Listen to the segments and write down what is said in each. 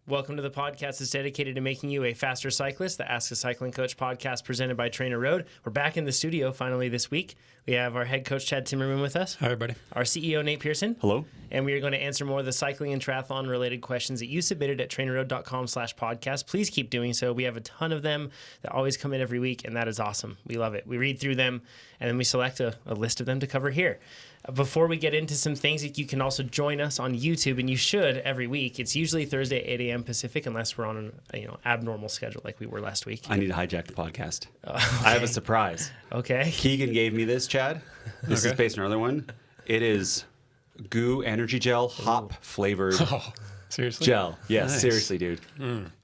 Welcome to the podcast that's dedicated to making you a faster cyclist, the Ask a Cycling Coach podcast presented by Trainer Road. We're back in the studio finally this week. We have our head coach, Chad Timmerman, with us. Hi, everybody. Our CEO, Nate Pearson. Hello. And we are going to answer more of the cycling and triathlon related questions that you submitted at trainerroad.com/podcast. Please keep doing so. We have a ton of them that always come in every week, and that is awesome. We love it. We read through them, and then we select a list of them to cover here. Before we get into some things, you can also join us on YouTube, and you should every week. It's usually Thursday at 8 a.m. Pacific, unless we're on an abnormal schedule like we were last week. I need to hijack the podcast. Okay. I have a surprise. Okay. Keegan gave me this, Chad. This is based on another one. It is Goo Energy Gel Hop flavored Seriously? gel. Yes, Nice. Seriously, dude.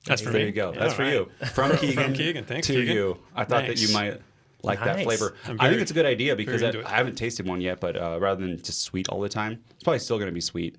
That's for There me. you go. Yeah, That's for all you. right. From Keegan, Keegan. Thanks, to Keegan. you. I thought that you Nice. might like that Nice. flavor. I'm I very- think it's a good idea because very into it. I haven't tasted one yet, but rather than just sweet all the time, it's probably still going to be sweet.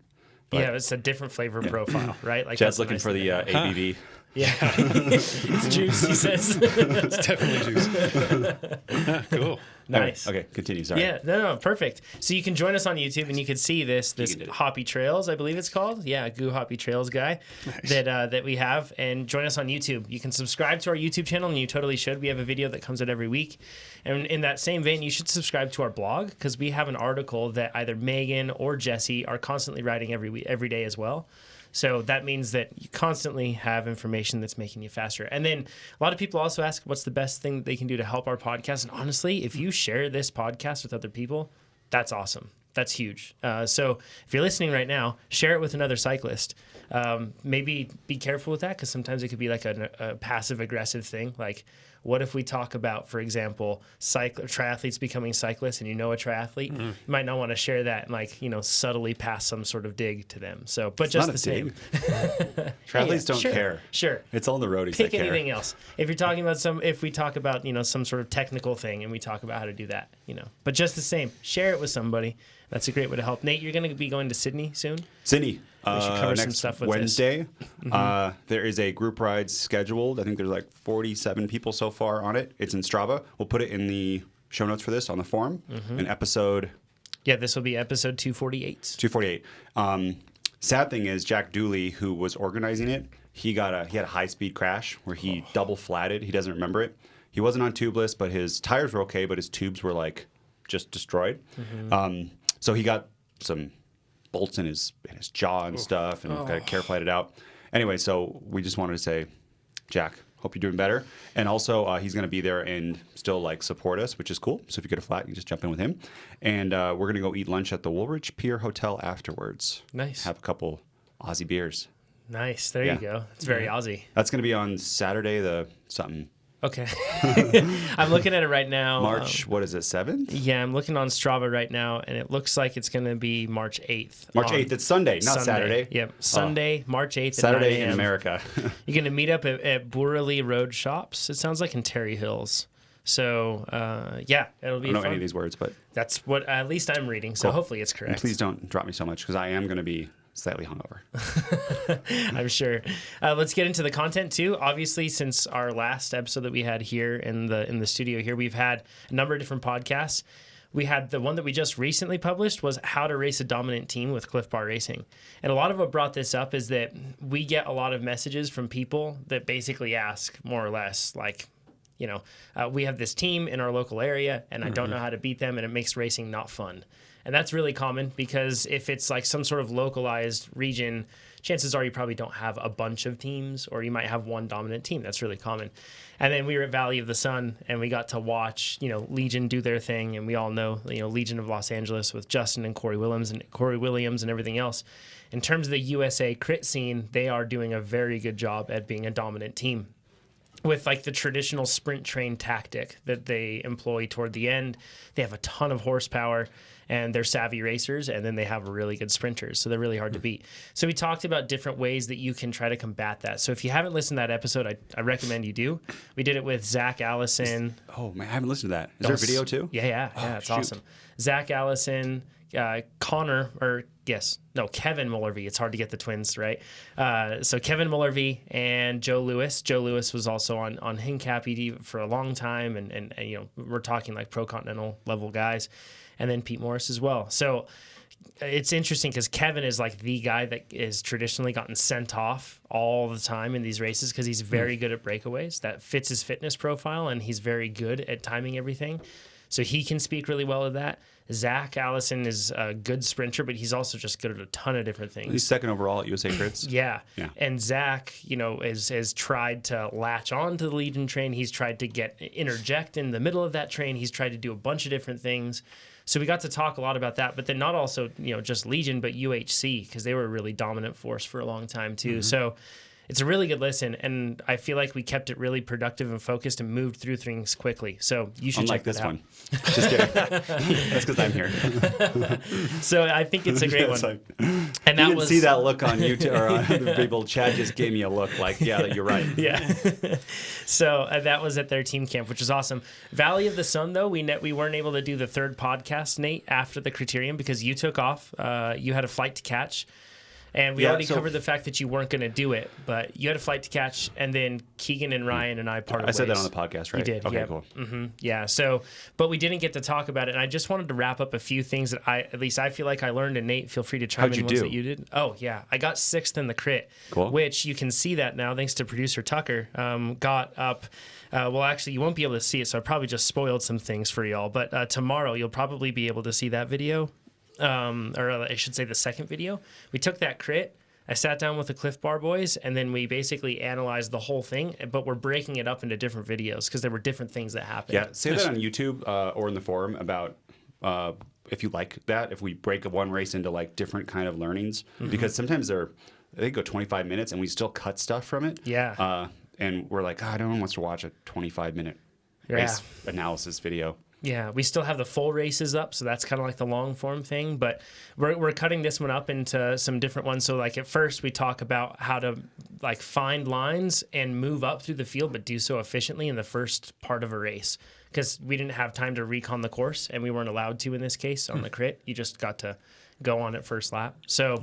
But Yeah, it's a different flavor profile, right? Like Chad's that's the looking nice for thing the about it. ABV. Yeah, it's juice, he says. It's definitely juice. Cool. Nice. Okay, continue. Sorry. Yeah, no, perfect. So you can join us on YouTube, and you can see this Keegan did it. Hoppy Trails, I believe it's called. Yeah, Goo Hoppy Trails guy that we have, and join us on YouTube. You can subscribe to our YouTube channel, and you totally should. We have a video that comes out every week, and in that same vein, you should subscribe to our blog because we have an article that either Megan or Jesse are constantly writing every day as well. So that means that you constantly have information that's making you faster. And then a lot of people also ask what's the best thing that they can do to help our podcast. And honestly, if you share this podcast with other people, that's awesome. That's huge. So if you're listening right now, share it with another cyclist. Maybe be careful with that because sometimes it could be like a passive aggressive thing. Like, what if we talk about, for example, triathletes becoming cyclists, and you know a triathlete, you might not want to share that and subtly pass some sort of dig to them. So, but It's just not the a same. dig. Triathletes don't Sure, care. Sure. It's all the roadies Pick that care. anything else. If you're talking about if we talk about, some sort of technical thing and we talk about how to do that, but just the same, share it with somebody. That's a great way to help. Nate, you're going to be going to Sydney soon. Sydney, We should cover some next stuff with Wednesday. There is a group ride scheduled. I think there's like 47 people so far on it. It's in Strava. We'll put it in the show notes for this on the forum. An episode Yeah, this will be episode 248. 248. Sad thing is Jack Dooley, who was organizing it, he had a high speed crash where he double flatted. He doesn't remember it. He wasn't on tubeless, but his tires were okay, but his tubes were just destroyed. So he got some bolts in his jaw and stuff, and got to care flight it out. Anyway, so we just wanted to say, Jack, hope you're doing better. And also, he's going to be there and still support us, which is cool. So if you get a flat, you can just jump in with him. And we're going to go eat lunch at the Woolwich Pier Hotel afterwards. Nice. Have a couple Aussie beers. Nice. There Yeah. you go. It's very Aussie. That's going to be on Saturday, the something. Okay. I'm looking at it right now. March, what is it, 7th? Yeah, I'm looking on Strava right now, and it looks like it's going to be March 8th. March 8th. It's Sunday, not Saturday. Yep. Sunday, March 8th. Saturday at 9 in a.m. America. You're going to meet up at Burley Road Shops. It sounds like in Terry Hills. So, it'll be I don't know fun. any of these words, but That's what at least I'm reading. So hopefully it's correct. and please don't drop me so much because I am going to be slightly hungover. I'm sure. Let's get into the content too. Obviously, since our last episode that we had here in the studio here, we've had a number of different podcasts. We had the one that we just recently published was How to Race a Dominant Team with Cliff Bar Racing. And a lot of what brought this up is that we get a lot of messages from people that basically ask more or less we have this team in our local area and I don't know how to beat them and it makes racing not fun. And that's really common because if it's like some sort of localized region, chances are you probably don't have a bunch of teams or you might have one dominant team. That's really common. And then we were at Valley of the Sun and we got to watch, Legion do their thing. And we all know, Legion of Los Angeles with Justin and Corey Williams and everything else. In terms of the USA crit scene, they are doing a very good job at being a dominant team. With the traditional sprint train tactic that they employ toward the end, they have a ton of horsepower and they're savvy racers, and then they have really good sprinters, so they're really hard to beat. So we talked about different ways that you can try to combat that. So if you haven't listened to that episode, I recommend you do. We did it with Zach Allison. Oh, man, I haven't listened to that. Is there a video too? Yeah, it's shoot. awesome. Zach Allison, Kevin Mullervy. It's hard to get the twins right. So Kevin Mullervy and Joe Lewis. Joe Lewis was also on Hincapie for a long time, and we're talking like pro continental level guys, and then Pete Morris as well. So it's interesting because Kevin is like the guy that is traditionally gotten sent off all the time in these races because he's very good at breakaways. That fits his fitness profile, and he's very good at timing everything. So he can speak really well at that. Zach Allison is a good sprinter, but he's also just good at a ton of different things. He's second overall at USA Crits. Yeah. Yeah. And Zach, has tried to latch on to the Legion train. He's tried to interject in the middle of that train. He's tried to do a bunch of different things. So we got to talk a lot about that, but then not also, just Legion, but UHC, because they were a really dominant force for a long time too. Mm-hmm. So it's a really good listen, and I feel like we kept it really productive and focused and moved through things quickly. So you should check this that out. one. Just kidding. That's because I'm here. So I think it's a great one. Like, and you didn't see that look on YouTube or on the people. Chad just gave me a look like, yeah, you're right. Yeah. So that was at their team camp, which was awesome. Valley of the Sun, though, we weren't able to do the third podcast, Nate, after the Criterium because you took off. You had a flight to catch. And we already covered the fact that you weren't going to do it, but you had a flight to catch, and then Keegan and Ryan and I parted ways. I said that on the podcast, right? You did. Okay, yep. cool. Mm-hmm. Yeah. So, but we didn't get to talk about it, and I just wanted to wrap up a few things that I feel like I learned, and Nate, feel free to chime in ones that you did. Oh, yeah. I got 6th in the crit, which you can see that now thanks to producer Tucker. Got up. Well, actually, you won't be able to see it, so I probably just spoiled some things for y'all. But tomorrow, you'll probably be able to see that video, or I should say the second video. We took that crit. I sat down with the Cliff Bar boys, and then we basically analyzed the whole thing, but we're breaking it up into different videos because there were different things that happened. Yeah, say that on YouTube or in the forum about if you like that, if we break one race into like different kind of learnings, because sometimes they go 25 minutes and we still cut stuff from it. Yeah. And we're like, no one wants to watch a 25-minute race analysis video. Yeah, we still have the full races up, so that's kind of like the long form thing. But we're cutting this one up into some different ones. So like at first we talk about how to like find lines and move up through the field, but do so efficiently in the first part of a race because we didn't have time to recon the course, and we weren't allowed to in this case on the crit. You just got to go on it first lap. So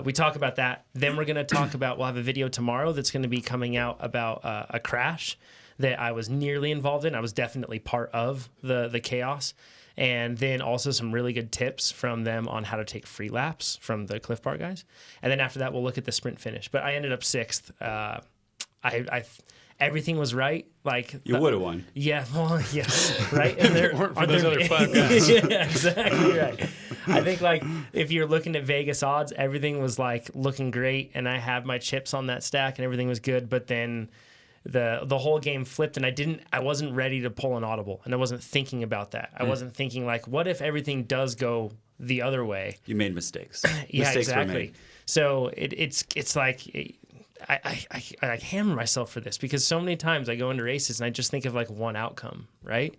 we talk about that. Then we're going to talk about, we'll have a video tomorrow that's going to be coming out about a crash that I was nearly involved in. I was definitely part of the chaos. And then also some really good tips from them on how to take free laps from the Cliff Bar guys. And then after that, we'll look at the sprint finish. But I ended up 6th. Everything was right. Like you would have won. Yeah, well, yes, right. And there weren't for those other 5 guys. Yeah, exactly right. I think like if you're looking at Vegas odds, everything was like looking great, and I had my chips on that stack, and everything was good. But then the whole game flipped, and I wasn't ready to pull an audible, and I wasn't thinking about that. I wasn't thinking like, what if everything does go the other way? You made mistakes. Yeah, mistakes exactly. were made. So it's like. I hammer myself for this because so many times I go into races and I just think of like one outcome, right?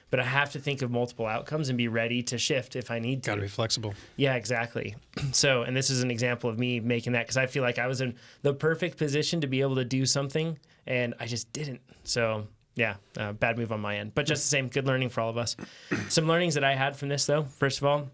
But I have to think of multiple outcomes and be ready to shift if I need to. Got to be flexible. Yeah, exactly. So, and this is an example of me making that because I feel like I was in the perfect position to be able to do something and I just didn't. So, yeah, bad move on my end. But just the same, good learning for all of us. Some learnings that I had from this though, first of all,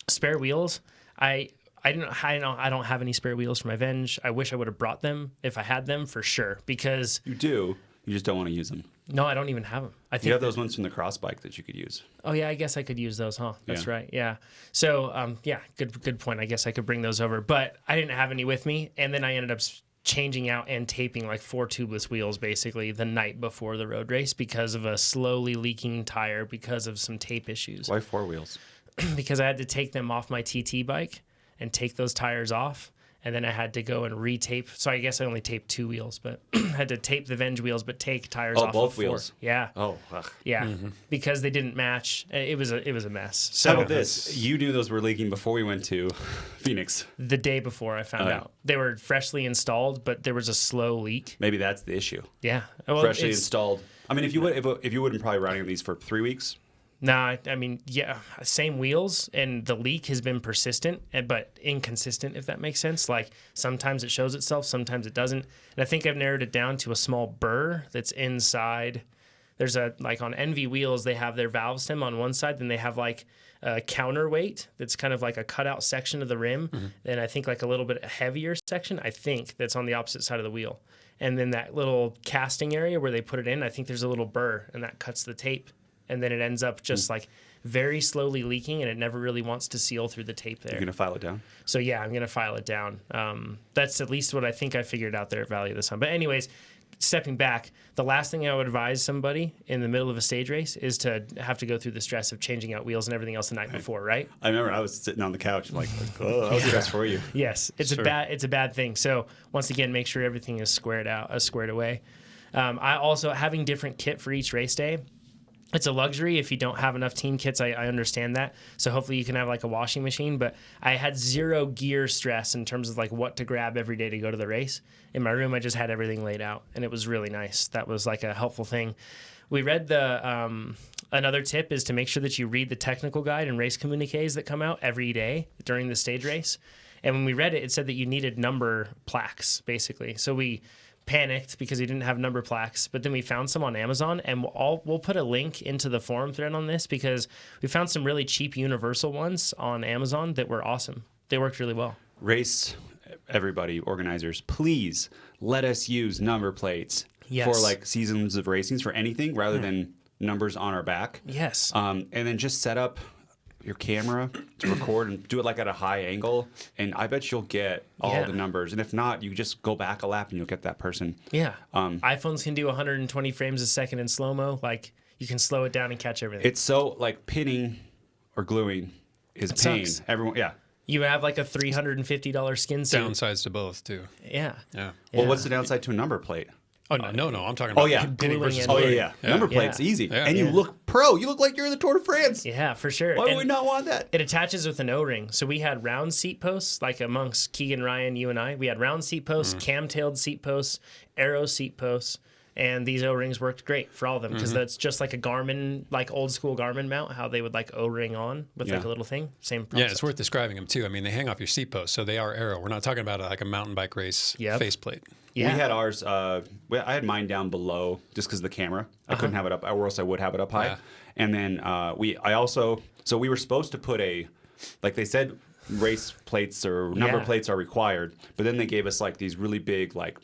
spare wheels. I don't have any spare wheels for my Venge. I wish I would have brought them if I had them for sure because You do. You just don't want to use them. no, I don't even have them. I think You have those ones from the cross bike that you could use. Oh yeah, I guess I could use those, huh? That's Yeah. right. Yeah. So yeah, good point. I guess I could bring those over, but I didn't have any with me, and then I ended up changing out and taping like 4 tubeless wheels basically the night before the road race because of a slowly leaking tire because of some tape issues. Why 4 wheels? Because I had to take them off my TT bike and take those tires off. And then I had to go and retape. So I guess I only taped 2 wheels, but I had to tape the Venge wheels, but take tires off both of 4. wheels. Yeah. Oh, ugh. Yeah. Because they didn't match. It was a mess. So How about this? You knew those were leaking before we went to Phoenix. the day before I found out. They were freshly installed, but there was a slow leak. Maybe that's the issue. Yeah. Well, Freshly installed. I mean, if you wouldn't probably riding these for 3 weeks. Nah, I mean, yeah, same wheels, and the leak has been persistent, but inconsistent, if that makes sense. Like, sometimes it shows itself, sometimes it doesn't. And I think I've narrowed it down to a small burr that's inside. There's like on NV wheels, they have their valve stem on one side, then they have like a counterweight that's kind of like a cutout section of the rim, and I think like a little bit heavier section, I think, that's on the opposite side of the wheel. And then that little casting area where they put it in, I think there's a little burr, and that cuts the tape. And then it ends up just like very slowly leaking, and it never really wants to seal through the tape there. You're gonna file it down. So yeah, I'm gonna file it down. That's at least what I think I figured out there at Valley of the Sun. But anyways, stepping back, the last thing I would advise somebody in the middle of a stage race is to have to go through the stress of changing out wheels and everything else the night before, right? I remember I was sitting on the couch like, oh, that was stress for you. Yes, it's a bad thing. So once again, make sure everything is squared away. I also having different kit for each race day. It's a luxury if you don't have enough team kits. I understand that. So hopefully you can have like a washing machine. But I had zero gear stress in terms of like what to grab every day to go to the race. In my room, I just had everything laid out, and it was really nice. That was like a helpful thing. We read the another tip is to make sure that you read the technical guide and race communiques that come out every day during the stage race. And when we read it, it said that you needed number plaques, basically. So we panicked because he didn't have number plaques, but then we found some on Amazon, and we'll put a link into the forum thread on this because we found some really cheap universal ones on Amazon that were awesome. They worked really well. Race, everybody, organizers, please let us use number plates Yes. for like seasons of racings for anything rather than numbers on our back. Yes. And then just set up your camera to record and do it like at a high angle, and I bet you'll get all the numbers. And if not, you just go back a lap and you'll get that person. Yeah. iPhones can do 120 frames a second in slow-mo. Like, you can slow it down and catch everything. It's so like pinning or gluing is pain. sucks. Everyone, yeah. You have like a $350 skin suit. Downsides to both too. Yeah. Yeah. Well, what's the downside to a number plate? Oh no, I'm talking about yeah. pinning versus Gluing Oh it. yeah. Yeah. Number plate's Yeah. easy, Yeah. and you Yeah. look pro. You look like you're in the Tour de France. Yeah, for sure. Why would And we not want that? it attaches with an O-ring. So we had round seat posts, like amongst Keegan, Ryan, you and I. We had round seat posts, cam-tailed seat posts, arrow seat posts, and these O-rings worked great for all of them because that's just like a Garmin, like old school Garmin mount, how they would like O-ring on with like Yeah. a little thing. Same Yeah, process. it's worth describing them too. I mean, they hang off your seat post, so they are arrow. We're not talking about like a mountain bike race Yep. faceplate. Yeah. We had ours. I had mine down below just because of the camera. I couldn't have it up, or else I would have it up high. Yeah. And then we were supposed to put like they said, race plates or number Yeah. plates are required, but then they gave us like these really big like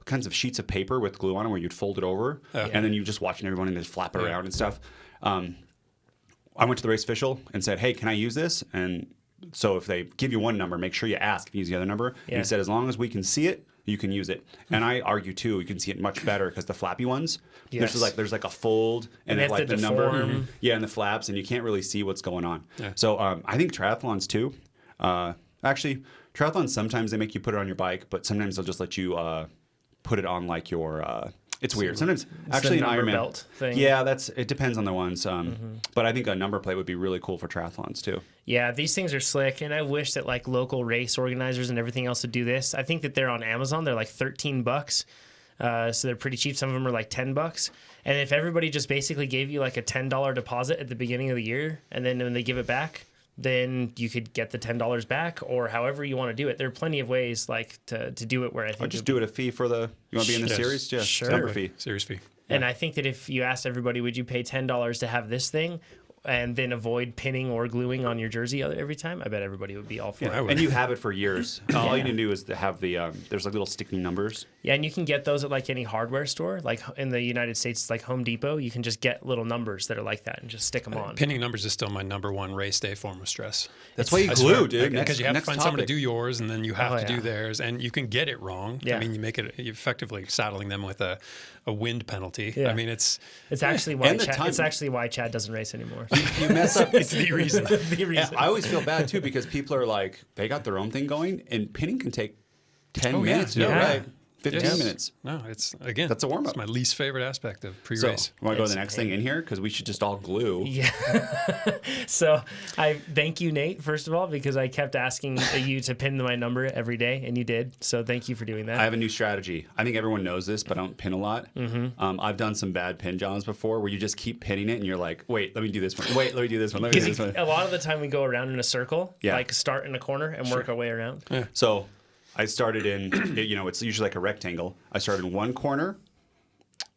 kinds of sheets of paper with glue on them where you'd fold it over, and then you just watching everyone and just flap it around and stuff. I went to the race official and said, "Hey, can I use this?" And so if they give you one number, make sure you ask if you use the other number. And Yeah. he said, as long as we can see it, you can use it. And I argue too, you can see it much better because the flappy ones, Yes. there's like a fold And and, they then have like to the number, deform. and the flaps, and you can't really see what's going on. Yeah. So I think triathlons too. Actually, triathlons sometimes they make you put it on your bike, but sometimes they'll just let you put it on like your. It's weird. Sometimes actually the an number Ironman belt thing. Yeah, it depends on the ones. But I think a number plate would be really cool for triathlons too. Yeah, these things are slick, and I wish that like local race organizers and everything else would do this. I think that they're on Amazon. They're like $13, so they're pretty cheap. Some of them are like $10. And if everybody just basically gave you like a $10 deposit at the beginning of the year, and then when they give it back, then you could get the $10 back, or however you want to do it. There are plenty of ways like to do it where I think Or just do it a fee for the. You want to be in the Yes. series? Yeah, Sure. number fee. Series fee. And I think that if you asked everybody, would you pay $10 to have this thing, and then avoid pinning or gluing on your jersey every time, I bet everybody would be all for Yeah, it. I would. and you have it for years. All you need to do is to have the there's like little sticky numbers. Yeah, and you can get those at like any hardware store. Like in the United States, it's like Home Depot. You can just get little numbers that are like that and just stick them on. Pinning numbers is still my number one race day form of stress. That's why you I glue, swear. dude. Because you have to Next find someone to topic. do yours, and then you have Oh, to yeah. do theirs, and you can get it wrong. Yeah. I mean, you're effectively saddling them with a wind penalty. Yeah. I mean, it's It's actually why And the Chad, time- it's actually why Chad doesn't race anymore. You mess up. it's the reason. The reason. Yeah, I always feel bad too because people are like they got their own thing going, and pinning can take 10 Oh, yeah. minutes to do it Yeah. right. 15 Yes. minutes. No, it's again. That's a warm-up. It's my least favorite aspect of So, pre-race. want to go to the It's next thing in here because we should just all glue. Yeah. So I thank you, Nate, first of all, because I kept asking you to pin my number every day, and you did. So thank you for doing that. I have a new strategy. I think everyone knows this, but I don't pin a lot. Mm-hmm. I've done some bad pin jobs before where you just keep pinning it and you're like, wait, let me do this one. Wait, let me do this one. Let me do Because this one. a lot of the time we go around in a circle, Yeah. like start in a corner and work our way around. So I started in, it's usually like a rectangle. I started in one corner,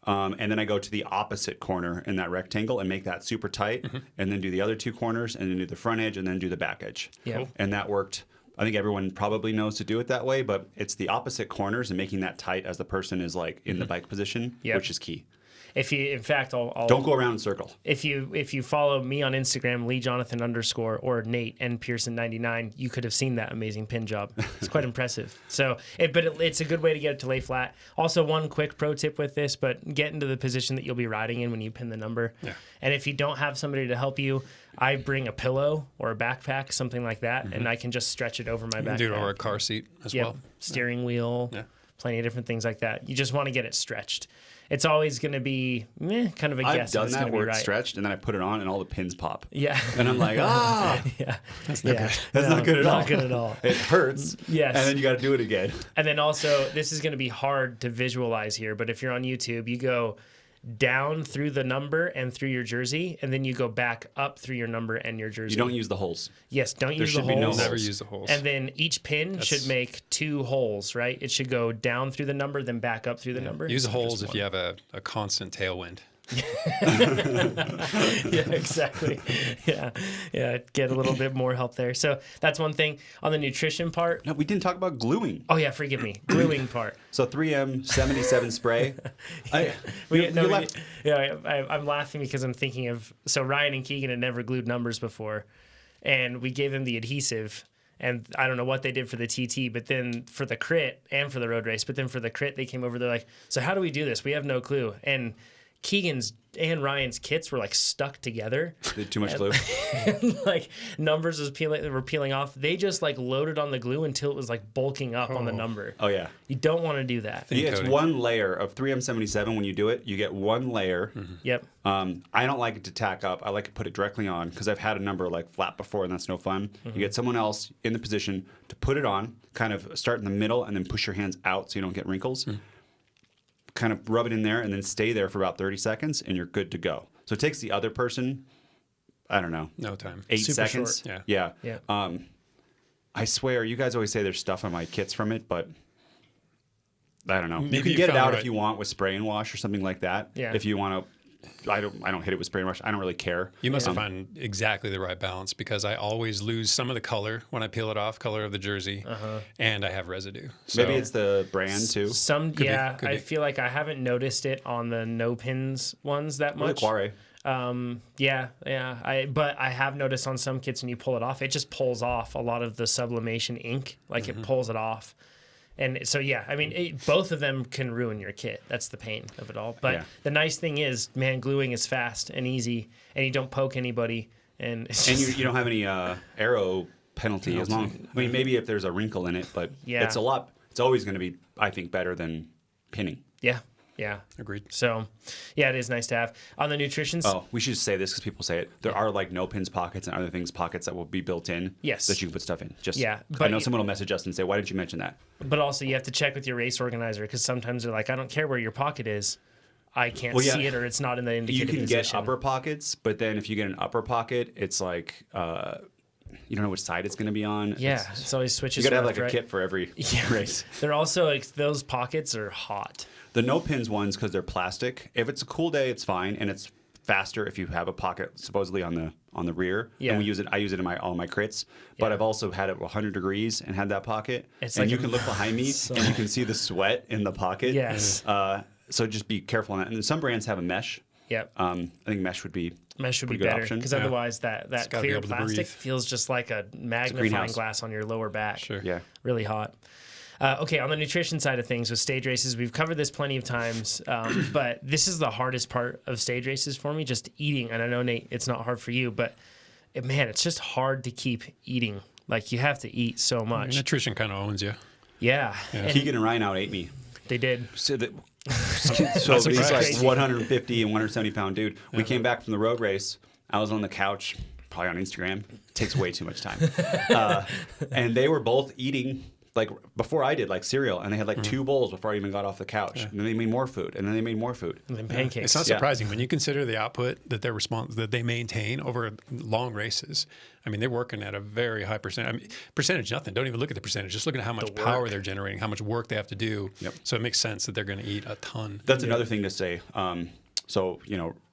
and then I go to the opposite corner in that rectangle and make that super tight, and then do the other two corners, and then do the front edge, and then do the back edge. Yeah. Cool. And that worked. I think everyone probably knows to do it that way, but it's the opposite corners and making that tight as the person is like in the bike position, Yep. which is key. If you, in fact, I'll Don't go around in a circle. if you follow me on Instagram, LeeJonathan_ or Nate and Pearson99, you could have seen that amazing pin job. It's quite impressive. So, it's a good way to get it to lay flat. Also, one quick pro tip with this, but get into the position that you'll be riding in when you pin the number. Yeah. And if you don't have somebody to help you, I bring a pillow or a backpack, something like that, and I can just stretch it over my backpack. Do it or a car seat as Yep. well. Steering wheel, Yeah. plenty of different things like that. You just want to get it stretched. It's always going to be kind of a I've guess. if done it's that gonna be where it's right. stretched, and then I put it on, and all the pins pop. Yeah. And I'm like, Yeah. That's no good. That's not good at all. Not good at all. It hurts. Yes. And then you got to do it again. And then also, this is going to be hard to visualize here, but if you're on YouTube, you go down through the number and through your jersey, and then you go back up through your number and your jersey. You don't use the holes. Yes, don't use the should be no holes. holes. Never use the holes. And then each pin should make 2 holes, right? It should go down through the number, then back up through the number. Use the Instead of holes just if you have a constant tailwind. yeah, exactly. Yeah, get a little bit more help there. So that's one thing. On the nutrition part, No, we didn't talk about gluing. oh yeah, forgive me, gluing part. So 3M 77 spray. I'm laughing because I'm thinking of, so Ryan and Keegan had never glued numbers before, and we gave them the adhesive. And I don't know what they did for the TT, but then for the crit and for the road race, but then for the crit, they came over. They're like, so how do we do this? We have no clue. And Keegan's and Ryan's kits were like stuck together. Too much glue. Like numbers were peeling off. They just like loaded on the glue until it was like bulking up on the number. Oh, yeah. You don't want to do that. It's coating. one layer of 3M77 when you do it. You get one layer. Yep. I don't like it to tack up. I like to put it directly on because I've had a number like flat before, and that's no fun. You get someone else in the position to put it on, kind of start in the middle, and then push your hands out so you don't get wrinkles. Kind of rub it in there, and then stay there for about 30 seconds, and you're good to go. So it takes the other person, I don't know, No time. 8 Super seconds. short. Yeah. Yeah. I swear, you guys always say there's stuff on my kits from it, but I don't know. You Maybe can you get it found out the if you want with spray and wash or something like that. Yeah. If you want to, I don't hit it with spray and wash. I don't really care. You must have found exactly the right balance because I always lose some of the color when I peel it off, color of the jersey, and I have residue. So Maybe it's the brand too. Some, Could be, yeah, could I be. feel like I haven't noticed it on the no pins ones that Or the much. Quarry. Yeah. But I have noticed on some kits when you pull it off, it just pulls off a lot of the sublimation ink. Like it pulls it off. And so, yeah, I mean, both of them can ruin your kit. That's the pain of it all. But Yeah. the nice thing is, man, gluing is fast and easy, and you don't poke anybody. And it's And just, you don't have any arrow penalty as long. I mean, maybe if there's a wrinkle in it, but Yeah. it's a lot. It's always going to be, I think, better than pinning. yeah. agreed. So, yeah, it is nice to have. On the nutrition Oh, we should say this because people say it. There are like no pins pockets and other things pockets that will be built in. Yes. That you can put stuff in. Just Yeah, I but know someone will message us and say, "Why didn't you mention that?" But also, you have to check with your race organizer because sometimes they're like, I don't care where your pocket is. I can't Well, yeah. see it or it's not in the You indicated can position. get upper pockets, but then if you get an upper pocket, it's like you don't know which side it's going to be on. Yeah, it's always switches. You got to have left, like a right? kit for every Yeah. race. They're also, like, those pockets are hot. The no pins ones, because they're plastic. If it's a cool day, it's fine, and it's faster if you have a pocket supposedly on the rear. Yeah. And we use it. I use it in all my crits. But Yeah. I've also had it 100 degrees and had that pocket. It's and like you a- can look behind me and you can see the sweat in the pocket. Yes. So just be careful on that. And then some brands have a mesh. Yep. I think mesh would be Mesh would be pretty good better option. because Yeah. otherwise that gotta be clear able to plastic breathe. feels just like a magnifying greenhouse. glass on your lower back. Sure. Yeah. Really hot. Okay, on the nutrition side of things with stage races, we've covered this plenty of times, but this is the hardest part of stage races for me, just eating. And I know, Nate, it's not hard for you, but man, it's just hard to keep eating. Like, you have to eat so much. Nutrition kind of owns you. Yeah. And Keegan and Ryan out ate me. they did. So he's like surprised. 150 and 170 pound dude. We came back from the road race. I was on the couch, probably on Instagram. It takes way too much time. And they were both eating like before I did, like cereal, and they had like 2 bowls before I even got off the couch. And then they made more food, and then they made more food. And then pancakes. It's not Yeah. surprising when you consider the output that that they maintain over long races. I mean, they're working at a very high percentage. I mean, percentage, nothing. Don't even look at the percentage. Just look at how much power they're generating, how much work they have to do. Yep. So it makes sense that they're going to eat a ton. That's another thing to say. So,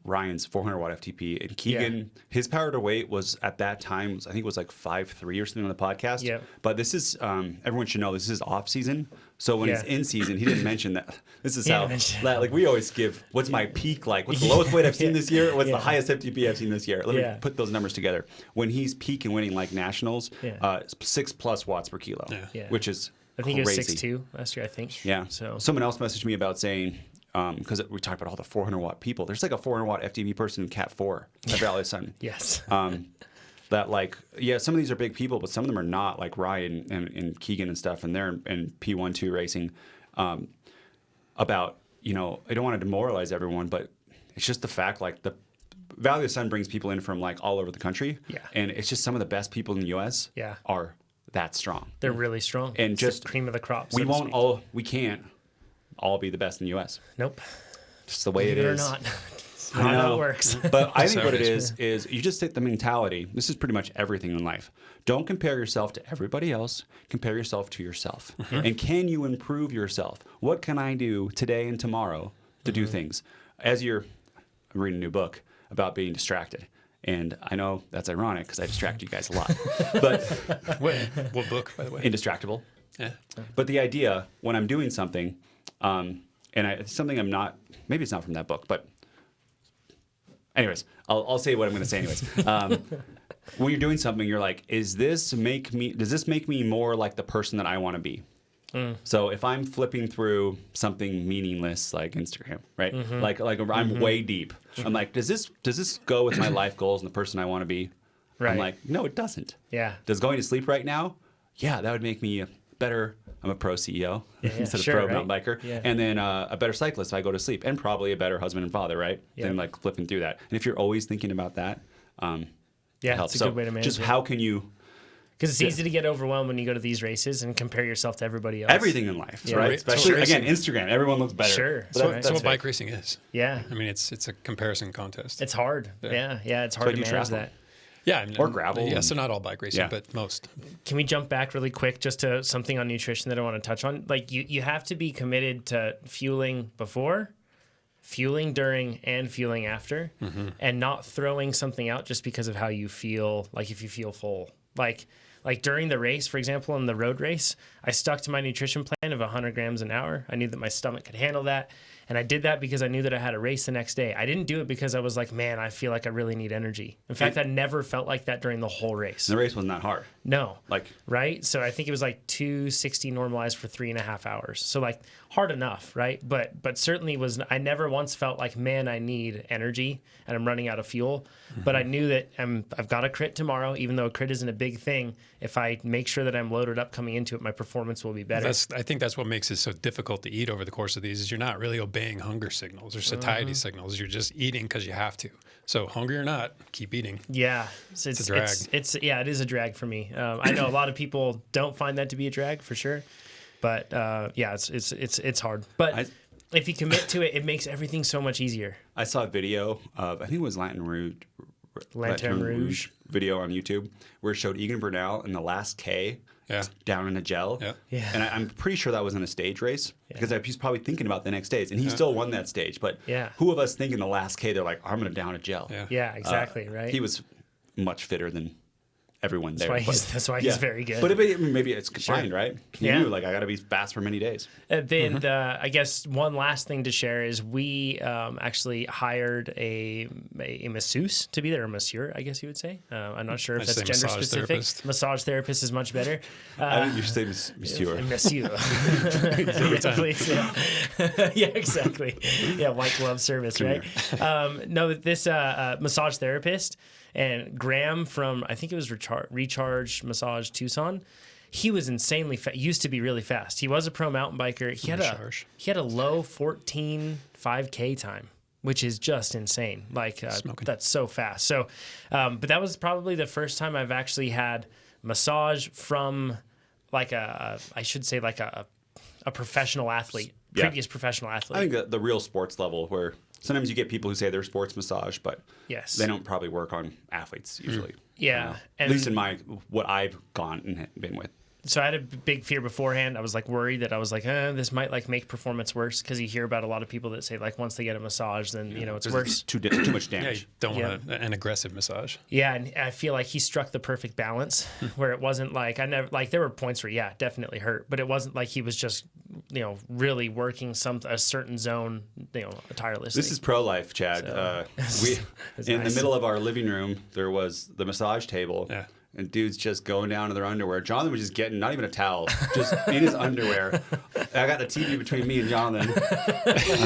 Ryan's 400 watt FTP and Keegan, his power to weight was at that time, I think it was like 5'3" or something on the podcast. Yep. But this is, everyone should know this is off season. So when he's in season, he didn't mention that. This is how, like we always give, what's my peak like? What's the lowest weight I've seen this year? What's the highest FTP I've seen this year? Let me put those numbers together. When he's peak and winning like nationals, 6+ watts per kilo, which is I think crazy. it was 6'2" last year, I think. Yeah. So someone else messaged me about saying, because we talked about all the 400 watt people. There's like a 400 watt FTP person in Cat 4 at Valley Sun. Yes. That like, some of these are big people, but some of them are not, like Ryan and Keegan and stuff, and they're in P1-2 racing. About, I don't want to demoralize everyone, but it's just the fact, like the Valley of the Sun brings people in from like all over the country. Yeah. And it's just some of the best people in the U.S. are that strong. They're really strong. And It's just the cream of the crop. We can't all be the best in the U.S. Nope. Just the way Believe it it is. or not. It's not how it works. But I think what it is you just take the mentality. This is pretty much everything in life. Don't compare yourself to everybody else. Compare yourself to yourself. And can you improve yourself? What can I do today and tomorrow to do things? I'm reading a new book about being distracted. And I know that's ironic because I distract you guys a lot. But What book, by the way? Indistractable. Yeah. But the idea, when I'm doing something, it's something I'm not, maybe it's not from that book, but anyways, I'll say what I'm going to say anyways. When you're doing something, you're like, does this make me more like the person that I want to be? So if I'm flipping through something meaningless like Instagram, right? Like I'm way deep. I'm like, does this go with my life goals and the person I want to be? Right. I'm like, no, it doesn't. Yeah. Does going to sleep right now? Yeah, that would make me a better. I'm a pro CEO instead of pro mountain biker, and then a better cyclist if I go to sleep, and probably a better husband and father, right? Than like flipping through that. And if you're always thinking about that, it helps. It's a good way to manage just it. how can you? Because it's easy to get overwhelmed when you go to these races and compare yourself to everybody else. Everything in life, right? Right. Especially So again, Instagram. Everyone looks better. Sure. That's what bike racing is. Yeah. I mean, it's a comparison contest. It's hard. Yeah. It's hard to manage that. Yeah, or gravel. Yeah, so not all bike racing, but most. Can we jump back really quick just to something on nutrition that I want to touch on? Like you have to be committed to fueling before, fueling during, and fueling after, and not throwing something out just because of how you feel. Like if you feel full, like during the race, for example, in the road race, I stuck to my nutrition plan of 100 grams an hour. I knew that my stomach could handle that. And I did that because I knew that I had a race the next day. I didn't do it because I was like, man, I feel like I really need energy. In fact, I never felt like that during the whole race. The race wasn't that hard. No. Like, right? So I think it was like 260 normalized for 3.5 hours. So like hard enough, right? But certainly I never once felt like, man, I need energy and I'm running out of fuel. But I knew that I've got a crit tomorrow, even though a crit isn't a big thing. If I make sure that I'm loaded up coming into it, my performance will be better. I think that's what makes it so difficult to eat over the course of these is you're not really obeying hunger signals or satiety signals. You're just eating because you have to. So hungry or not, keep eating. Yeah. So it's a drag. It is a drag for me. I know a lot of people don't find that to be a drag for sure. But it's hard. But if you commit to it, it makes everything so much easier. I saw a video of, I think it was Lantern Rouge video on YouTube where it showed Egan Bernal in the last K down in the gel. Yeah. And I'm pretty sure that was in a stage race because he's probably thinking about the next stage. And he still won that stage. But who of us think in the last K, they're like, I'm going to down a gel. Yeah, exactly, right? He was much fitter than everyone there. That's why he's very good. But maybe it's combined, right? He knew, like, I got to be fast for many days. Then I guess one last thing to share is we actually hired a masseuse to be there, a masseur, I guess you would say. I'm not sure if that's gender specific. Therapist. Massage therapist is much better. I think you should say monsieur. Monsieur. Please, yeah, exactly. Yeah, white glove service, right? No, this massage therapist and Graham from, I think it was Recharge Massage Tucson. He was insanely fast. Used to be really fast. He was a pro mountain biker. He had a low 14 5K time, which is just insane. Like that's so fast. So, but that was probably the first time I've actually had massage from like a professional athlete, previous professional athlete. I think that the real sports level where sometimes you get people who say they're sports massage, but they don't probably work on athletes usually. Yeah. At least in what I've gone and been with. so I had a big fear beforehand. I was like worried that I was like, this might like make performance worse, because you hear about a lot of people that say like once they get a massage, then it's worse. Too much Yeah, damage. you don't want an aggressive massage. Yeah, and I feel like he struck the perfect balance where it wasn't like there were points where definitely hurt, but it wasn't like he was just really working a certain zone tirelessly. This is pro life, Chad. We in the middle of our living room there was the massage table. Yeah. And dudes just going down to their underwear. Jonathan was just getting, not even a towel, just in his underwear. I got the TV between me and Jonathan.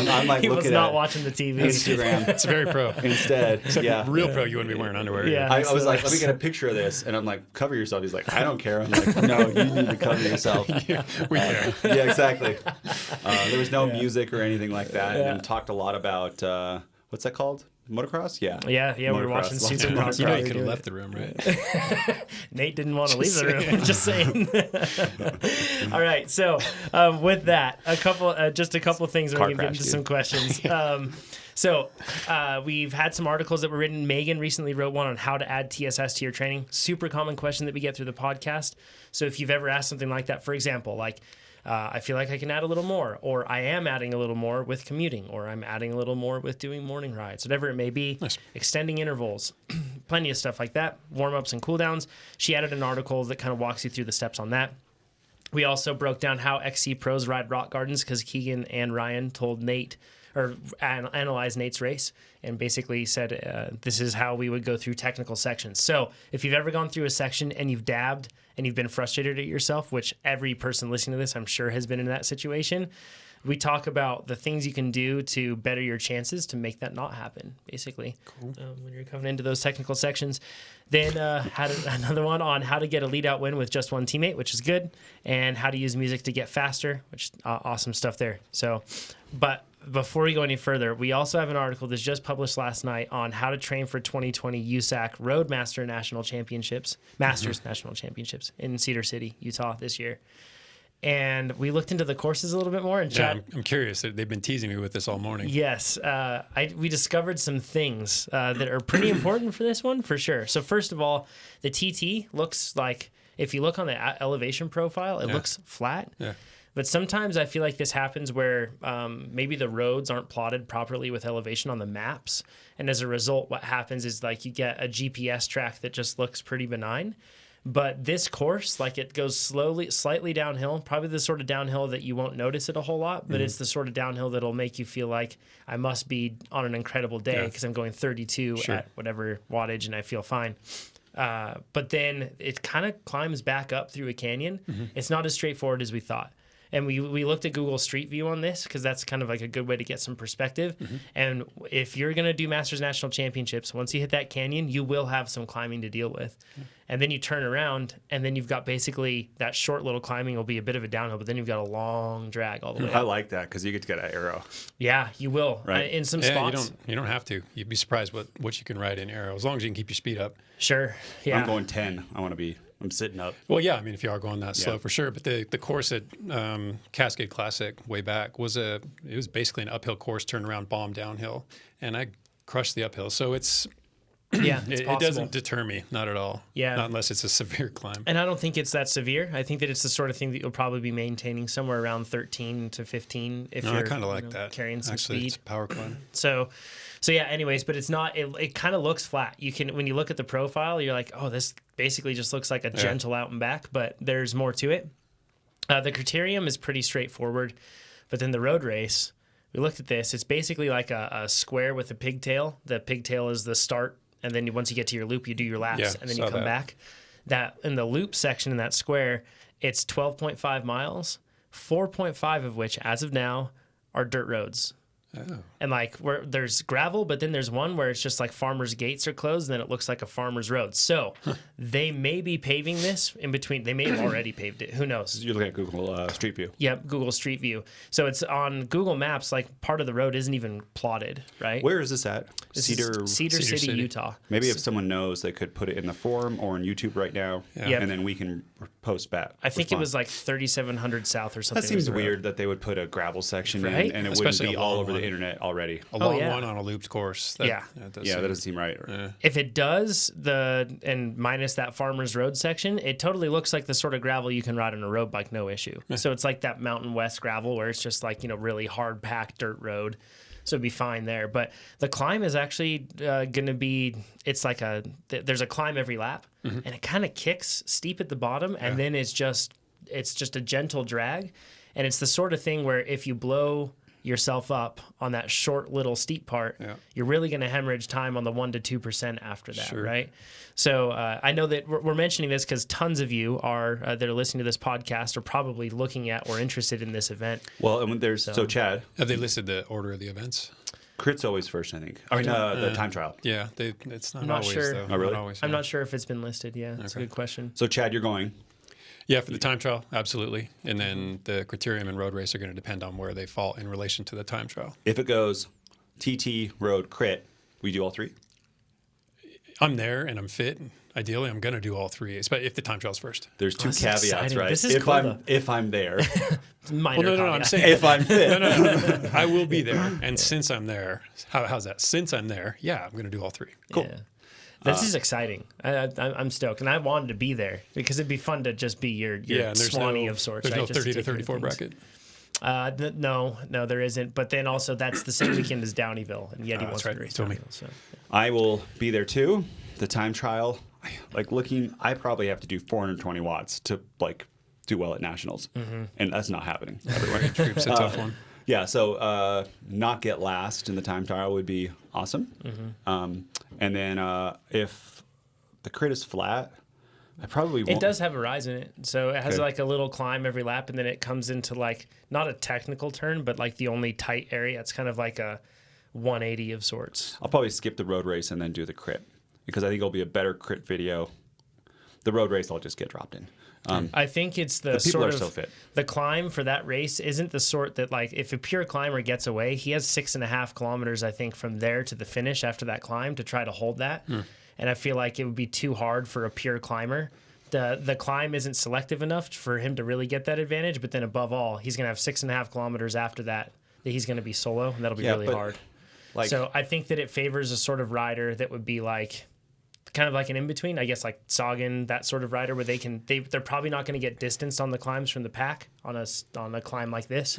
I'm like he looking was not at watching the TV. Instagram It's very pro. instead. Yeah. Real pro, you wouldn't be wearing underwear. Yeah. I was like, let me get a picture of this. And I'm like, cover yourself. He's like, I don't care. I'm like, no, you need to cover yourself. We care. Yeah, exactly. There was no music or anything like that. And talked a lot about, what's that called? Motocross? Yeah. Yeah, we were watching Motocross. Supercross. You know, you Right. could have left the room, right? Nate didn't want to leave the room. Just saying. All right. So with that, just a couple things. We're Car going to get crash, into dude. some questions. We've had some articles that were written. Megan recently wrote one on how to add TSS to your training. Super common question that we get through the podcast. So if you've ever asked something like that, for example, like, I feel like I can add a little more, or I am adding a little more with commuting, or I'm adding a little more with doing morning rides, whatever it may be, Nice. extending intervals, plenty of stuff like that, warm-ups and cool-downs. She added an article that kind of walks you through the steps on that. We also broke down how XC pros ride rock gardens, because Keegan and Ryan told Nate, or analyzed Nate's race, and basically said this is how we would go through technical sections. So if you've ever gone through a section and you've dabbed and you've been frustrated at yourself, which every person listening to this I'm sure has been in that situation, we talk about the things you can do to better your chances to make that not happen, basically. Cool. When you're coming into those technical sections. Then had another one on how to get a lead-out win with just one teammate, which is good, and how to use music to get faster, which awesome stuff there. So, but before we go any further, we also have an article that's just published last night on how to train for 2020 USAC Roadmaster National Championships, Masters National Championships in Cedar City, Utah this year. And we looked into the courses a little bit more. And Yeah, I'm curious. They've been teasing me with this all morning. Yes, we discovered some things that are pretty important for this one, for sure. So first of all, the TT looks like, if you look on the elevation profile, it looks flat. Yeah. But sometimes I feel like this happens where maybe the roads aren't plotted properly with elevation on the maps. And as a result, what happens is like you get a GPS track that just looks pretty benign. But this course, like it goes slightly downhill, probably the sort of downhill that you won't notice it a whole lot, but it's the sort of downhill that'll make you feel like I must be on an incredible day because I'm going 32 at whatever wattage and I feel fine. But then it kind of climbs back up through a canyon. It's not as straightforward as we thought. And we looked at Google Street View on this because that's kind of like a good way to get some perspective. And if you're going to do Masters National Championships, once you hit that canyon, you will have some climbing to deal with. And then you turn around and then you've got basically that short little climbing will be a bit of a downhill, but then you've got a long drag all the way I up. like that because you get to get an arrow. Yeah, you will. Right. In some Yeah, spots. you don't have to. You'd be surprised what you can ride in aero, as long as you can keep your speed up. Sure. Yeah. I'm going 10. I'm sitting up. Well, yeah, I mean, if you are going that slow Yeah. for sure. But the course at Cascade Classic way back was basically an uphill course, turned around, bomb downhill, and I crushed the uphill. So it's Yeah, it's it possible. doesn't deter me, not at all. Yeah. Not unless it's a severe climb. And I don't think it's that severe. I think that it's the sort of thing that you'll probably be maintaining somewhere around 13 to 15 if No, you're I kind of like that. carrying some Actually, speed. it's a power climb. So yeah, anyways, but it's not, it kind of looks flat. You can, when you look at the profile, you're like, oh, this basically just looks like a gentle out and back, but there's more to it. The criterium is pretty straightforward, but then the road race, we looked at this. It's basically like a square with a pigtail. The pigtail is the start, and then once you get to your loop, you do your laps, Yeah, and then you saw come that. back. That in the loop section in that square, it's 12.5 miles, 4.5 of which, as of now, are dirt roads. Oh. And like where there's gravel, but then there's one where it's just like farmers' gates are closed, and then it looks like a farmer's road. So they may be paving this in between. They may have already paved it. Who knows? You're looking at Google Street View. Yep, Google Street View. So it's on Google Maps. Like part of the road isn't even plotted, right? Where is this at? This is Cedar Cedar City, City. Utah. Maybe if someone knows, they could put it in the forum or on YouTube right now, Yep. and then we can post back. I think it was like 3,700 south or something. That seems was the road. weird that they would put a gravel section Right? in, and it Especially wouldn't be a all long over one. the internet already. A long yeah. one on a looped course. Yeah. Does Yeah, seem- that doesn't seem right. If it does, and minus that Farmer's Road section, it totally looks like the sort of gravel you can ride on a road bike, no issue. So it's like that Mountain West gravel where it's just like, really hard packed dirt road. So it'd be fine there. But the climb is actually going to be, it's like there's a climb every lap, and it kind of kicks steep at the bottom, and then it's just a gentle drag. And it's the sort of thing where if you blow yourself up on that short little steep part, you're really going to hemorrhage time on the 1% to 2% after that, right? So I know that we're mentioning this because tons of you that are listening to this podcast are probably looking at or interested in this event. Well, and there's so Chad, Have they listed the order of the events? crit's always first, I think. I mean, the time trial. Yeah, it's not, not always sure. though. Oh, really? Not always, I'm yeah. not sure if it's been listed. Yeah, that's a good question. So Chad, you're going. Yeah, for the time trial, absolutely. And then the criterium and road race are going to depend on where they fall in relation to the time trial. If it goes TT, road, crit, we do all three. I'm there and I'm fit. Ideally, I'm going to do all three, especially if the time trial's first. There's two this is caveats, exciting. right? This is cool, though. If I'm there, Minor Well, no, I'm caveat. saying if I'm fit. no. I will be there. And since I'm there, how's that? Since I'm there, yeah, I'm going to do all three. Cool. Yeah. This is exciting. I'm stoked, and I wanted to be there because it'd be fun to just be your And there's Swanee no, of sorts. There's right? no Just 30 to take your 34 things. bracket. No, there isn't. But then also that's the same weekend as Downeyville, and Yeti that's wants right. to race Told me. Downeyville. So. I will be there too. The time trial, I probably have to do 420 watts to do well at nationals, and that's not happening everywhere. Group's a tough one. Yeah, so not get last in the time trial would be awesome. And then if the crit is flat, I probably won't. It does have a rise in it. So it has Okay. like a little climb every lap, and then it comes into like not a technical turn, but like the only tight area. It's kind of like a 180 of sorts. I'll probably skip the road race and then do the crit because I think it'll be a better crit video. The road race, I'll just get dropped in. I think it's the people sort are of so fit. the climb for that race isn't the sort that like if a pure climber gets away, he has 6.5 kilometers, I think, from there to the finish after that climb to try to hold that. And I feel like it would be too hard for a pure climber. The climb isn't selective enough for him to really get that advantage. But then above all, he's going to have 6.5 kilometers after that he's going to be solo, and that'll be really but, hard. Like, So I think that it favors a sort of rider that would be like kind of like an in-between, I guess, like Sagan, that sort of rider where they're probably not going to get distance on the climbs from the pack on a climb like this,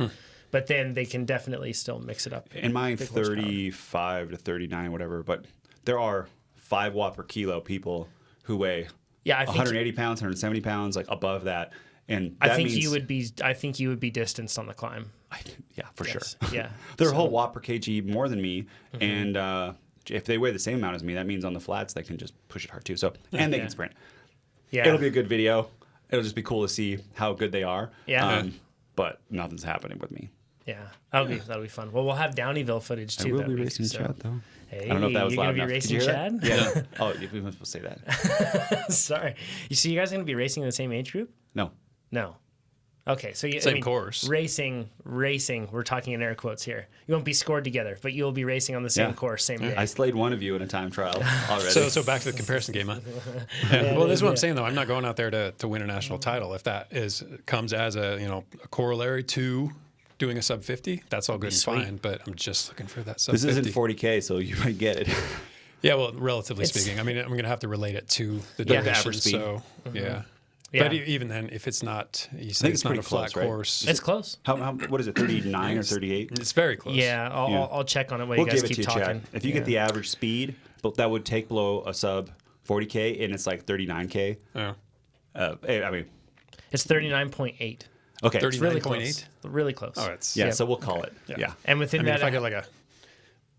but then they can definitely still mix it up. in my Big horsepower. 35 to 39, whatever, but there are 5 watt per kilo people who weigh Yeah, I think 180 pounds, 170 pounds, like above that. And I that think means, you would be. I think you would be distanced on the climb. yeah, for Yes. sure. Yeah. They're a So- whole watt per kg more than me. And if they weigh the same amount as me, that means on the flats, they can just push it hard too. So, and they Yeah. can sprint. Yeah. It'll be a good video. It'll just be cool to see how good they are. Yeah. But nothing's happening with me. Yeah. That'll be fun. Well, we'll have Downeyville footage too. that week, so. Hey, I don't know if that was you're loud gonna be enough. Did racing you hear Chad? that? Yeah. Oh, we weren't supposed to say that. Sorry. So you guys gonna be racing in the same age group? No. No. Okay, so Same course. Racing. We're talking in air quotes here. You won't be scored together, but you'll be racing on the same Yeah. course, same day. I slayed one of you in a time trial already. So back to the comparison game, huh? Yeah. Well, this is what I'm saying though. I'm not going out there to win a national title. If that comes as a corollary to doing a sub 50, that's all good and Sweet. fine. But I'm just looking for that sub This 50. isn't 40K, so you might get it. Yeah, well, relatively It's- speaking. I mean, I'm going to have to relate it to the Yeah. duration. Average speed. So yeah. Yeah. But even then, if it's not, you I say think it's it's not pretty a flat close, right? course. It's close. How what is it, 39 or 38? It's very close. Yeah, Yeah. I'll check on it while We'll you guys give it keep to you, talking. Chad. If you get the average speed, but that would take below a sub 40K, and it's like 39K. Yeah. I mean, It's 39.8. okay. 30 Really 39.8? close. Really close. Oh, it's Yeah, so we'll call it. Yeah. And within I mean, that, if I get like a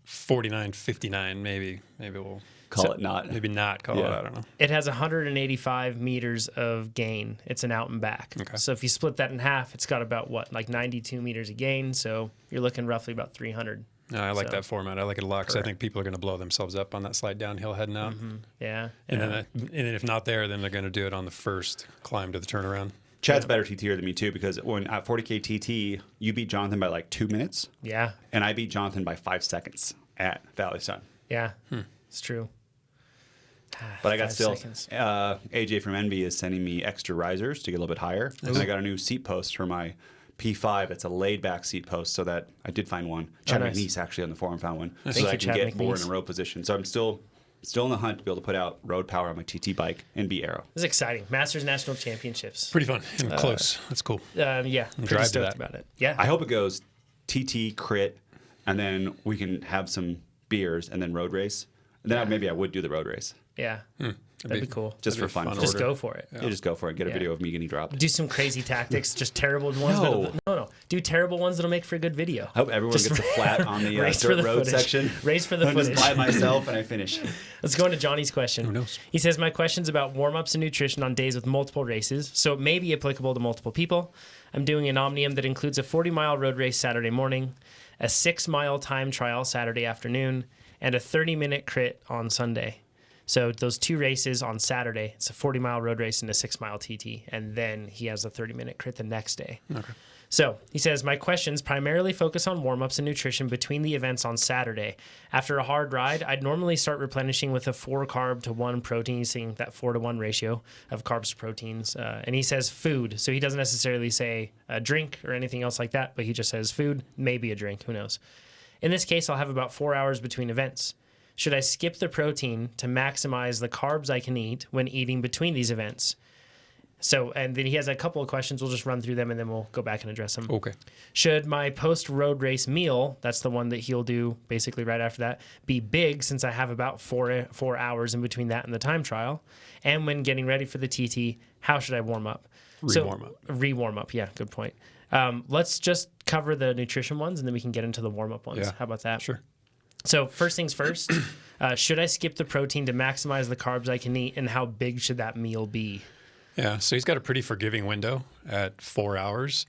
49.59, maybe we'll Call it not. Maybe not call it. Yeah. I don't know. it has 185 meters of gain. It's an out and back. Okay. So if you split that in half, it's got about like 92 meters of gain. So you're looking roughly about 300. No, I like So- that format. I like it a lot because I Correct. think people are going to blow themselves up on that slide downhill heading out. Yeah. And yeah. then if not there, then they're going to do it on the first climb to the turnaround. Chad's better TTer than me too, because when at 40K TT, you beat Jonathan by like 2 minutes, Yeah. and I beat Jonathan by 5 seconds at Valley Sun. Yeah. It's true. But I got 5 still, seconds. AJ from Envy is sending me extra risers to get a little bit higher. And I got a new seat post for my P5. It's a laid back seat post, so that I did find one. Chad nice. McNeese actually on the forum found one, so Thank that I you, can Chad get more in McNeese. a road position. So I'm still in the hunt to be able to put out road power on my TT bike and be aero. This is exciting. Masters National Championships. Pretty fun and close. That's cool. Yeah, pretty drive to stoked that. about it. Yeah. I hope it goes TT crit, and then we can have some beers and then road race. And then maybe I would do the road race yeah. That'd be cool. just for That'd be fun. fun Just order. go for it. Yeah, just go for it. Get a Yeah. video of me getting dropped. Do some crazy tactics, just terrible ones. No. No. Do terrible ones that'll make for a good video. I hope everyone Just gets a flat on the race for dirt the road footage. section. Race for the I'm just footage. by myself and I finish. Let's go into Johnny's question. Who knows? He says, my question's about warm-ups and nutrition on days with multiple races, so it may be applicable to multiple people. I'm doing an Omnium that includes a 40-mile road race Saturday morning, a 6-mile time trial Saturday afternoon, and a 30-minute crit on Sunday. So those 2 races on Saturday, it's a 40-mile road race and a 6-mile TT, and then he has a 30-minute crit the next day. Okay. So he says, my questions primarily focus on warm-ups and nutrition between the events on Saturday. After a hard ride, I'd normally start replenishing with a 4 carb to 1 protein, using that 4-to-1 ratio of carbs to proteins. And he says food. So he doesn't necessarily say a drink or anything else like that, but he just says food, maybe a drink, who knows. In this case, I'll have about 4 hours between events. Should I skip the protein to maximize the carbs I can eat when eating between these events? So, and then he has a couple of questions. We'll just run through them and then we'll go back and address them. Okay. Should my post-road race meal, that's the one that he'll do basically right after that, be big since I have about 4 hours in between that and the time trial? And when getting ready for the TT, how should I warm up? Re-warm up. Re-warm up, yeah, good point. Let's just cover the nutrition ones and then we can get into the warm-up ones. Yeah. How about that? Sure. So first things first, should I skip the protein to maximize the carbs I can eat, and how big should that meal be? Yeah, so he's got a pretty forgiving window at 4 hours.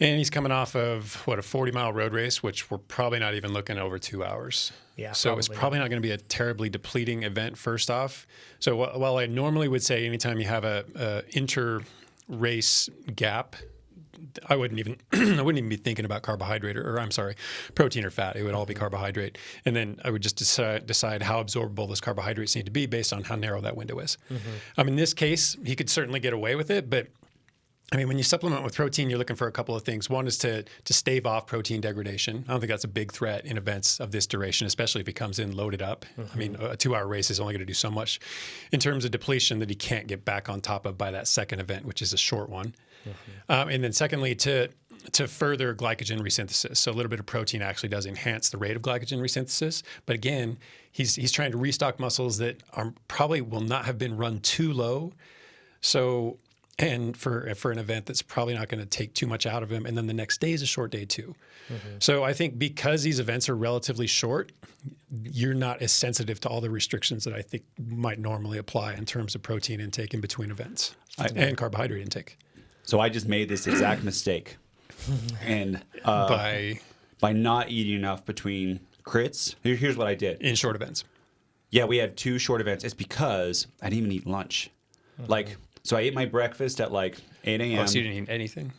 And he's coming off of, a 40-mile road race, which we're probably not even looking over 2 hours. Yeah, So it's probably not going to be a terribly depleting event, first off. So while I normally would say anytime you have a inter-race gap, I wouldn't even be thinking about carbohydrate or I'm sorry, protein or fat. It would all be carbohydrate. And then I would just decide how absorbable those carbohydrates need to be based on how narrow that window is. In this case, he could certainly get away with it, but I mean, when you supplement with protein, you're looking for a couple of things. One is to stave off protein degradation. I don't think that's a big threat in events of this duration, especially if he comes in loaded up. I mean, a 2-hour race is only going to do so much in terms of depletion that he can't get back on top of by that second event, which is a short one. And then secondly, to further glycogen resynthesis. So a little bit of protein actually does enhance the rate of glycogen resynthesis. But again, he's trying to restock muscles that probably will not have been run too low. So, and for an event that's probably not going to take too much out of him. And then the next day is a short day too. So I think because these events are relatively short, you're not as sensitive to all the restrictions that I think might normally apply in terms of protein intake in between events and carbohydrate intake. So I just made this exact mistake. And By not eating enough between crits, here's what I did. in short events. Yeah, we had 2 short events. It's because I didn't even eat lunch. So I ate my breakfast at like 8 a.m. Oh, so you didn't eat anything?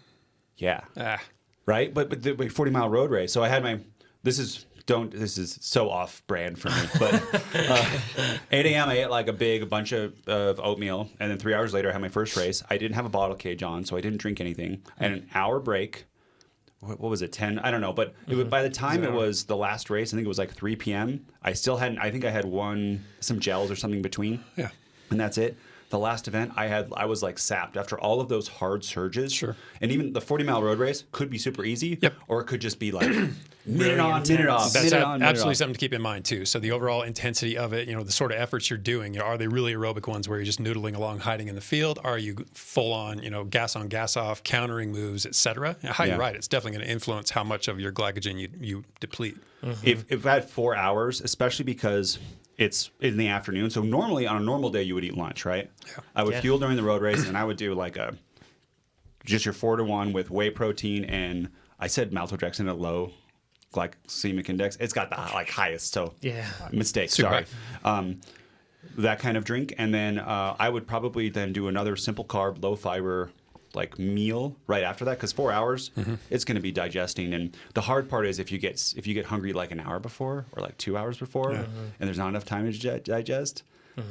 Yeah. Ah. Right? But the 40-mile road race. So I had my, this is so off brand for me, but 8 a.m. I ate like a bunch of oatmeal, and then 3 hours later I had my first race. I didn't have a bottle cage on, so I didn't drink anything. I had an hour break. What was it, 10? I don't know, but by the time it was the last race, I think it was like 3 p.m., I think I had some gels or something between. Yeah. And that's it. The last event I was like sapped after all of those hard surges. Sure. And even the 40-mile road race could be super easy. Yep. Or it could just be like minute on, intense. minute off, That's minute on, minute absolutely off. something to keep in mind too. So the overall intensity of it, the sort of efforts you're doing, are they really aerobic ones where you're just noodling along, hiding in the field? Are you full on, gas on, gas off, countering moves, etc.? You're right. It's definitely going to influence how much of your glycogen you deplete. If I had 4 hours, especially because it's in the afternoon. So normally on a normal day you would eat lunch, right? Yeah. I would fuel during the road race, and I would do like just your 4-to-1 with whey protein, and I said maltodextrin at low glycemic index. It's got the highest, so mistake. Super Sorry. That kind of drink, and then I would probably then do another simple carb, low fiber meal right after that, because 4 hours it's going to be digesting. And the hard part is if you get hungry like an hour before or like 2 hours before, and there's not enough time to digest,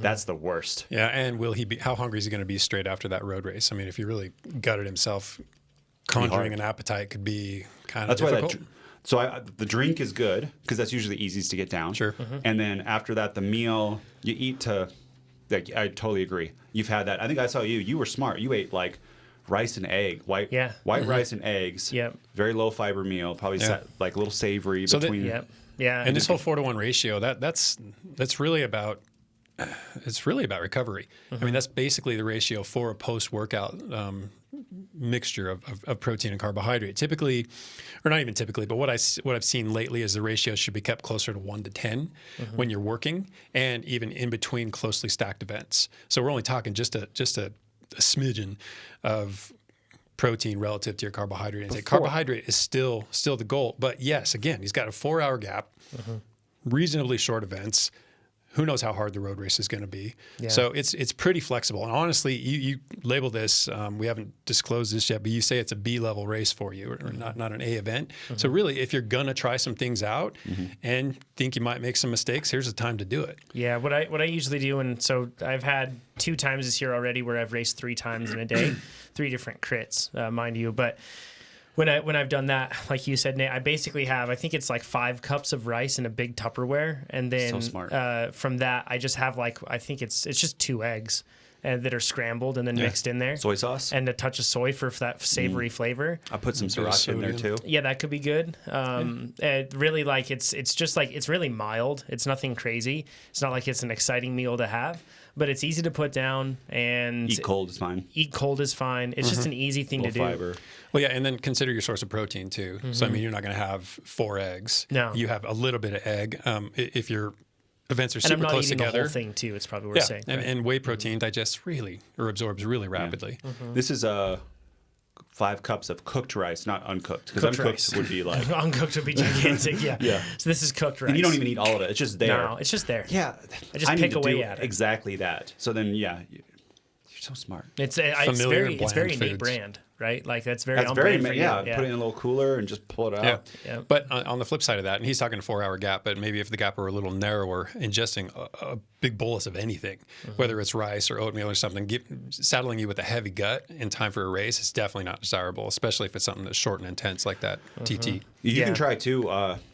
that's the worst. Yeah, and how hungry is he going to be straight after that road race? I mean, if he really gutted himself conjuring an appetite could be kind of That's why difficult. the drink is good because that's usually the easiest to get down. Sure. And then after that, the meal you eat to. Like, I totally agree. You've had that. I think I saw you. You were smart. You ate like rice and egg, white rice and eggs. Yep. Very low fiber meal. Probably like a little savory So between. Yep. Yeah. And this whole 4-to-1 ratio, that's really about recovery. I mean, that's basically the ratio for a post-workout mixture of protein and carbohydrate. Typically, or not even typically, but what I've seen lately is the ratio should be kept closer to 1 to 10 when you're working, and even in between closely stacked events. So we're only talking just a smidgen of protein relative to your carbohydrate intake. Carbohydrate is still the goal, but yes, again, he's got a 4-hour gap, reasonably short events. Who knows how hard the road race is going to be? Yeah. So it's pretty flexible. And honestly, you label this. We haven't disclosed this yet, but you say it's a B level race for you, or not an A event. So really, if you're gonna try some things out and think you might make some mistakes, here's the time to do it. Yeah. What I usually do, and so I've had 2 times this year already where I've raced 3 times in a day, 3 different crits, mind you, but. When I've done that, like you said, Nate, I basically have, I think it's like 5 cups of rice in a big Tupperware, and then So smart. From that I just have like, I think it's just 2 eggs that are scrambled and then mixed in there, Soy sauce and a touch of soy for that savory flavor. I put some sriracha in there too. Yeah, that could be good. It really like it's just like it's really mild. It's nothing crazy. It's not like it's an exciting meal to have, but it's easy to put down and Eat cold is fine. Eat cold is fine. It's just an easy thing to do. Fiber. Well, yeah, and then consider your source of protein too. So I mean, you're not going to have 4 eggs. No. You have a little bit of egg. If your events are And super I'm not close eating together, the whole thing too. It's probably worth saying. and whey protein digests really or absorbs really rapidly. This is 5 cups of cooked rice, not uncooked. Because Cooked uncooked rice. would be like. Uncooked would be gigantic. Yeah. Yeah. So this is cooked rice. And you don't even eat all of it. It's just there. No, it's just there. Yeah. I just need pick to away do at it. Exactly that. So then, you're so smart. It's Familiar, it's very bland Nate foods. brand, right? Like that's very That's on very, brand for you. yeah. Put it in a little cooler and just pull it out. Yeah. Yeah. But on the flip side of that, and he's talking a 4-hour gap, but maybe if the gap were a little narrower, ingesting a big bolus of anything, whether it's rice or oatmeal or something, saddling you with a heavy gut in time for a race is definitely not desirable, especially if it's something that's short and intense like that TT. You Yeah. can try too.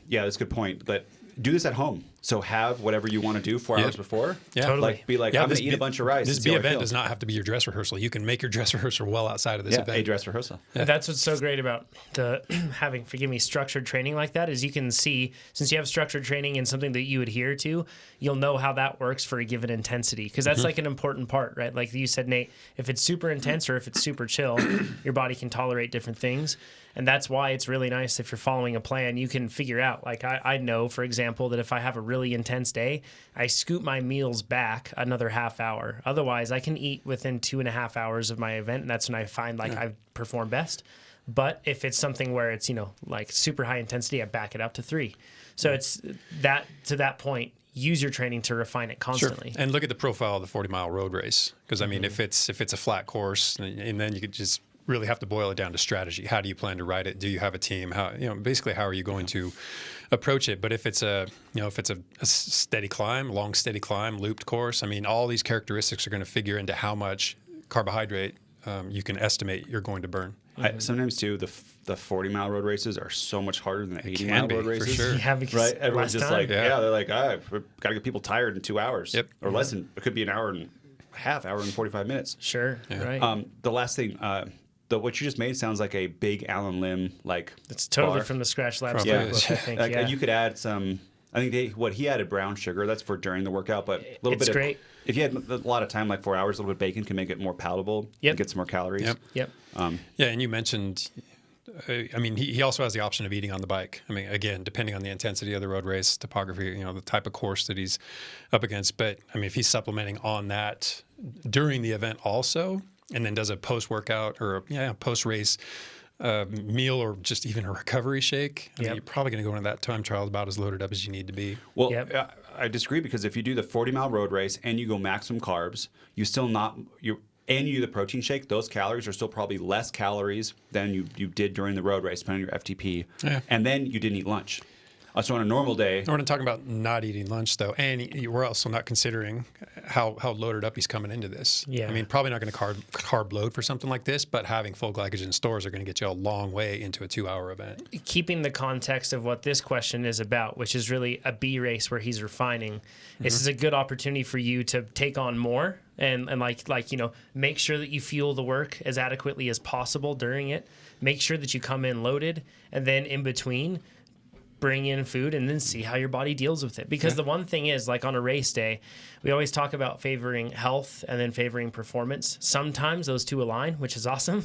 Yeah, that's a good point. But do this at home. So have whatever you want to do 4 hours before. Yeah. Totally. Like be like, Yeah, I'm going this to eat B- a bunch of rice. This and see B how I event feel. does not have to be your dress rehearsal. You can make your dress rehearsal well outside of this Yeah, event. a dress rehearsal. That's what's so great about the having, forgive me, structured training like that is you can see, since you have structured training and something that you adhere to, you'll know how that works for a given intensity. Because that's like an important part, right? Like you said, Nate, if it's super intense or if it's super chill, your body can tolerate different things. And that's why it's really nice if you're following a plan, you can figure out. Like I know, for example, that if I have a really intense day, I scoot my meals back another half hour. Otherwise, I can eat within 2.5 hours of my event, and that's when I find like I perform best. But if it's something where it's, like super high intensity, I back it up to 3. So it's that to that point, use your training to refine it constantly. And look at the profile of the 40-mile road race. Because I mean, if it's a flat course, and then you could just really have to boil it down to strategy. How do you plan to ride it? Do you have a team? How basically how are you going to approach it? But if it's a steady climb, long steady climb, looped course, I mean, all these characteristics are going to figure into how much carbohydrate you can estimate you're going to burn. Sometimes too, the 40-mile road races are so much harder than the 80-mile be, road for races. sure. Yeah, because Right? Everyone's less just time. like, they're like, we've got to get people tired in 2 hours. Yep. Or less than, it could be an hour and a half, hour and 45 minutes. Sure, right. The last thing, what you just made sounds like a big Alan Lim, like, It's totally bar. from the Scratch Labs Probably book, is. I think. Like, yeah. and you could add some. I think he added brown sugar. That's for during the workout, but a little It's bit. great. If you had a lot of time, like 4 hours, a little bit of bacon can make it more palatable. Yep. And get some more calories. Yep. Yep. Yeah, and you mentioned, I mean, he also has the option of eating on the bike. I mean, again, depending on the intensity of the road race, topography, the type of course that he's up against. But I mean, if he's supplementing on that during the event also, and then does a post-workout or post-race meal or just even a recovery shake, I mean, you're probably going to go into that time trial about as loaded up as you need to be. Well, Yep. I disagree because if you do the 40-mile road race and you go maximum carbs, you still not and you do the protein shake, those calories are still probably less calories than you did during the road race, depending on your FTP. Yeah. And then you didn't eat lunch. So on a normal day, We're not talking about not eating lunch though, and we're also not considering how loaded up he's coming into this. Yeah. I mean, probably not going to carb load for something like this, but having full glycogen stores are going to get you a long way into a 2-hour event. Keeping the context of what this question is about, which is really a B race where he's refining, this is a good opportunity for you to take on more and like make sure that you fuel the work as adequately as possible during it. Make sure that you come in loaded, and then in between, bring in food and then see how your body deals with it. Because the one thing is, like on a race day, we always talk about favoring health and then favoring performance. Sometimes those two align, which is awesome,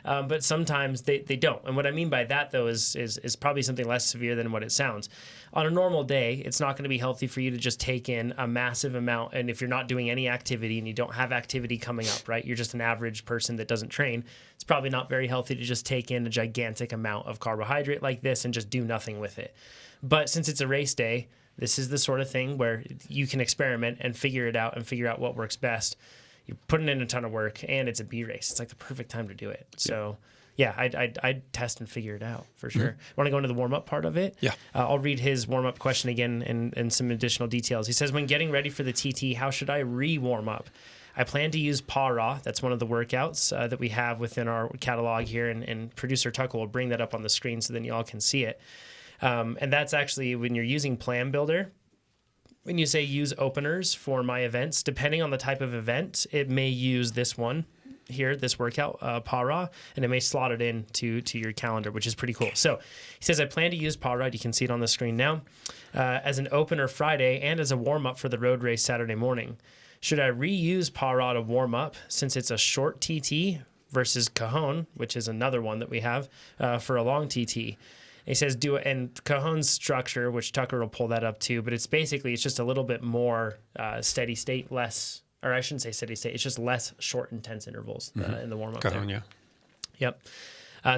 but sometimes they don't. And what I mean by that, though, is probably something less severe than what it sounds. On a normal day, it's not going to be healthy for you to just take in a massive amount. And if you're not doing any activity and you don't have activity coming up, right, you're just an average person that doesn't train, it's probably not very healthy to just take in a gigantic amount of carbohydrate like this and just do nothing with it. But since it's a race day, this is the sort of thing where you can experiment and figure it out and figure out what works best. You're putting in a ton of work, and it's a B race. It's like the perfect time to do it. So, yeah, I'd test and figure it out for sure. Want to go into the warm-up part of it? Yeah. I'll read his warm-up question again and some additional details. He says, when getting ready for the TT, how should I re-warm up? I plan to use PAW-RAW. That's one of the workouts that we have within our catalog here, and producer Tucker will bring that up on the screen so then you all can see it. And that's actually when you're using Plan Builder. When you say use openers for my events, depending on the type of event, it may use this one here, this workout, PAW-RAW, and it may slot it in to your calendar, which is pretty cool. So he says, I plan to use PAW-RAW, you can see it on the screen now, as an opener Friday and as a warm-up for the road race Saturday morning. Should I reuse PAW-RAW to warm up since it's a short TT versus Cajon, which is another one that we have for a long TT? He says, and Cajon's structure, which Tucker will pull that up too, but it's just a little bit more steady state, less, or I shouldn't say steady state, it's just less short, intense intervals in the warm-up. Cajon, yeah. Yep.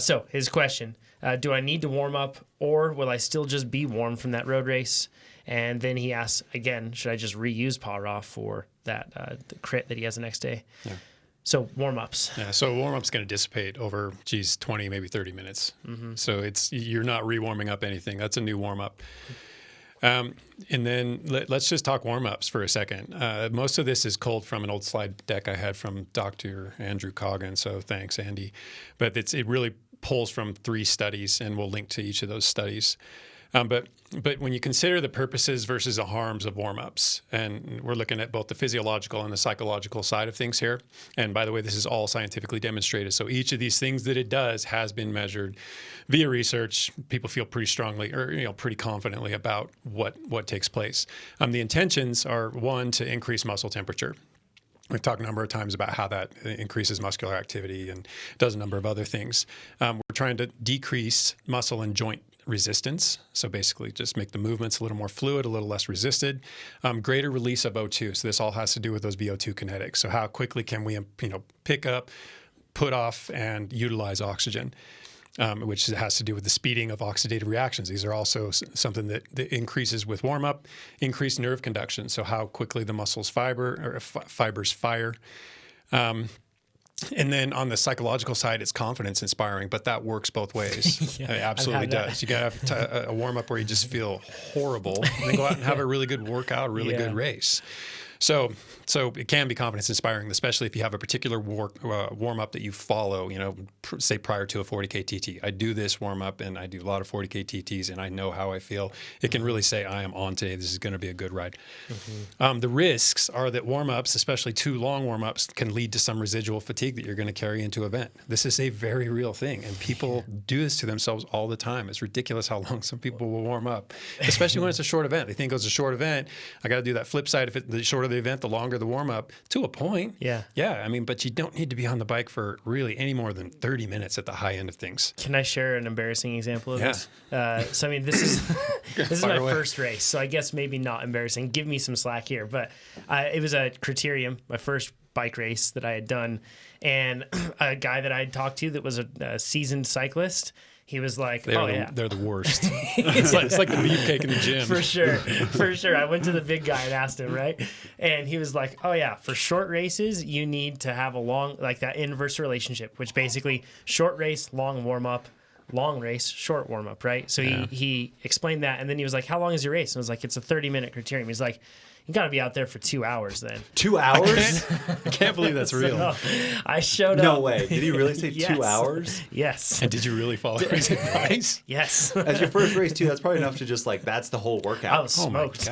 So his question, do I need to warm up, or will I still just be warm from that road race? And then he asks, again, should I just reuse PAW-RAW for that the crit that he has the next day? Yeah. So warm-ups. Yeah, so warm-up's going to dissipate over, 20, maybe 30 minutes. So you're not re-warming up anything. That's a new warm-up. And then let's just talk warm-ups for a second. Most of this is culled from an old slide deck I had from Dr. Andrew Coggin, so thanks, Andy. But it really pulls from 3 studies, and we'll link to each of those studies. But when you consider the purposes versus the harms of warm-ups, and we're looking at both the physiological and the psychological side of things here, and by the way, this is all scientifically demonstrated. So each of these things that it does has been measured via research. People feel pretty strongly or pretty confidently about what takes place. The intentions are, 1, to increase muscle temperature. We've talked a number of times about how that increases muscular activity and does a number of other things. We're trying to decrease muscle and joint resistance. So basically just make the movements a little more fluid, a little less resisted. Greater release of O2. So this all has to do with those VO2 kinetics. So how quickly can we pick up, put off, and utilize oxygen, which has to do with the speeding of oxidative reactions. These are also something that increases with warm-up. Increased nerve conduction. So how quickly the muscles fibers fire. And then on the psychological side, it's confidence inspiring, but that works both ways. Yeah, it absolutely does. You got to have a warm up where you just feel horrible, and then go out and have a really good workout, a really good race. So it can be confidence inspiring, especially if you have a particular warm up that you follow, say prior to a 40K TT. I do this warm up and I do a lot of 40K TTs and I know how I feel. It can really say I am on today. This is going to be a good ride. The risks are that warm ups, especially too long warm ups, can lead to some residual fatigue that you're going to carry into event. This is a very real thing, and people do this to themselves all the time. It's ridiculous how long some people will warm up, especially when it's a short event. They think it's a short event. I got to do that flip side. If the shorter the event, the longer the warm up, to a point. Yeah. I mean, but you don't need to be on the bike for really any more than 30 minutes at the high end of things. Can I share an embarrassing example of this? So I mean, this is my first race, so I guess maybe not embarrassing. Give me some slack here, but it was a Criterium, my first bike race that I had done, and a guy that I had talked to that was a seasoned cyclist. He was like, they're the worst. It's like the beefcake in the gym. For sure. I went to the big guy and asked him, right? And he was like, oh yeah, for short races, you need to have a long, like that inverse relationship, which basically short race, long warm up, long race, short warm up, right? So he explained that, and then he was like, "How long is your race?" And I was like, "It's a 30-minute criterium." He's like, "You got to be out there for 2 hours then." 2 hours? I can't believe that's real. So I showed up. No way. Did he really say Yes. 2 hours? Yes. And did you really follow his advice? Yes. As your first race too, that's probably enough to just like that's the whole workout. I was Oh my smoked.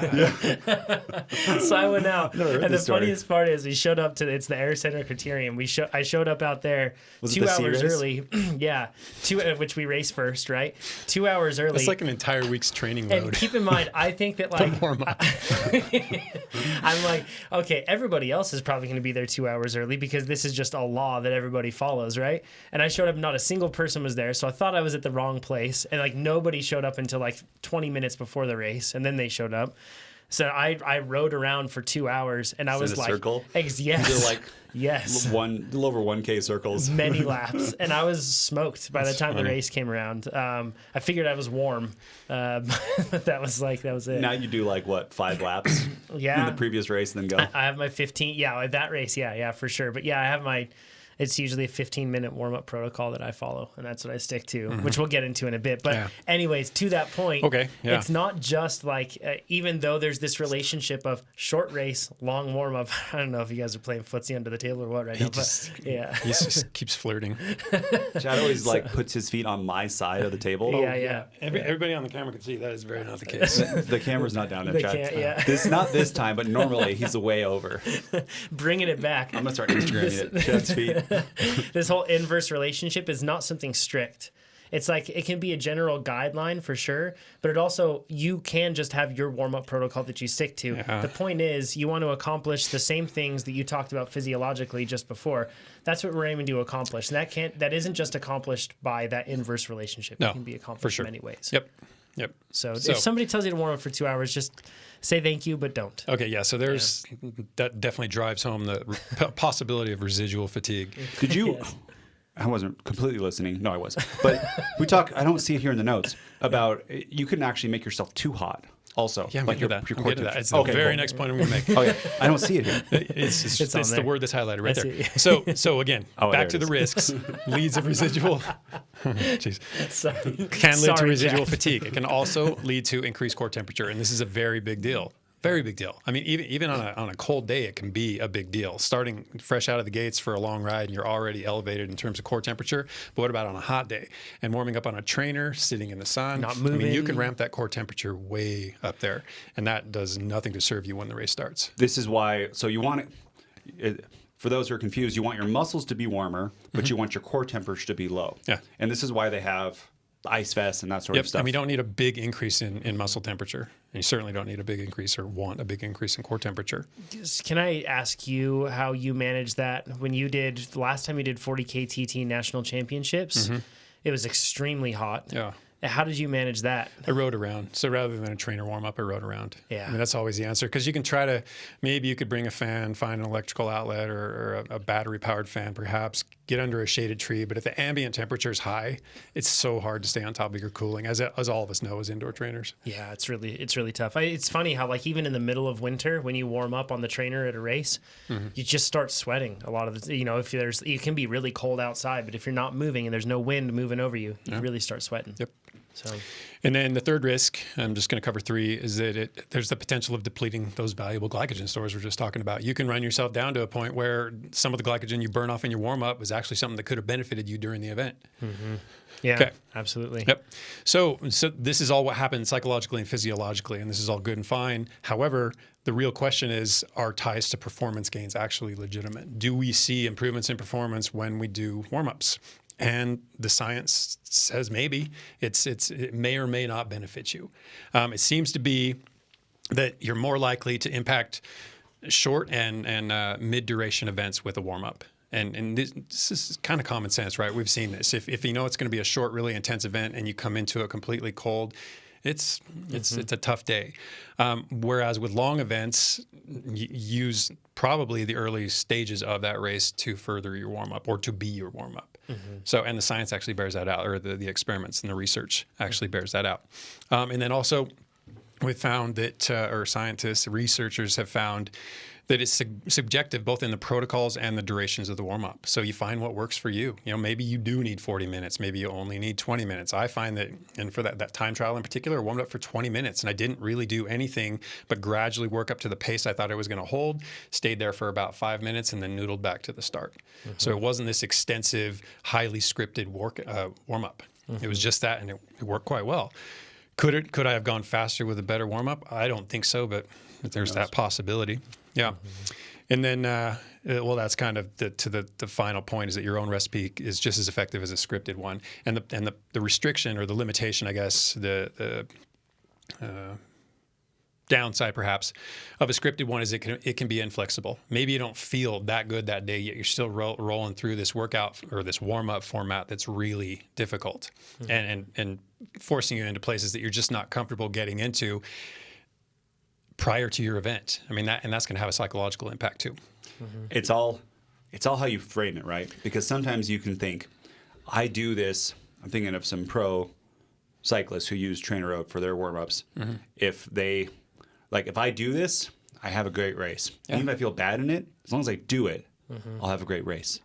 God. So I went out, Never heard and the this story. funniest part is we showed up to it's the Air Center Criterium. I showed up out there Was it 2 the C hours race? early. Yeah, which we raced first, right? 2 hours early. It's like an entire week's training and load. keep in mind, I think that like Warm up. I'm like, okay, everybody else is probably going to be there 2 hours early because this is just a law that everybody follows, right? And I showed up, not a single person was there, so I thought I was at the wrong place, and like nobody showed up until like 20 minutes before the race, and then they showed up. So I rode around for 2 hours, and I was in a like, circle? Yes, They're like yes. a little over 1K circles. Many laps, and I was smoked by the time the race came around. I figured I was warm, but that was it. Now you do like what, 5 laps Yeah. in the previous race and then go. I have my 15. Yeah, that race. Yeah, for sure. But yeah, I have my. It's usually a 15-minute warm-up protocol that I follow, and that's what I stick to, which we'll get into in a bit. But anyways, to that point, Okay, yeah. it's not just like, even though there's this relationship of short race, long warm-up. I don't know if you guys are playing footsie under the table or what right now, but yeah. He just keeps flirting. Chad always like puts his feet on my side of the table. Yeah. Everybody on the camera can see that is very not the case. The camera's not down there, They Chad. can't, yeah. This not this time, but normally he's way over. Bringing it back. I'm gonna start Instagramming it. Chad's feet. This whole inverse relationship is not something strict. It's like it can be a general guideline for sure, but it also, you can just have your warm-up protocol that you stick to. Yeah. The point is you want to accomplish the same things that you talked about physiologically just before. That's what we're aiming to accomplish. And that isn't just accomplished by that inverse relationship. No, It can be for accomplished sure. in many ways. Yep. So if somebody tells you to warm up for 2 hours, just say thank you, but don't. Okay, yeah. So that definitely drives home the possibility of residual fatigue. Did you? I wasn't completely listening. No, I was. But we talk. I don't see it here in the notes about you can actually make yourself too hot. Also, Yeah, I'm like getting to that. your I'm core getting to that. temperature. It's the Okay, very cool. next point I'm going to make. Okay, I don't see it here. It's on It's the there. word that's highlighted right I there. see. So again, Oh, there back it to the is. risks. Leads of residual. Jeez. Sorry. Can lead to Sorry, residual Jack. fatigue. It can also lead to increased core temperature, and this is a very big deal. Very big deal. I mean, even on a cold day, it can be a big deal. Starting fresh out of the gates for a long ride, and you're already elevated in terms of core temperature. But what about on a hot day? And warming up on a trainer, sitting in the sun. Not I mean, you moving. can ramp that core temperature way up there, and that does nothing to serve you when the race starts. This is why. So you want it. For those who are confused, you want your muscles to be warmer, but you want your core temperature to be low. Yeah. And this is why they have the ice vests and that sort of stuff. And we don't need a big increase in muscle temperature. And you certainly don't need a big increase or want a big increase in core temperature. Can I ask you how you managed that when you did the last time you did 40K TT national championships? It was extremely hot. Yeah. How did you manage that? I rode around. So rather than a trainer warm up, I rode around. Yeah. I mean, that's always the answer. Because you can try to, maybe you could bring a fan, find an electrical outlet or a battery powered fan, perhaps, get under a shaded tree. But if the ambient temperature is high, it's so hard to stay on top of your cooling, as all of us know as indoor trainers. Yeah, it's really tough. It's funny how like even in the middle of winter when you warm up on the trainer at a race, you just start sweating a lot of the, if it can be really cold outside, but if you're not moving and there's no wind moving over you, you really start sweating. Yep. So And then the third risk, I'm just going to cover 3, is that there's the potential of depleting those valuable glycogen stores we're just talking about. You can run yourself down to a point where some of the glycogen you burn off in your warm-up was actually something that could have benefited you during the event. yeah, Okay. absolutely. Yep. So this is all what happens psychologically and physiologically, and this is all good and fine. However, the real question is, are ties to performance gains actually legitimate? Do we see improvements in performance when we do warm-ups? And the science says maybe it may or may not benefit you. It seems to be that you're more likely to impact short and mid-duration events with a warm-up. And this is kind of common sense, right? We've seen this. If you know it's going to be a short, really intense event and you come into it completely cold, it's a tough day. Whereas with long events, use probably the early stages of that race to further your warm-up or to be your warm-up. So, and the science actually bears that out, or the experiments and the research actually bears that out. And then also, we found that, or scientists, researchers have found that it's subjective both in the protocols and the durations of the warm-up. So you find what works for you. You know, maybe you do need 40 minutes. Maybe you only need 20 minutes. I find that, and for that time trial in particular, I warmed up for 20 minutes, and I didn't really do anything but gradually work up to the pace I thought I was going to hold, stayed there for about 5 minutes, and then noodled back to the start. So it wasn't this extensive, highly scripted warm-up. It was just that, and it worked quite well. Could I have gone faster with a better warm-up? I don't think so, but there's that possibility. Yeah. And then, well, that's kind of the final point, is that your own recipe is just as effective as a scripted one. And the restriction, or the limitation, I guess, the downside perhaps of a scripted one is it can be inflexible. Maybe you don't feel that good that day, yet you're still rolling through this workout or this warm-up format that's really difficult and forcing you into places that you're just not comfortable getting into prior to your event. I mean, that's going to have a psychological impact too. It's all how you frame it, right? Because sometimes you can think, I do this. I'm thinking of some pro cyclists who use TrainerRoad for their warm-ups. If I do this, I have a great race. Yeah. Even if I feel bad in it, as long as I do it, I'll have a great race.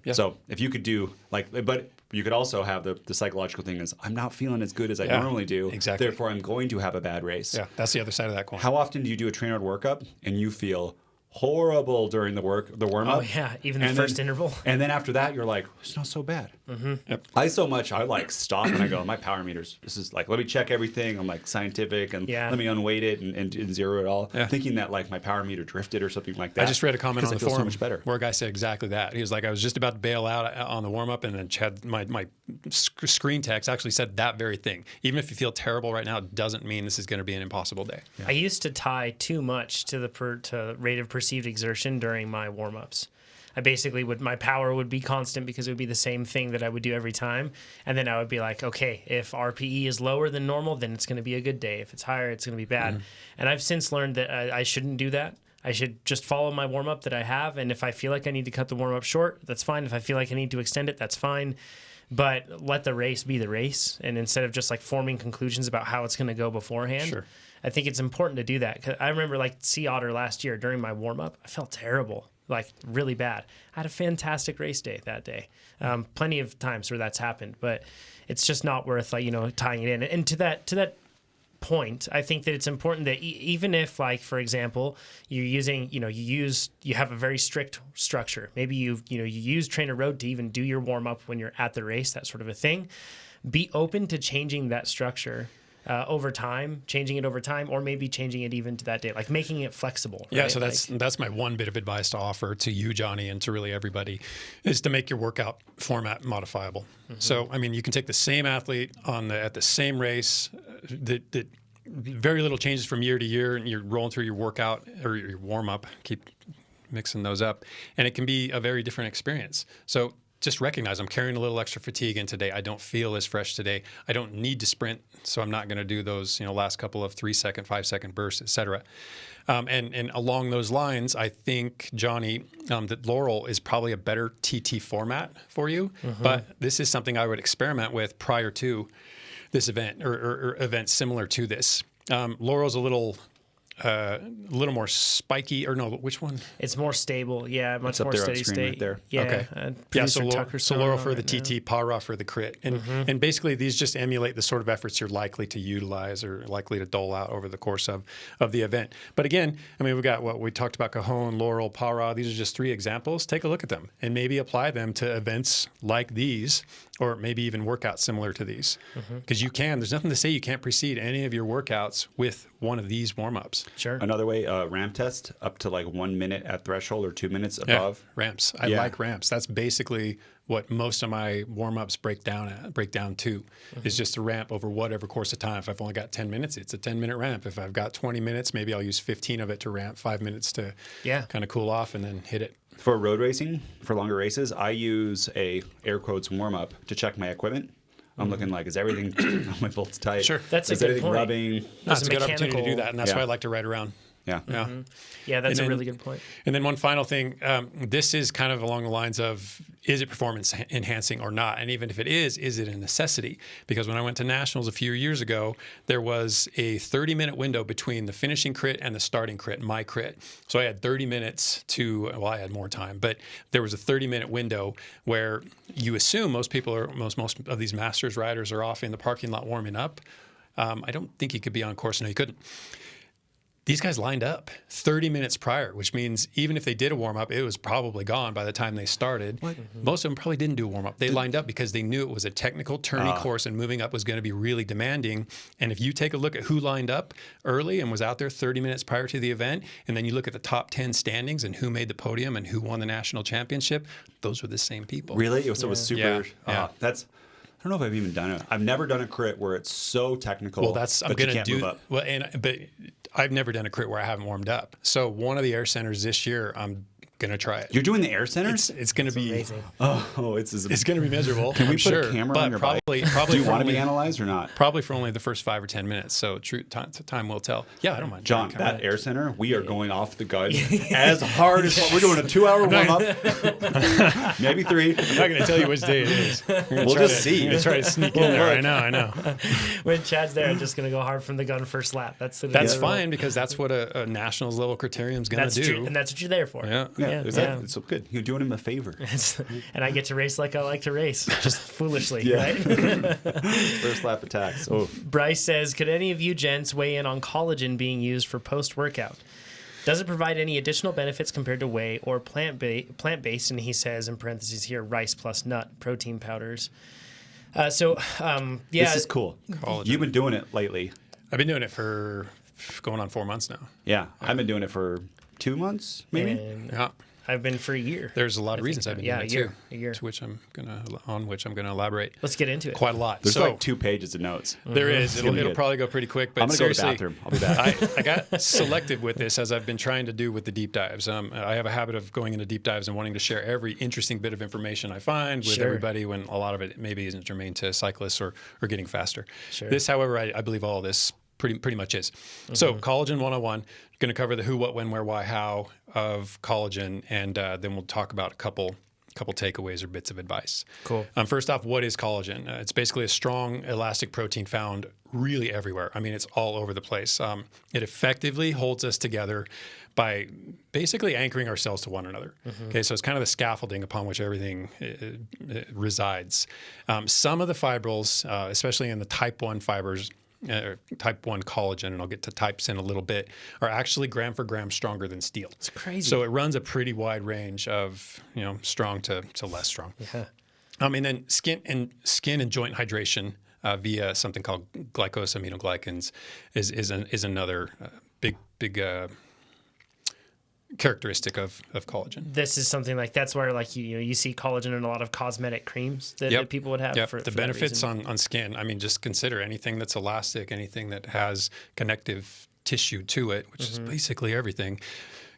Yeah. So if you could do but you could also have the psychological thing is, I'm not feeling as good as I normally do. Exactly. Therefore, I'm going to have a bad race. Yeah, that's the other side of that coin. How often do you do a TrainerRoad workup and you feel horrible during the warm-up? Oh, yeah, even the first interval. And then after that, you're like, it's not so bad. Yep. I stop and I go, my power meters, this is like, let me check everything. I'm like scientific, and let me unweight it and zero it all. Yeah. Thinking that like my power meter drifted or something like that. I just read a comment on the forum so much better. where a guy said exactly that. He was like, I was just about to bail out on the warm-up, and then Chad, my screen text actually said that very thing. Even if you feel terrible right now, it doesn't mean this is going to be an impossible day. Yeah. I used to tie too much to the rate of perceived exertion during my warm-ups. I basically my power would be constant because it would be the same thing that I would do every time. And then I would be like, okay, if RPE is lower than normal, then it's going to be a good day. If it's higher, it's going to be bad. And I've since learned that I shouldn't do that. I should just follow my warm-up that I have. And if I feel like I need to cut the warm-up short, that's fine. If I feel like I need to extend it, that's fine. But let the race be the race. And instead of just like forming conclusions about how it's going to go beforehand, sure. I think it's important to do that. 'Cause I remember like Sea Otter last year during my warm-up, I felt terrible. Like really bad. I had a fantastic race day that day. Plenty of times where that's happened, but it's just not worth tying it in. And to that point, I think that it's important that even if, like, for example, you're using, you have a very strict structure. Maybe you use TrainerRoad to even do your warm up when you're at the race, that sort of a thing. Be open to changing that structure over time, changing it over time, or maybe changing it even to that day, like making it flexible. Yeah, right? so that's my one bit of advice to offer to you, Johnny, and to really everybody, is to make your workout format modifiable. So, I mean, you can take the same athlete at the same race, that very little changes from year to year, and you're rolling through your workout or your warm up, keep mixing those up, and it can be a very different experience. So just recognize I'm carrying a little extra fatigue in today. I don't feel as fresh today. I don't need to sprint, so I'm not going to do those last couple of 3-second, 5-second bursts, etc. And along those lines, I think, Johnny, that Laurel is probably a better TT format for you. But this is something I would experiment with prior to this event or events similar to this. Laurel's a little more spiky, or no, which one? It's more stable, yeah, much more steady state. Right there. Yeah, okay. So Laurel for the TT, Para for the crit, and basically these just emulate the sort of efforts you're likely to utilize or likely to dole out over the course of the event. But again, I mean, we've got what we talked about: Cajon, Laurel, Para. These are just 3 examples. Take a look at them and maybe apply them to events like these, or maybe even workouts similar to these, because you can. There's nothing to say you can't precede any of your workouts with one of these warm-ups. Sure. Another way, ramp test up to like 1 minute at threshold or 2 minutes above. Yeah, ramps. I like ramps. That's basically what most of my warm-ups break down to, is just a ramp over whatever course of time. If I've only got 10 minutes, it's a 10-minute ramp. If I've got 20 minutes, maybe I'll use 15 of it to ramp, 5 minutes to kind of cool off and then hit it. For road racing, for longer races, I use a air quotes warm-up to check my equipment. I'm looking like, is everything, my bolts tight? Sure. That's is a good everything point. rubbing? That's a good opportunity to do that, and that's why I like to ride around. Yeah. Yeah. Yeah, that's And a then- really good point. And then one final thing, this is kind of along the lines of, is it performance enhancing or not? And even if it is it a necessity? Because when I went to nationals a few years ago, there was a 30-minute window between the finishing crit and the starting crit, my crit. So I had 30 minutes well, I had more time, but there was a 30-minute window where you assume most of these masters riders are off in the parking lot warming up. I don't think you could be on course. No, you couldn't. These guys lined up 30 minutes prior, which means even if they did a warm up, it was probably gone by the time they started. Most of them probably didn't do a warm up. They lined up because they knew it was a technical tourney course and moving up was going to be really demanding. And if you take a look at who lined up early and was out there 30 minutes prior to the event, and then you look at the top 10 standings and who made the podium and who won the national championship, those were the same people. Really? So it was super. Yeah. I don't know if I've even done it. I've never done a crit where it's so technical. Well, I'm but you going to can't move do up. well, but I've never done a crit where I haven't warmed up. So one of the air centers this year, I'm going to try it. You're doing the air centers? It's going to be Amazing. it's going to be miserable. Can we I'm put sure, a camera but on your probably bike? Do you for want to only, be analyzed or not? probably for only the first 5 or 10 minutes. So time will tell. Yeah, I don't mind. John, trying. that air center, we are going off the gun as hard as we're doing a 2-hour warm up, maybe 3. I'm not going to tell you which day it is. We'll just see. I'm going to try to sneak in there. I know. When Chad's there, I'm just going to go hard from the gun first lap. That's Fine because that's what a nationals level criterium is going That's to do. true, and that's what you're there for. Yeah. Yeah, Yeah, exactly. It's so good. You're doing him a favor. And I get to race like I like to race, just foolishly, Yeah. right? First lap attacks. Oh, Bryce says, could any of you gents weigh in on collagen being used for post-workout? Does it provide any additional benefits compared to whey or plant-based? And he says, in parentheses here, rice plus nut protein powders. Yeah. this is cool. Collagen. You've been doing it lately. I've been doing it for going on 4 months now. Yeah, I've been doing it for 2 months, maybe. And Yeah. I've been for a year. There's a lot of reasons I've been doing it too. A year. To which I'm gonna elaborate Let's get into it. quite a lot. There's so like 2 pages of notes. there is. gonna be It'll good. probably go pretty quick. But I'm gonna go to the seriously, bathroom. I'll be back. I got selective with this as I've been trying to do with the deep dives. I have a habit of going into deep dives and wanting to share every interesting bit of information I find with Sure. everybody when a lot of it maybe isn't germane to cyclists or getting faster. Sure. This, however, I believe all of this pretty much is. So collagen 101, going to cover the who, what, when, where, why, how of collagen, and then we'll talk about a couple takeaways or bits of advice. Cool. First off, what is collagen? It's basically a strong elastic protein found really everywhere. I mean, it's all over the place. It effectively holds us together by basically anchoring ourselves to one another. Okay, so it's kind of the scaffolding upon which everything resides. Some of the fibrils, especially in the type 1 fibers, type 1 collagen, and I'll get to types in a little bit, are actually gram for gram stronger than steel. It's crazy. So it runs a pretty wide range of strong to less strong. Yeah. And then skin and joint hydration via something called glycosaminoglycans is another big characteristic of collagen. This is something like that's where like you see collagen in a lot of cosmetic creams that people would have. Yep. For the that benefits reason. on skin. I mean, just consider anything that's elastic, anything that has connective tissue to it, which is basically everything,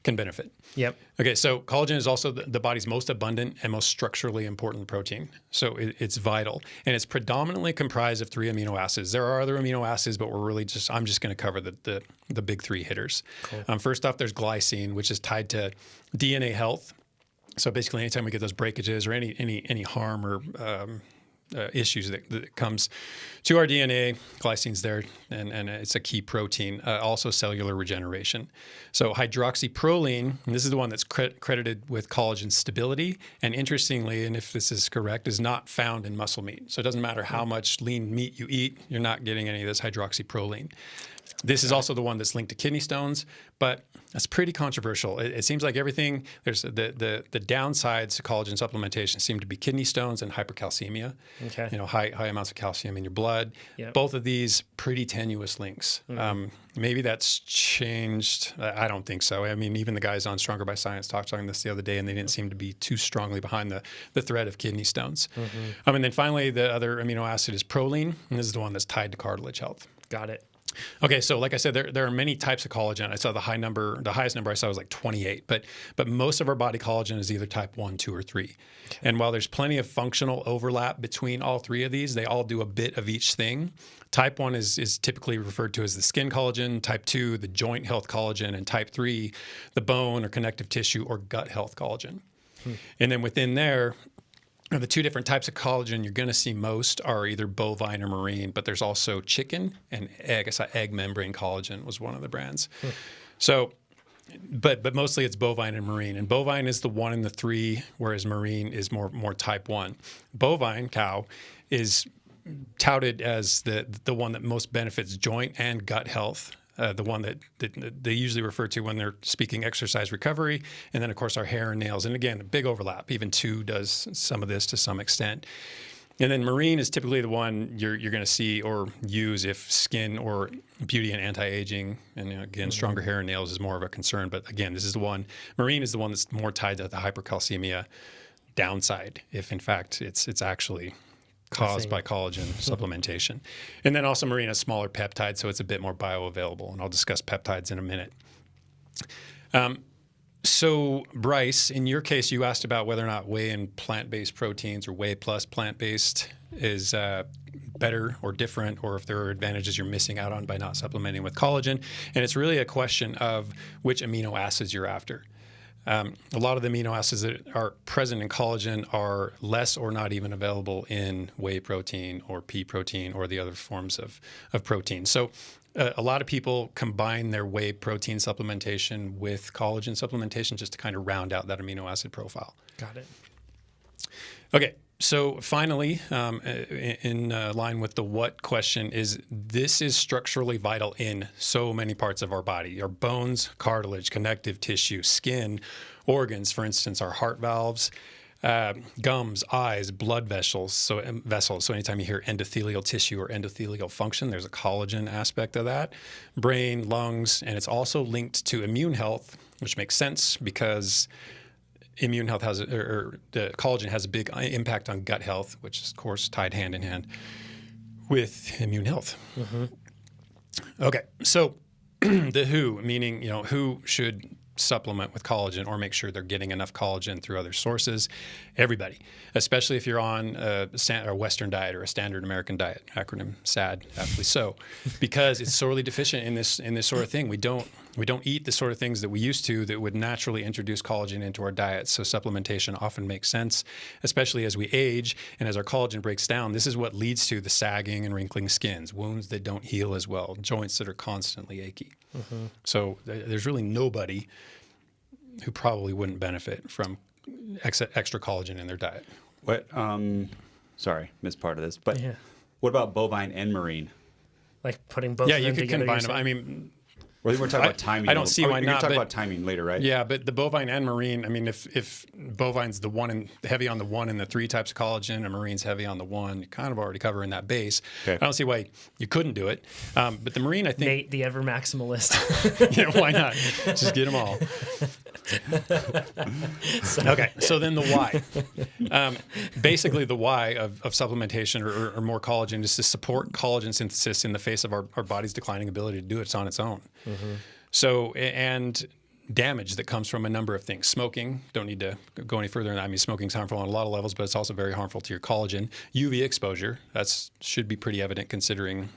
can benefit. Yep. Okay, so collagen is also the body's most abundant and most structurally important protein. So it's vital. And it's predominantly comprised of 3 amino acids. There are other amino acids, but I'm just going to cover the big 3 hitters. Cool. First off, there's glycine, which is tied to DNA health. So basically, anytime we get those breakages or any harm or issues that comes to our DNA, glycine's there, and it's a key protein. Also cellular regeneration. So hydroxyproline, and this is the one that's credited with collagen stability, and interestingly, and if this is correct, is not found in muscle meat. So it doesn't matter how much lean meat you eat, you're not getting any of this hydroxyproline. This is also the one that's linked to kidney stones, but that's pretty controversial. It seems like everything, there's the downsides to collagen supplementation seem to be kidney stones and hypercalcemia. Okay. High amounts of calcium in your blood. Yep. Both of these pretty tenuous links. Maybe that's changed. I don't think so. I mean, even the guys on Stronger by Science talked on this the other day, and they didn't seem to be too strongly behind the threat of kidney stones. And then finally, the other amino acid is proline, and this is the one that's tied to cartilage health. Got it. Okay, so like I said, there are many types of collagen. I saw the highest number I saw was like 28, but most of our body collagen is either type 1, 2, or 3. Okay. And while there's plenty of functional overlap between all three of these, they all do a bit of each thing. Type 1 is typically referred to as the skin collagen, type 2, the joint health collagen, and type 3, the bone or connective tissue or gut health collagen. And then within there, the two different types of collagen you're going to see most are either bovine or marine, but there's also chicken and egg. I saw egg membrane collagen was one of the brands. So, but mostly it's bovine and marine. And bovine is the 1 and the 3, whereas marine is more type 1. Bovine, cow, is touted as the one that most benefits joint and gut health. The one that they usually refer to when they're speaking exercise recovery. And then, of course, our hair and nails. And again, a big overlap. Even 2 does some of this to some extent. And then marine is typically the one you're going to see or use if skin or beauty and anti-aging. And again, stronger hair and nails is more of a concern. But again, this is the one. Marine is the one that's more tied to the hypercalcemia downside, if in fact it's actually caused by collagen supplementation. And then also marine has smaller peptides, so it's a bit more bioavailable. And I'll discuss peptides in a minute. So Bryce, in your case, you asked about whether or not whey and plant-based proteins or whey plus plant-based is better or different, or if there are advantages you're missing out on by not supplementing with collagen. And it's really a question of which amino acids you're after. A lot of the amino acids that are present in collagen are less or not even available in whey protein or pea protein or the other forms of protein. So a lot of people combine their whey protein supplementation with collagen supplementation just to kind of round out that amino acid profile. Got it. Okay. So finally, in line with the what question, this is structurally vital in so many parts of our body: our bones, cartilage, connective tissue, skin, organs, for instance, our heart valves, gums, eyes, blood vessels. So anytime you hear endothelial tissue or endothelial function, there's a collagen aspect of that. Brain, lungs, and it's also linked to immune health, which makes sense because immune health the collagen has a big impact on gut health, which is, of course, tied hand in hand with immune health. Okay, so the who, meaning who should supplement with collagen or make sure they're getting enough collagen through other sources. Everybody, especially if you're on a Western diet or a standard American diet, acronym SAD, aptly so, because it's sorely deficient in this sort of thing. We don't eat the sort of things that we used to that would naturally introduce collagen into our diet. So supplementation often makes sense, especially as we age and as our collagen breaks down. This is what leads to the sagging and wrinkling skins, wounds that don't heal as well, joints that are constantly achy. So there's really nobody who probably wouldn't benefit from extra collagen in their diet. What? Sorry, missed part of this. But what about bovine and marine? Like putting both of them together? Yeah, you could combine them. I mean, we're talking about timing. I don't see why not. You're talking about timing later, right? Yeah, but the bovine and marine, I mean, if bovine's heavy on the 1 and the 3 types of collagen, and marine's heavy on the 1, you're kind of already covering that base. Okay. I don't see why you couldn't do it. But the marine, I think... Nate, the ever maximalist. Why not? Just get them all. Okay, so then the why. Basically, the why of supplementation or more collagen is to support collagen synthesis in the face of our body's declining ability to do it on its own. So, and damage that comes from a number of things. Smoking, don't need to go any further than that. I mean, smoking's harmful on a lot of levels, but it's also very harmful to your collagen. UV exposure, should be pretty evident considering,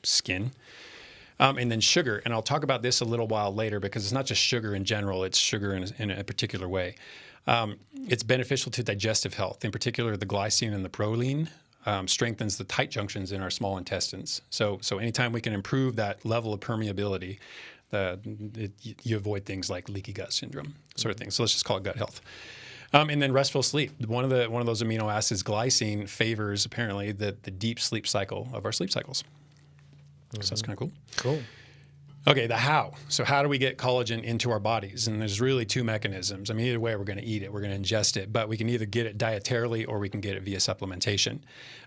skin. And then sugar, and I'll talk about this a little while later because it's not just sugar in general, it's sugar in a particular way. It's beneficial to digestive health, in particular the glycine and the proline. Strengthens the tight junctions in our small intestines. So anytime we can improve that level of permeability, you avoid things like leaky gut syndrome, sort of thing. So let's just call it gut health. And then restful sleep. One of those amino acids, glycine, favors apparently the deep sleep cycle of our sleep cycles. So that's kind of cool. Cool. Okay, the how. So how do we get collagen into our bodies? And there's really 2 mechanisms. I mean, either way, we're going to eat it, we're going to ingest it, but we can either get it dietarily or we can get it via supplementation.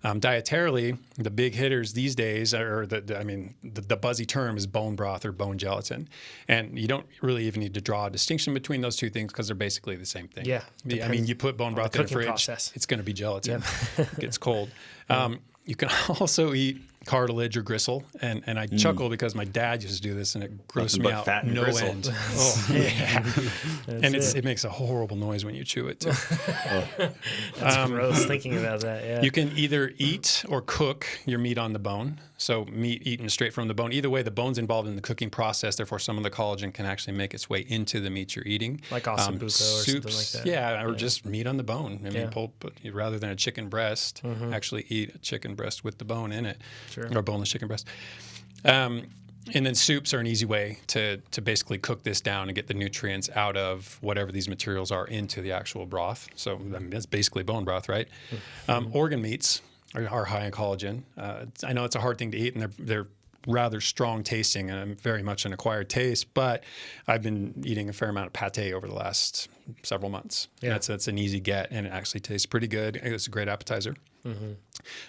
Dietarily, the big hitters these days are the buzzy term is bone broth or bone gelatin. And you don't really even need to draw a distinction between those 2 things because they're basically the same thing. Yeah. I mean, you put bone broth in the fridge, it's going to be gelatin. It gets cold. You can also eat cartilage or gristle, and I chuckle because my dad used to do this, and it grossed Nothing me but out fat and no gristle. end. Oh, yeah. And it makes a horrible noise when you chew it too. That's gross thinking about that. Yeah. You can either eat or cook your meat on the bone. So meat eaten straight from the bone. Either way, the bone's involved in the cooking process. Therefore, some of the collagen can actually make its way into the meat you're eating. Like ossobuco or something like that. Yeah, or just meat on the bone. I mean, Yeah. rather than a chicken breast, actually eat a chicken breast with the bone in it, Sure. or boneless chicken breast. And then soups are an easy way to basically cook this down and get the nutrients out of whatever these materials are into the actual broth. So I mean, that's basically bone broth, right? Organ meats are high in collagen. I know it's a hard thing to eat, and they're rather strong tasting and very much an acquired taste, but I've been eating a fair amount of pate over the last several months. Yeah. That's an easy get, and it actually tastes pretty good. It's a great appetizer.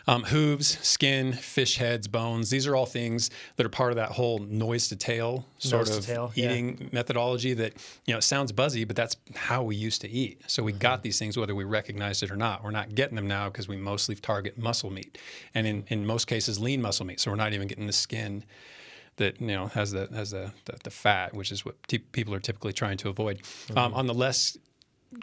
Hooves, skin, fish heads, bones. These are all things that are part of that whole nose to tail sort Nose to of tail, yeah. eating methodology that, it sounds buzzy, but that's how we used to eat. So we got these things whether we recognized it or not. We're not getting them now because we mostly target muscle meat, and in most cases lean muscle meat. So we're not even getting the skin that has the fat, which is what people are typically trying to avoid. On the less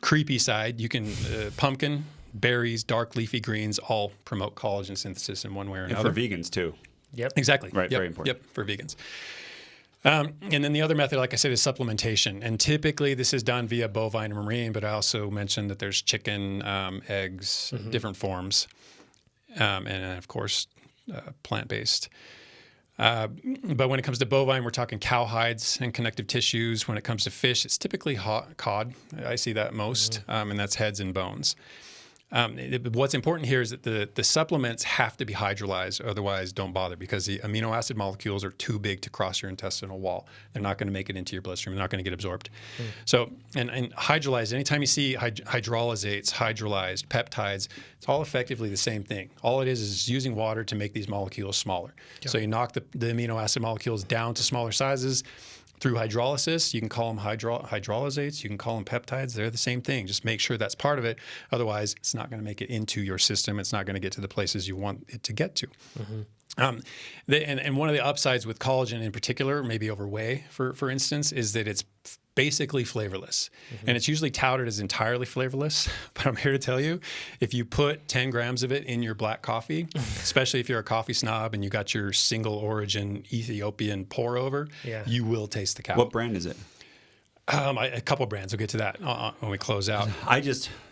creepy side, you can pumpkin, berries, dark leafy greens all promote collagen synthesis in one way or And another. for vegans too. Yep. Exactly. Right, Yep. very important. Yep, for vegans. And then the other method, like I said, is supplementation. And typically this is done via bovine and marine, but I also mentioned that there's chicken, eggs, different forms, and then, of course, plant-based. But when it comes to bovine, we're talking cow hides and connective tissues. When it comes to fish, it's typically cod. I see that most, and that's heads and bones. What's important here is that the supplements have to be hydrolyzed, otherwise don't bother, because the amino acid molecules are too big to cross your intestinal wall. They're not going to make it into your bloodstream. They're not going to get absorbed. So, and hydrolyzed, anytime you see hydrolysates, hydrolyzed, peptides, it's all effectively the same thing. All it is using water to make these molecules smaller. So you knock the amino acid molecules down to smaller sizes. Through hydrolysis, you can call them hydrolysates, you can call them peptides. They're the same thing. Just make sure that's part of it. Otherwise, it's not going to make it into your system. It's not going to get to the places you want it to get to. And one of the upsides with collagen in particular, maybe over whey, for instance, is that it's basically flavorless. And it's usually touted as entirely flavorless. But I'm here to tell you, if you put 10 grams of it in your black coffee, especially if you're a coffee snob and you got your single origin Ethiopian pour over, you will taste the cow. What brand is it? A couple brands. We'll get to that when we close out.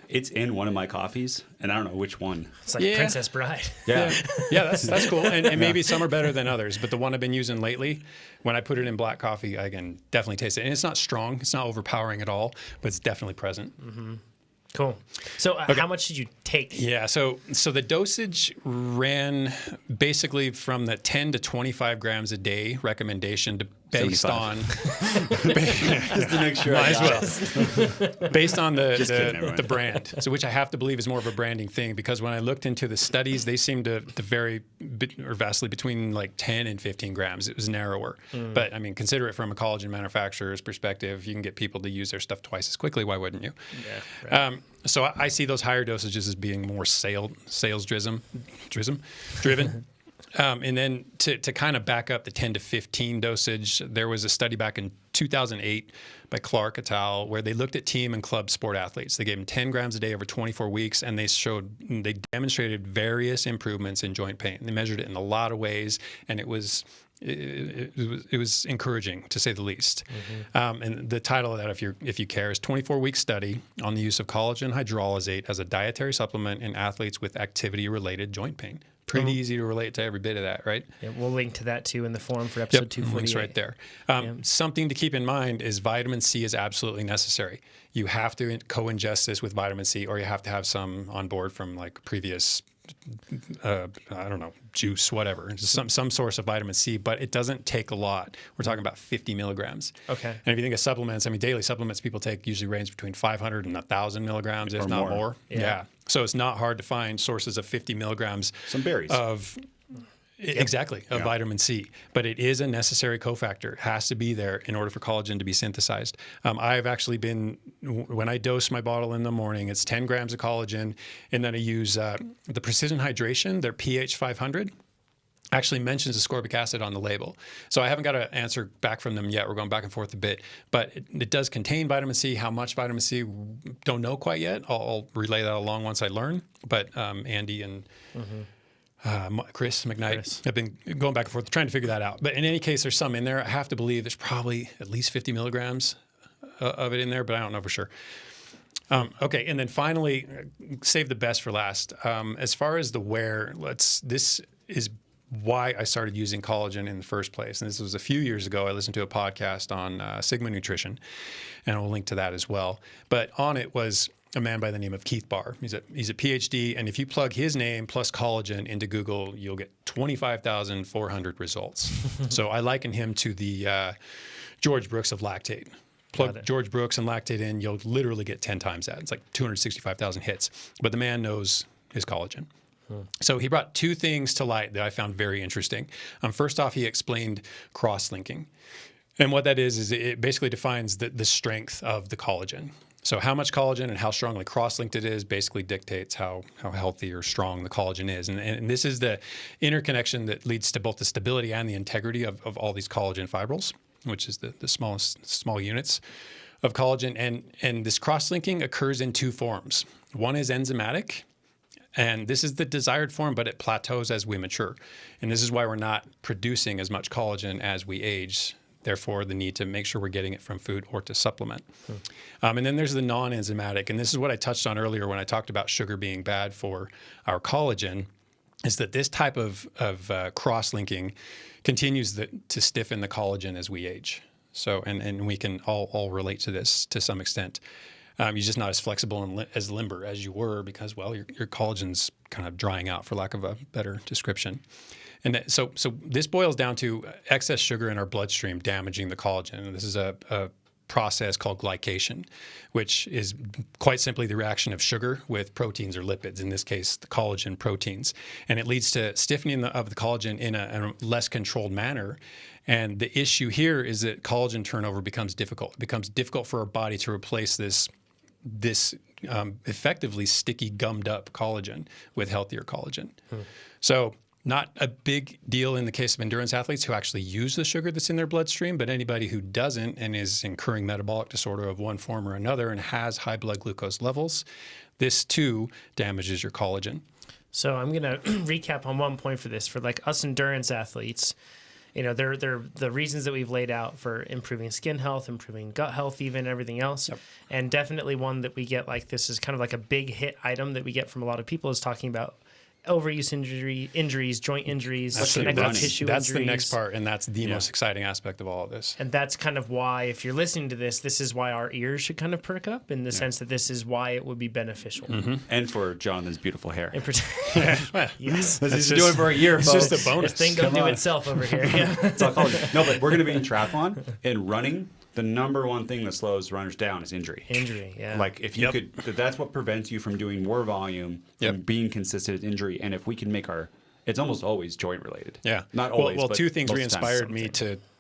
It's in one of my coffees, and I don't know which one. It's like Princess Bride. Yeah. Yeah, that's cool. And maybe some are better than others. But the one I've been using lately, when I put it in black coffee, I can definitely taste it. And it's not strong. It's not overpowering at all, but it's definitely present. Cool. So how much did you take? Yeah, so the dosage ran basically from the 10 to 25 grams a day recommendation based 75. on Just to make sure. might as well. Based on kidding, everyone. the brand, so which I have to believe is more of a branding thing, because when I looked into the studies, they seemed to vary vastly between like 10 and 15 grams. It was narrower, but I mean, consider it from a collagen manufacturer's perspective. You can get people to use their stuff twice as quickly. Why wouldn't you? Yeah. Right. So I see those higher dosages as being more sales driven. And then to kind of back up the 10 to 15 dosage, there was a study back in 2008 by Clark et al. Where they looked at team and club sport athletes. They gave them 10 grams a day over 24 weeks, and they demonstrated various improvements in joint pain. They measured it in a lot of ways, and it was encouraging, to say the least. And the title of that, if you care, is 24-week study on the use of collagen hydrolysate as a dietary supplement in athletes with activity-related joint pain. Pretty easy to relate to every bit of that, right? Yeah, we'll link to that too in the forum for episode 248. Links right there. Something to keep in mind is vitamin C is absolutely necessary. You have to co-ingest this with vitamin C, or you have to have some on board from like previous I don't know, juice, whatever, some source of vitamin C, but it doesn't take a lot. We're talking about 50 milligrams. Okay. And if you think of supplements, I mean, daily supplements people take usually range between 500 and 1,000 milligrams, if not more. Yeah. So it's not hard to find sources of 50 milligrams. Some berries. Of vitamin C. But it is a necessary cofactor. It has to be there in order for collagen to be synthesized. I've actually when I dose my bottle in the morning, it's 10 grams of collagen, and then I use the Precision Hydration, their pH 500. actually mentions ascorbic acid on the label. So I haven't got an answer back from them yet. We're going back and forth a bit, but it does contain vitamin C. How much vitamin C, don't know quite yet. I'll relay that along once I learn. But Andy and Chris McKnight have been going back and forth trying to figure that out. But in any case, there's some in there. I have to believe there's probably at least 50 milligrams of it in there, but I don't know for sure. Okay, and then finally, save the best for last. As far as the wear, this is why I started using collagen in the first place. And this was a few years ago. I listened to a podcast on Sigma Nutrition, and I'll link to that as well. But on it was a man by the name of Keith Barr. He's a PhD, and if you plug his name plus collagen into Google, you'll get 25,400 results. So I liken him to the George Brooks of lactate. Plug George Brooks and lactate in, you'll literally get 10 times that. It's like 265,000 hits. But the man knows his collagen. So he brought two things to light that I found very interesting. First off, he explained cross-linking. And what that is it basically defines the strength of the collagen. So how much collagen and how strongly cross-linked it is basically dictates how healthy or strong the collagen is. And this is the interconnection that leads to both the stability and the integrity of all these collagen fibrils, which is the small units of collagen. And this cross-linking occurs in two forms. One is enzymatic, and this is the desired form, but it plateaus as we mature. And this is why we're not producing as much collagen as we age. Therefore, the need to make sure we're getting it from food or to supplement. And then there's the non-enzymatic. And this is what I touched on earlier when I talked about sugar being bad for our collagen, is that this type of cross-linking continues to stiffen the collagen as we age. So, and we can all relate to this to some extent. You're just not as flexible and as limber as you were because, well, your collagen's kind of drying out, for lack of a better description. And so this boils down to excess sugar in our bloodstream damaging the collagen. And this is a process called glycation, which is quite simply the reaction of sugar with proteins or lipids, in this case, the collagen proteins. And it leads to stiffening of the collagen in a less controlled manner. And the issue here is that collagen turnover becomes difficult. It becomes difficult for our body to replace this effectively sticky, gummed up collagen with healthier collagen. So not a big deal in the case of endurance athletes who actually use the sugar that's in their bloodstream, but anybody who doesn't and is incurring metabolic disorder of one form or another and has high blood glucose levels, this too damages your collagen. So I'm going to recap on one point for this. For like us endurance athletes, you know, they're the reasons that we've laid out for improving skin health, improving gut health, even everything else. Yep. And definitely one that we get, like, this is kind of like a big hit item that we get from a lot of people, is talking about overuse injuries, joint injuries, connective tissue injuries. That's the next part, and that's the most exciting aspect of all of this. And that's kind of why, if you're listening to this is why our ears should kind of perk up, in the sense that this is why it would be beneficial. And for Jonathan's beautiful hair. Yes. He's doing for a year, It's folks. just a bonus. This thing go do itself over here. Yeah. It's all collagen. No, but we're going to be in triathlon and running. The number one thing that slows runners down is injury. Yeah. Like if you could, that's what prevents you from doing more volume, from being consistent in injury. And if we can make it's almost always joint related. Yeah. Not always. Well, but two things most of the time. re-inspired me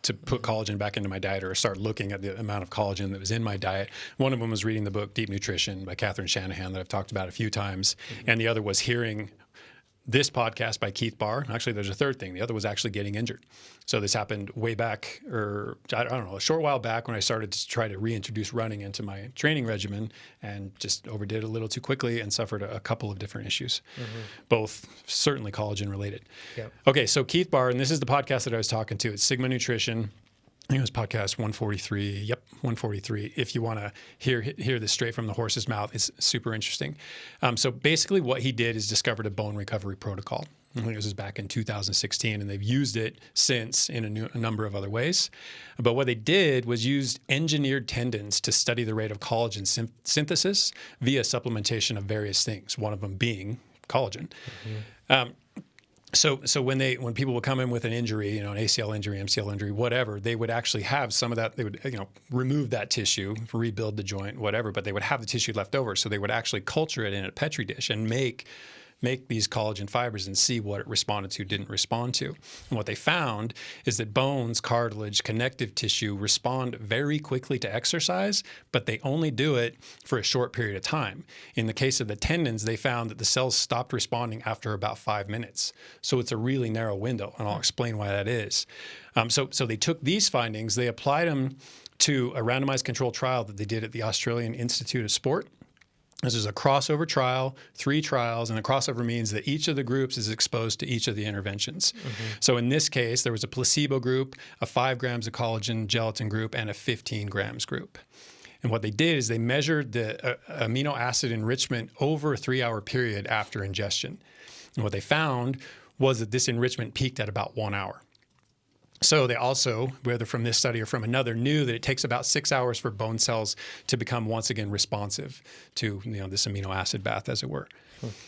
to put collagen back into my diet, or start looking at the amount of collagen that was in my diet. One of them was reading the book Deep Nutrition by Catherine Shanahan that I've talked about a few times. And the other was hearing this podcast by Keith Barr. Actually, there's a third thing. The other was actually getting injured. So this happened way back, or I don't know, a short while back, when I started to try to reintroduce running into my training regimen, and just overdid it a little too quickly and suffered a couple of different issues, both certainly collagen related. Yep. Okay, so Keith Barr, and this is the podcast that I was talking to. It's Sigma Nutrition. I think it was podcast 143. Yep, 143. If you want to hear this straight from the horse's mouth, it's super interesting. So basically what he did is discovered a bone recovery protocol. I think this was back in 2016, and they've used it since in a number of other ways. But what they did was used engineered tendons to study the rate of collagen synthesis via supplementation of various things, one of them being collagen. So when people would come in with an injury, an ACL injury, MCL injury, whatever, they would actually have some of that. They would, remove that tissue, rebuild the joint, whatever, but they would have the tissue left over. So they would actually culture it in a Petri dish and make make these collagen fibers and see what it responded to, didn't respond to. And what they found is that bones, cartilage, connective tissue respond very quickly to exercise, but they only do it for a short period of time. In the case of the tendons, they found that the cells stopped responding after about 5 minutes. So it's a really narrow window, and I'll explain why that is. So they took these findings, they applied them to a randomized controlled trial that they did at the Australian Institute of Sport. This is a crossover trial, 3 trials, and a crossover means that each of the groups is exposed to each of the interventions. So in this case, there was a placebo group, a 5 grams of collagen gelatin group, and a 15 grams group. And what they did is they measured the amino acid enrichment over a 3-hour period after ingestion. And what they found was that this enrichment peaked at about 1 hour. So they also, whether from this study or from another, knew that it takes about 6 hours for bone cells to become once again responsive to this amino acid bath, as it were.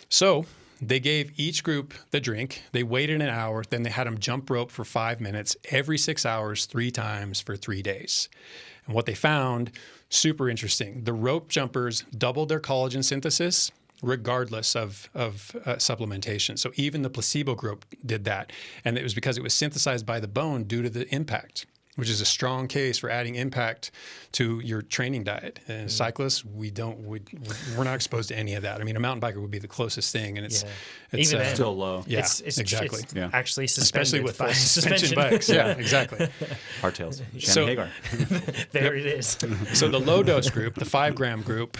So they gave each group the drink. They waited an hour. Then they had them jump rope for 5 minutes every 6 hours, 3 times for 3 days. And what they found, super interesting. The rope jumpers doubled their collagen synthesis regardless of supplementation. So even the placebo group did that. And it was because it was synthesized by the bone due to the impact, which is a strong case for adding impact to your training diet. And cyclists, we're not exposed to any of that. I mean, a mountain biker would be the closest thing, and it's even then, still low. Yeah, it's exactly. It's actually suspended, especially with by suspension bikes. Yeah, exactly. Hardtails. So- Hagar. There it is. So the low dose group, the 5 gram group,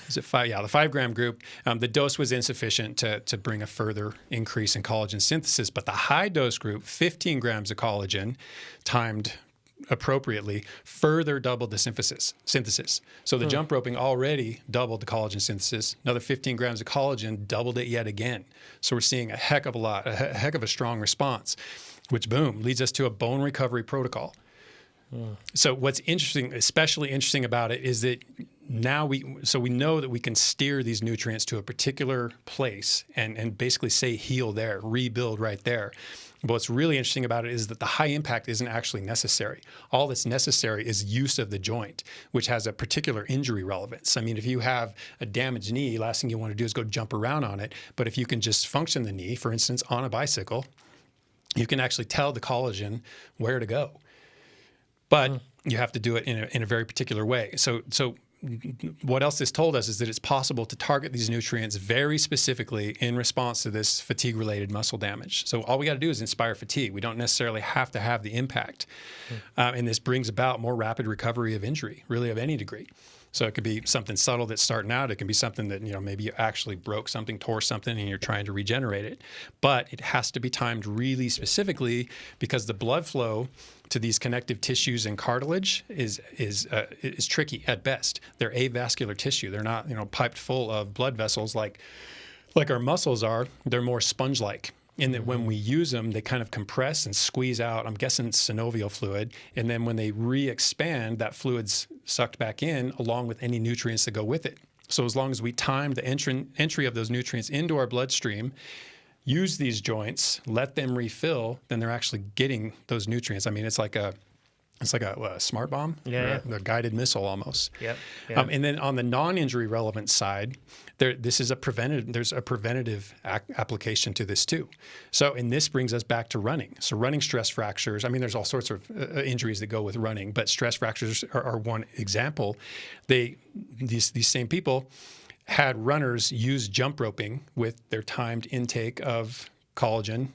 is it 5? Yeah, the 5 gram group, the dose was insufficient to bring a further increase in collagen synthesis. But the high dose group, 15 grams of collagen, timed appropriately, further doubled the synthesis. So the jump roping already doubled the collagen synthesis. Another 15 grams of collagen doubled it yet again. So we're seeing a heck of a strong response, which boom leads us to a bone recovery protocol. So what's interesting, especially interesting about it, is that now we know that we can steer these nutrients to a particular place and basically say heal there, rebuild right there. But what's really interesting about it is that the high impact isn't actually necessary. All that's necessary is use of the joint, which has a particular injury relevance. I mean, if you have a damaged knee, last thing you want to do is go jump around on it. But if you can just function the knee, for instance, on a bicycle, you can actually tell the collagen where to go. But you have to do it in a very particular way. So what else this told us is that it's possible to target these nutrients very specifically in response to this fatigue-related muscle damage. So all we got to do is inspire fatigue. We don't necessarily have to have the impact. And this brings about more rapid recovery of injury, really of any degree. So it could be something subtle that's starting out. It can be something that, maybe you actually broke something, tore something, and you're trying to regenerate it. But it has to be timed really specifically because the blood flow to these connective tissues and cartilage is tricky at best. They're avascular tissue. They're not, piped full of blood vessels like our muscles are. They're more sponge-like. In that when we use them, they kind of compress and squeeze out, I'm guessing synovial fluid, and then when they re-expand, that fluid's sucked back in along with any nutrients that go with it. So as long as we time the entry of those nutrients into our bloodstream, use these joints, let them refill, then they're actually getting those nutrients. I mean, it's like a smart bomb, a guided missile almost. Yep. And then on the non-injury relevant side, there's a preventative application to this too. So, and this brings us back to running. So running stress fractures, I mean, there's all sorts of injuries that go with running, but stress fractures are one example. These same people had runners use jump roping with their timed intake of collagen,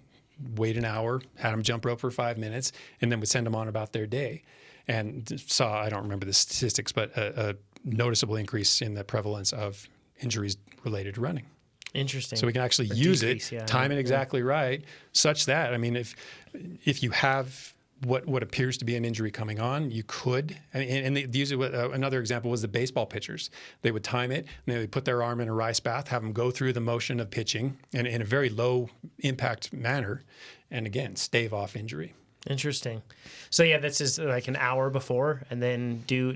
wait an hour, had them jump rope for 5 minutes, and then would send them on about their day. And saw, I don't remember the statistics, but a noticeable increase in the prevalence of injuries related to running. Interesting. So we can actually use it, time it exactly right, such that, I mean, if you have what appears to be an injury coming on, you could, and they use it with, another example was the baseball pitchers. They would time it, and they would put their arm in a rice bath, have them go through the motion of pitching in a very low impact manner, and again, stave off injury. Interesting. So yeah, this is like an hour before, and then do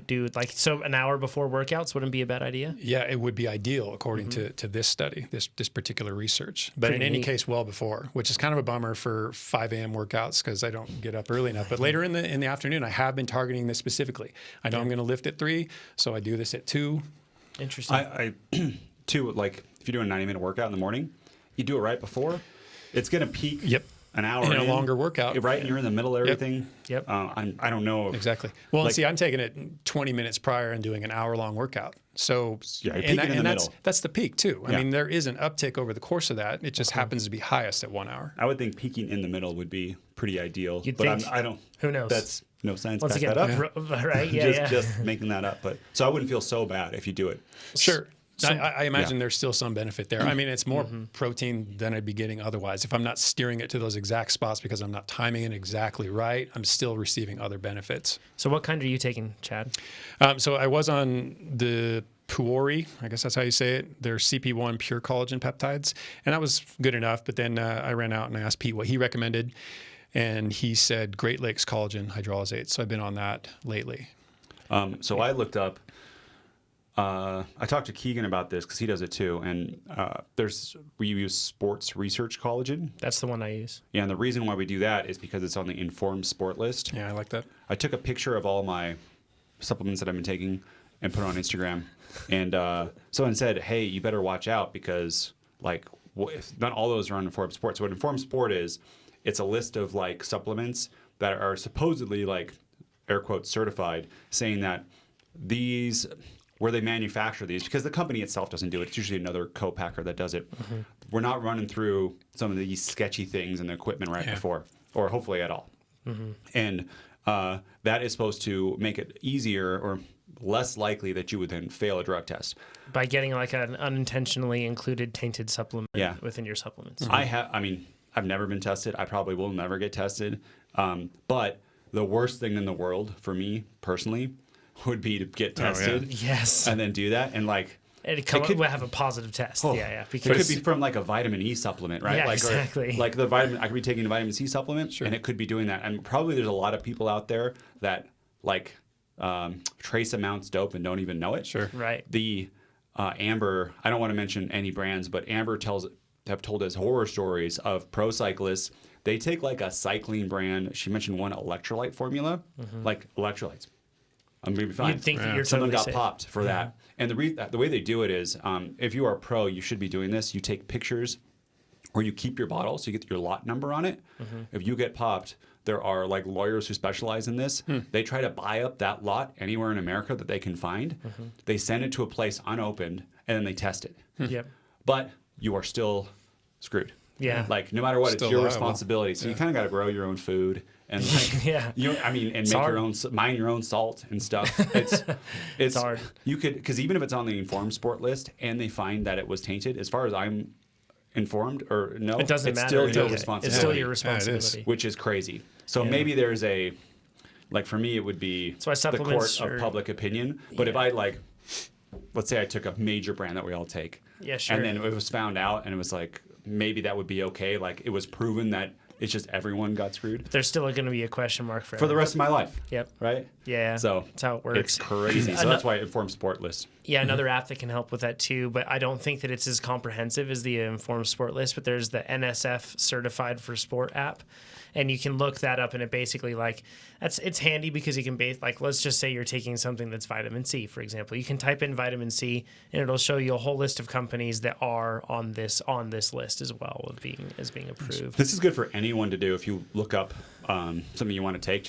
so an hour before workouts wouldn't be a bad idea. Yeah, it would be ideal according to this study, this particular research. But in any case, well before, which is kind of a bummer for 5 a.m. workouts because I don't get up early enough. But later in the afternoon, I have been targeting this specifically. I know I'm going to lift at 3, so I do this at 2. Interesting. I too, like if you're doing a 90-minute workout in the morning, you do it right before, it's going to peak Yep. an hour In in. a longer workout. Right, and you're in the middle of everything. Yep. I don't know. Exactly. Well, Like- and see, I'm taking it 20 minutes prior and doing an hour-long workout. So, Yeah, you're and, peaking in the middle. that's the peak too. I Yeah. mean, there is an uptick over the course of that. It just Uh-huh. happens to be highest at 1 hour. I would think peaking in the middle would be pretty ideal. You'd but think. I don't. Who knows? That's no science. Once back again, that up. right? Yeah, Just making that up. But so I wouldn't feel so bad if you do it. Sure. I imagine yeah. there's still some benefit there. I mean, it's more Mm-hmm. protein than I'd be getting otherwise. If I'm not steering it to those exact spots because I'm not timing it exactly right, I'm still receiving other benefits. So what kind are you taking, Chad? So I was on the Puori, I guess that's how you say it. They're CP1 pure collagen peptides, and that was good enough. But then I ran out and I asked Pete what he recommended, and he said Great Lakes collagen hydrolysate. So I've been on that lately. So I looked up. I talked to Keegan about this because he does it too. And we use sports research collagen. That's the one I use. Yeah, and the reason why we do that is because it's on the Informed Sport list. Yeah, I like that. I took a picture of all my supplements that I've been taking and put it on Instagram. And someone said, "Hey, you better watch out because not all those are on Informed Sport." So what Informed Sport is, it's a list of like supplements that are supposedly like air quotes certified, saying that these where they manufacture these, because the company itself doesn't do it. It's usually another co-packer that does it. Mm-hmm. We're not running through some of these sketchy things in the equipment right before, or hopefully at all. Mm-hmm. And that is supposed to make it easier or less likely that you would then fail a drug test. By getting like an unintentionally included tainted supplement within your supplements. Mm-hmm. I've never been tested. I probably will never get tested. But the worst thing in the world for me personally would be to get tested. Yes. And then do that. And like, It could have a positive test. Because it could be from like a vitamin E supplement, right? Yeah, like, exactly. Or like I could be taking a vitamin C supplement, and it could be doing that. And probably there's a lot of people out there that like trace amounts dope and don't even know it. Sure. Right. The Amber, I don't want to mention any brands, but Amber have told us horror stories of pro cyclists. They take like a cycling brand. She mentioned one electrolyte formula, like electrolytes. I'm gonna be fine. You'd think that you're Someone totally got safe. popped for that. And the way they do it is, if you are a pro, you should be doing this. You take pictures, or you keep your bottle, so you get your lot number on it. If you get popped, there are like lawyers who specialize in this. They try to buy up that lot anywhere in America that they can find. They send it to a place unopened, and then they test it. Yep. But you are still screwed. Yeah. Like no matter what, Still it's your liable. responsibility. So you kind of got to grow your own food and like, Yeah. and make hard. your own, mine your own salt and stuff. It's hard. You could, because even if it's on the Informed Sport list and they find that it was tainted, as far as I'm informed or no, It doesn't it's matter. still your It's responsibility. still your Yeah, it is. responsibility. Which is crazy. So maybe there's like for me, it would be why the court supplements of are- public opinion. But if I let's say I took a major brand that we all take. Yeah, sure. And then it was found out and it was like, maybe that would be okay. Like it was proven that it's just everyone got screwed There's still going to be a question mark for for the rest of my life. Yep. Right? Yeah. So that's how it works. It's crazy. So that's why Informed Sport list. Yeah, another app that can help with that too, but I don't think that it's as comprehensive as the Informed Sport list. But there's the NSF Certified for Sport app, and you can look that up, and it basically it's handy because you can let's just say you're taking something that's vitamin C, for example. You can type in vitamin C, and it'll show you a whole list of companies that are on this list as well of being approved. This is good for anyone to do if you look up something you want to take.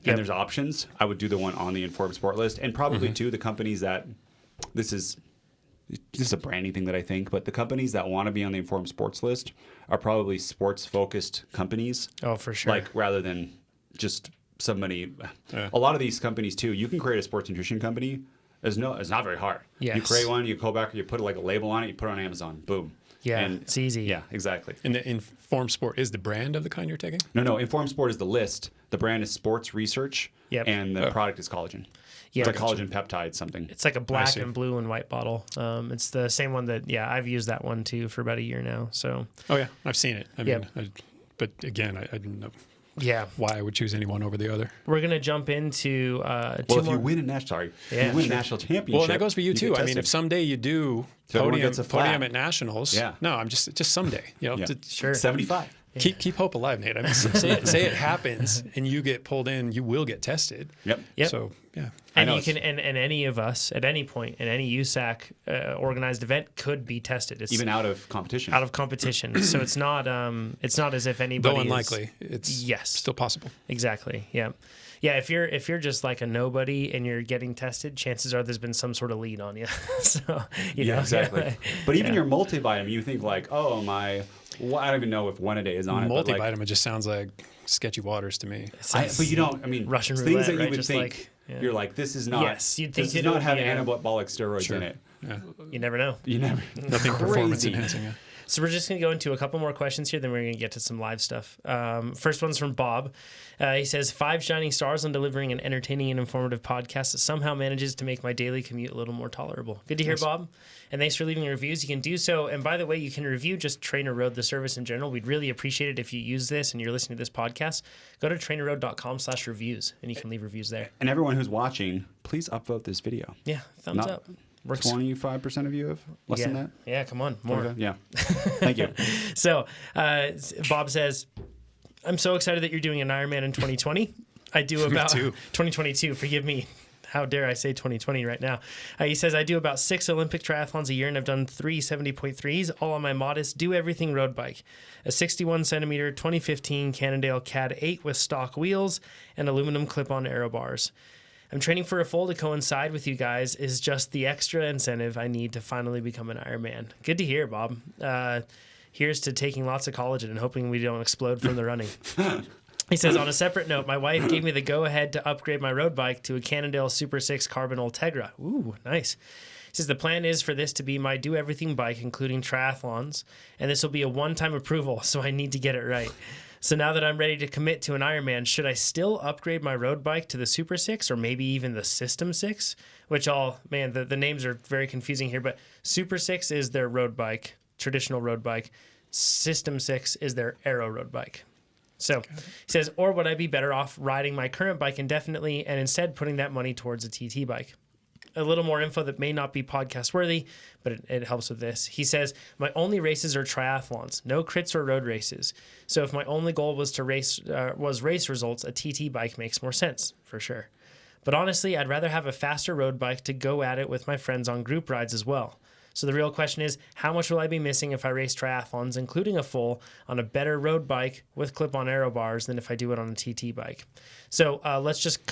And there's options. I would do the one on the Informed Sport list, and probably too the companies that this is a branding thing that I think, but the companies that want to be on the Informed Sports list are probably sports focused companies. Oh, for sure. Like rather than just somebody. A lot of these companies too. You can create a sports nutrition company. It's not very hard. Yes. You create one, you go back, you put like a label on it, you put it on Amazon. Boom. Yeah, And it's easy. Yeah, exactly. And the Informed Sport is the brand of the kind you're taking? No. Informed Sport is the list. The brand is Sports Research, Yep. and the product is collagen. Yeah. It's a collagen peptide something. It's like a black see. and blue and white bottle. It's the same one that I've used that one too for about a year now. So Oh, yeah. I've seen it. I mean, Yep. but again, I didn't know yeah, why I would choose any one over the other. we're gonna jump into Well, two if more. you win a national, Yeah, you win sure. a national championship. Well, and that goes for you get too. I mean, tested. if someday you do So everyone gets a flag. podium at nationals, Yeah. no, I'm just someday. Yeah. to- Sure. 75. Keep hope alive, Nate. I mean, say it happens and you get pulled in, you will get tested. Yep. So yeah. And know you can, and any of us at any point in any USAC organized event could be tested. It's Even out of competition. out of competition, so it's not as if anybody Though is- unlikely, it's Yes. still possible. Exactly. Yeah. Yeah. If you're just like a nobody and you're getting tested, chances are there's been some sort of lead on you. So you know, exactly. But even Yeah. your multivitamin, you think like, oh my, well, I don't even know if one a day is on it. But like, Multivitamin just sounds like sketchy waters to me. but you don't. I mean, Russian things roulette, that you right? would Just think. like, yeah. You're like, this is not. Yes, you'd think this it does not would have be a- anabolic steroids Sure. in it. Yeah. You never know. You never. Nothing performance Crazy. enhancing. Yeah. So we're just going to go into a couple more questions here, then we're going to get to some live stuff. First one's from Bob. He says, 5 shining stars on delivering an entertaining and informative podcast that somehow manages to make my daily commute a little more tolerable. Good to hear, Bob. And thanks for leaving reviews. You can do so. And by the way, you can review just Trainer Road, the service in general. We'd really appreciate it if you use this and you're listening to this podcast. Go to trainerroad.com/reviews and you can leave reviews there. And everyone who's watching, please upvote this video. Yeah, thumbs Not up. Works. 25% of you have less Yeah. than that. Yeah, come on. More. Okay. Yeah. Thank you. So Bob says, I'm so excited that you're doing an Ironman in 2020. I do about too. 2022. Forgive me. How dare I say 2020 right now? He says, I do about 6 Olympic triathlons a year, and I've done 3 70.3s, all on my modest do everything road bike. A 61 centimeter 2015 Cannondale CAD 8 with stock wheels and aluminum clip-on aero bars. I'm training for a full to coincide with you guys is just the extra incentive I need to finally become an Ironman. Good to hear, Bob. Here's to taking lots of collagen and hoping we don't explode from the running. He says, on a separate note, my wife gave me the go-ahead to upgrade my road bike to a Cannondale Super 6 Carbon Ultegra. Ooh, nice. He says, the plan is for this to be my do-everything bike, including triathlons, and this will be a one-time approval, so I need to get it right. So now that I'm ready to commit to an Ironman, should I still upgrade my road bike to the Super 6 or maybe even the System 6? Which the names are very confusing here, but Super 6 is their road bike, traditional road bike. System 6 is their aero road bike. So he says, or would I be better off riding my current bike indefinitely and instead putting that money towards a TT bike? A little more info that may not be podcast worthy, but it helps with this. He says, my only races are triathlons, no crits or road races. So if my only goal was to race results, a TT bike makes more sense for sure. But honestly, I'd rather have a faster road bike to go at it with my friends on group rides as well. So the real question is, how much will I be missing if I race triathlons, including a full, on a better road bike with clip-on aero bars than if I do it on a TT bike? So let's just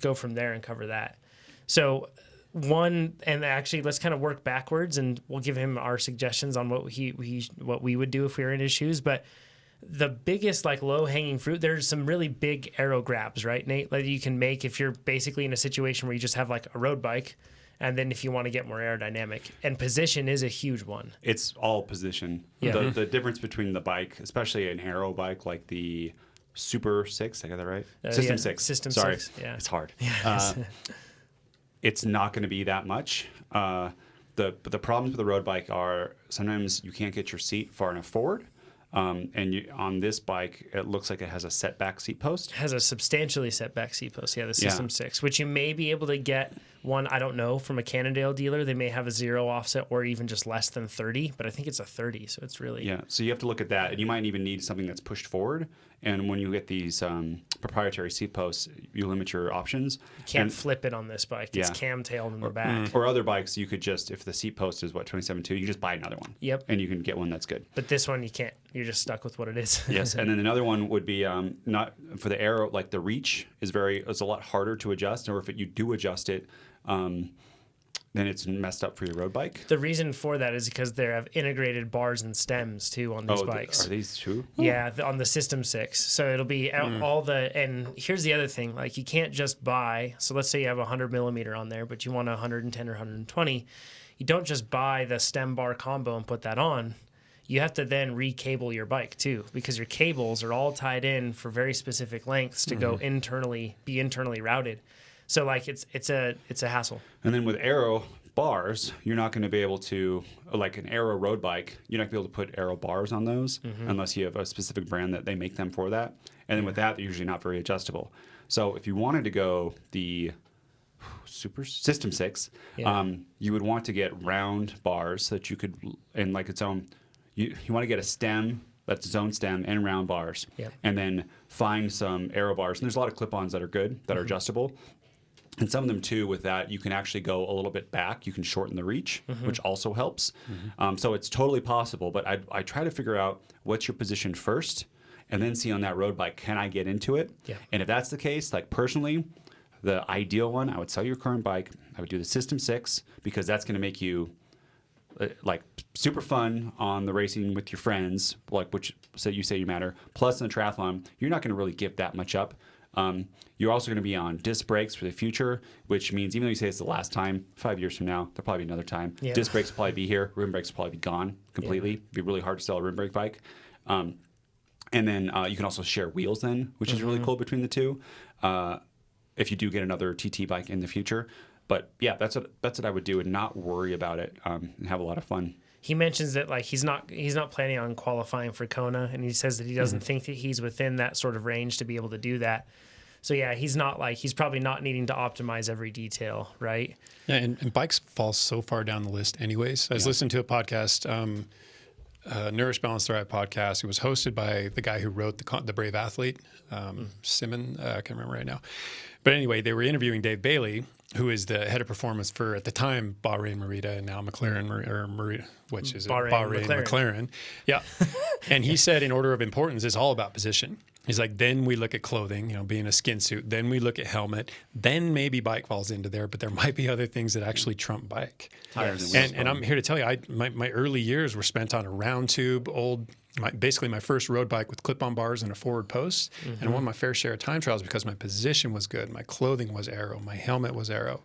go from there and cover that. So let's kind of work backwards, and we'll give him our suggestions on what we would do if we were in his shoes. But the biggest low hanging fruit, there's some really big aero grabs, right, Nate? That you can make if you're basically in a situation where you just have a road bike, and then if you want to get more aerodynamic, and position is a huge one. It's all position. Yeah. The difference between the bike, especially an aero bike like the Super 6, I got that right? System 6. System Sorry. 6, yeah. It's hard. It's not going to be that much. The problems with the road bike are sometimes you can't get your seat far enough forward. And on this bike, it looks like it has a setback seat post. Has a substantially set back seat post. Yeah, the System 6, which you may be able to get one, I don't know, from a Cannondale dealer. They may have a 0 offset or even just less than 30, but I think it's a 30, so it's really... Yeah, so you have to look at that, and you might even need something that's pushed forward. And when you get these proprietary seat posts, you limit your options. You can't flip it on this bike. It's Yeah. cam-tailed in the back. Or other bikes, you could just, if the seat post is 27.2, you can just buy another one. Yep. And you can get one that's good. But this one, you can't. You're just stuck with what it is. Yes, and then another one would be not for the aero, like the reach is a lot harder to adjust, or if you do adjust it, then it's messed up for your road bike. The reason for that is because they have integrated bars and stems too on these bikes. Are these true? Yeah, on the System 6. So it'll be all the, and here's the other thing, you can't just buy, so let's say you have 100 millimeter on there, but you want 110 or 120. You don't just buy the stem bar combo and put that on. You have to then recable your bike too, because your cables are all tied in for very specific lengths to go be internally routed. So it's a hassle. And then with aero bars, you're not going to be able to, like an aero road bike, you're not going to be able to put aero bars on those unless you have a specific brand that they make them for that. And then with that, they're usually not very adjustable. So if you wanted to go the Super System 6, you would want to get round bars so that you could, and its own, you want to get a stem That's zone stem and round bars. Yep. And then find some aero bars. And there's a lot of clip-ons that are good, that are adjustable. And some of them too, with that, you can actually go a little bit back. You can shorten the reach, which also helps. So it's totally possible. But I try to figure out what's your position first, and then see on that road bike, can I get into it? Yeah. And if that's the case, like personally, the ideal one, I would sell your current bike. I would do the System 6 because that's going to make you like super fun on the racing with your friends, like which so you say you matter. Plus in the triathlon, you're not going to really give that much up. You're also going to be on disc brakes for the future, which means even though you say it's the last time, 5 years from now, there'll probably be another time. Yeah. Disc brakes will probably be here. Rim brakes will probably be gone completely. It'd be really hard to sell a rim brake bike. And then you can also share wheels then, which is really cool between the two. If you do get another TT bike in the future. But yeah, that's what I would do and not worry about it and have a lot of fun. He mentions that like he's not planning on qualifying for Kona, and he says that he doesn't think that he's within that sort of range to be able to do that. So yeah, he's probably not needing to optimize every detail, right? Yeah, and bikes fall so far down the list anyways. I was listening to a podcast, Nourish Balance Thrive podcast. It was hosted by the guy who wrote the Brave Athlete, Simon. I can't remember right now. But anyway, they were interviewing Dave Bailey, who is the head of performance for, at the time, Bahrain Merida, and now McLaren, which is Bahrain McLaren. Yeah. And he said, in order of importance, it's all about position. He's like, then we look at clothing, being a skin suit. Then we look at helmet. Then maybe bike falls into there, but there might be other things that actually trump bike. Tires And I'm here to tell you, my early years were spent on a round tube, basically my first road bike with clip-on bars and a forward post. And I won my fair share of time trials because my position was good. My clothing was aero. My helmet was aero.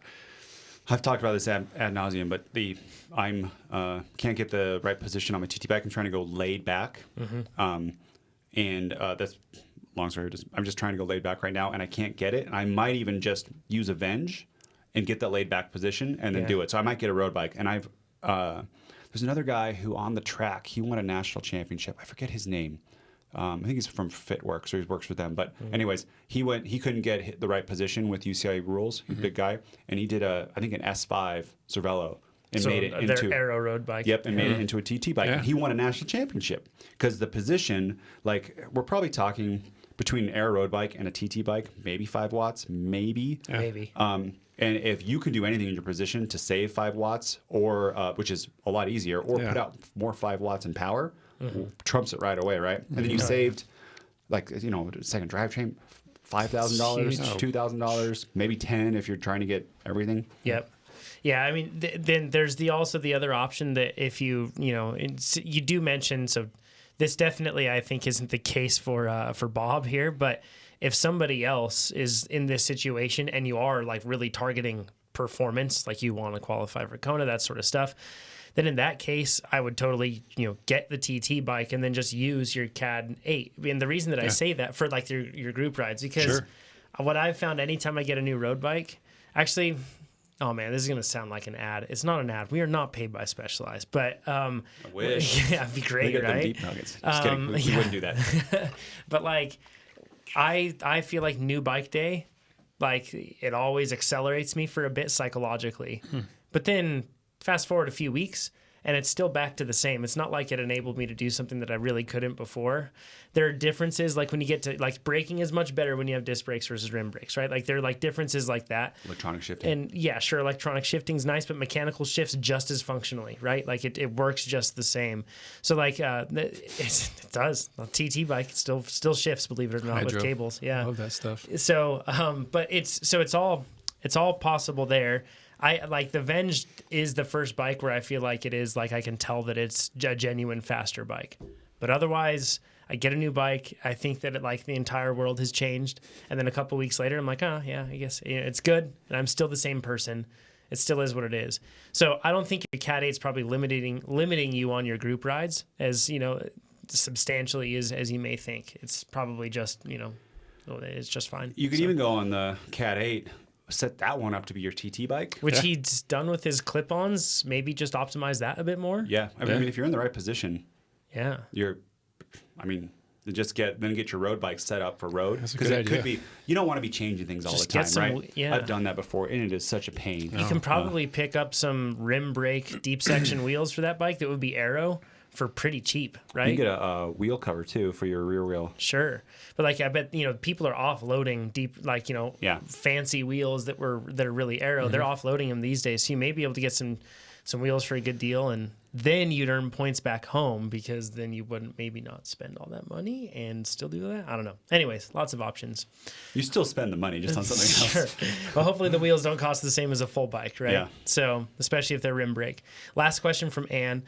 I've talked about this ad nauseum, but I'm can't get the right position on my TT bike. I'm trying to go laid back. And that's long story. I'm just trying to go laid back right now, and I can't get it. And I might even just use Avenge and get that laid back position and then do it. So I might get a road bike. And there's another guy who on the track, he won a national championship. I forget his name. I think he's from Fitworks, or he works with them. But anyways, he couldn't get the right position with UCI rules. He's a big guy, and he did I think an S5 Cervelo. And So made it their into aero road bike. Yep, and made it into a TT bike. Yeah. And he won a national championship because the position, like we're probably talking between an aero road bike and a TT bike, maybe 5 watts, maybe. Maybe. And if you can do anything in your position to save 5 watts, or which is a lot easier, or put out more 5 watts in power, trumps it right away, right? And then you saved, second drivetrain, $5,000, $2,000, maybe 10 if you're trying to get everything. Yep. Yeah, I mean, then there's also the other option that if you you do mention, so this definitely I think isn't the case for Bob here, but if somebody else is in this situation and you are like really targeting performance, like you want to qualify for Kona, that sort of stuff, then in that case, I would totally get the TT bike and then just use your CAD 8. And the reason that I say that for like your group rides, because what I've found anytime I get a new road bike, actually. Oh man, this is gonna sound like an ad. It's not an ad. We are not paid by Specialized, but I wish. yeah, it'd be great, Them right? deep nuggets. Just kidding. We wouldn't do that. But like, I feel like new bike day, like it always accelerates me for a bit psychologically. But then fast forward a few weeks, and it's still back to the same. It's not like it enabled me to do something that I really couldn't before. There are differences, like when you get to, like braking is much better when you have disc brakes versus rim brakes, right? Like there are like differences like that. Electronic shifting. And yeah, sure, electronic shifting's nice, but mechanical shifts just as functionally, right? Like it works just the same. So like it does. The TT bike still shifts, believe it or not, with cables. Yeah. Love that stuff. So but it's all possible there. I like the Venge is the first bike where I feel like it is like I can tell that it's a genuine faster bike. But otherwise, I get a new bike. I think that the entire world has changed. And then a couple weeks later, I'm like, oh yeah, I guess it's good. And I'm still the same person. It still is what it is. So I don't think your CAD 8 is probably limiting you on your group rides as substantially as you may think. It's probably just it's just fine. You could even go on the CAD 8. Set that one up to be your TT bike. Which he's done with his clip-ons. Maybe just optimize that a bit more. Yeah. I mean, if you're in the right position, yeah, just get your road bike set up for road. Because it could be, you don't want to be changing things all the Just time, get some- right? yeah. I've done that before, and it is such a pain. you can probably pick up some rim brake deep section wheels for that bike that would be aero for pretty cheap, You right? can get a wheel cover too for your rear wheel. Sure. But like, I bet, people are offloading deep, like, Yeah. fancy wheels that are really aero. They're offloading them these days. So you may be able to get some wheels for a good deal, and then you'd earn points back home, because then you wouldn't maybe not spend all that money and still do that. I don't know. Anyways, lots of options. You still spend the money just on something else. Sure. Well, hopefully the wheels don't cost the same as a full bike, right? Yeah. So, especially if they're rim brake. Last question from Anne.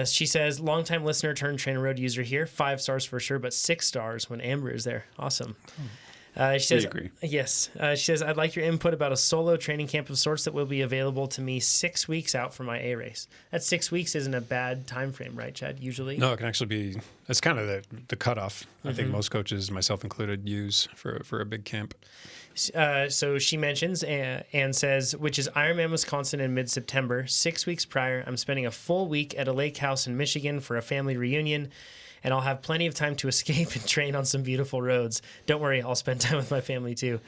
She says, longtime listener turned trainer road user here. 5 stars for sure, but 6 stars when Amber is there. Awesome. She says, agree. yes. She says, I'd like your input about a solo training camp of sorts that will be available to me 6 weeks out from my A race. That 6 weeks isn't a bad time frame, right, Chad? Usually. No, it can actually be. That's kind of the cutoff. I think most coaches, myself included, use for a big camp. So she mentions and says, which is Ironman Wisconsin in mid-September. 6 weeks prior, I'm spending a full week at a lake house in Michigan for a family reunion, and I'll have plenty of time to escape and train on some beautiful roads. Don't worry, I'll spend time with my family too.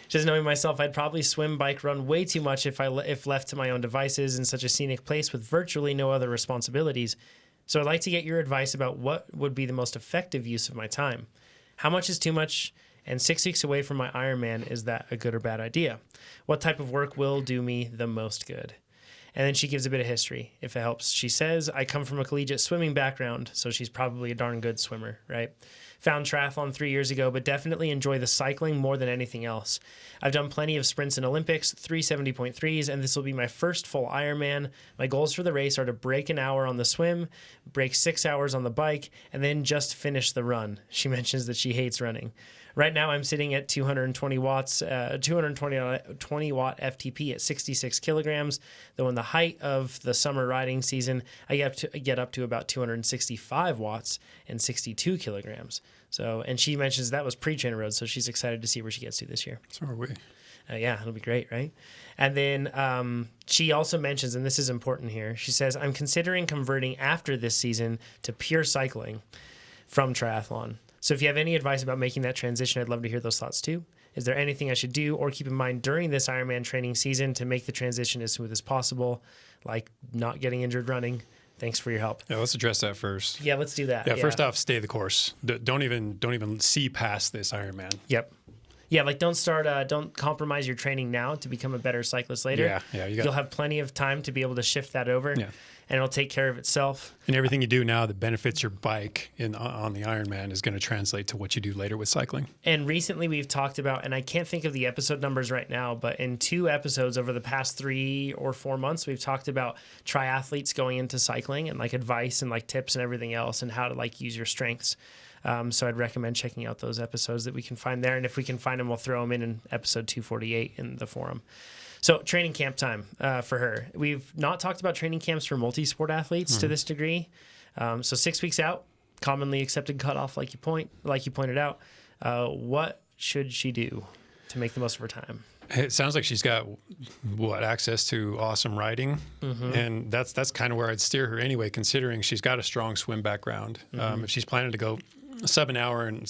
She says, knowing myself, I'd probably swim, bike, run way too much if left to my own devices in such a scenic place with virtually no other responsibilities. So I'd like to get your advice about what would be the most effective use of my time. How much is too much? And 6 weeks away from my Ironman, is that a good or bad idea? What type of work will do me the most good? And then she gives a bit of history, if it helps. She says, I come from a collegiate swimming background, so she's probably a darn good swimmer, right? Found triathlon 3 years ago, but definitely enjoy the cycling more than anything else. I've done plenty of sprints in Olympics, 370.3s, and this will be my first full Ironman. My goals for the race are to break an hour on the swim, break 6 hours on the bike, and then just finish the run. She mentions that she hates running. Right now, I'm sitting at 220 watts, 220 watt FTP at 66 kilograms. Though in the height of the summer riding season, I get up to about 265 watts and 62 kilograms. So, and she mentions that was pre-trainer road, so she's excited to see where she gets to this year. So are we. Yeah, it'll be great, right? And then she also mentions, and this is important here, she says, I'm considering converting after this season to pure cycling from triathlon. So if you have any advice about making that transition, I'd love to hear those thoughts too. Is there anything I should do or keep in mind during this Ironman training season to make the transition as smooth as possible, like not getting injured running? Thanks for your help. Yeah, let's address that first. Yeah, let's do that. Yeah, first off, stay the course. Don't even see past this Ironman. Yep. Yeah, like don't compromise your training now to become a better cyclist later. Yeah, You'll have plenty of time to be able to shift that over. Yeah. And it'll take care of itself. And everything you do now that benefits your bike on the Ironman is going to translate to what you do later with cycling. And recently we've talked about, and I can't think of the episode numbers right now, but in 2 episodes over the past 3 or 4 months, we've talked about triathletes going into cycling and like advice and like tips and everything else and how to like use your strengths. So I'd recommend checking out those episodes that we can find there. And if we can find them, we'll throw them in episode 248 in the forum. So training camp time for her. We've not talked about training camps for multi-sport athletes to this degree. So 6 weeks out, commonly accepted cutoff, like you pointed out. What should she do to make the most of her time? It sounds like she's got access to awesome riding, and that's kind of where I'd steer her anyway, considering she's got a strong swim background. If she's planning to go sub an hour, and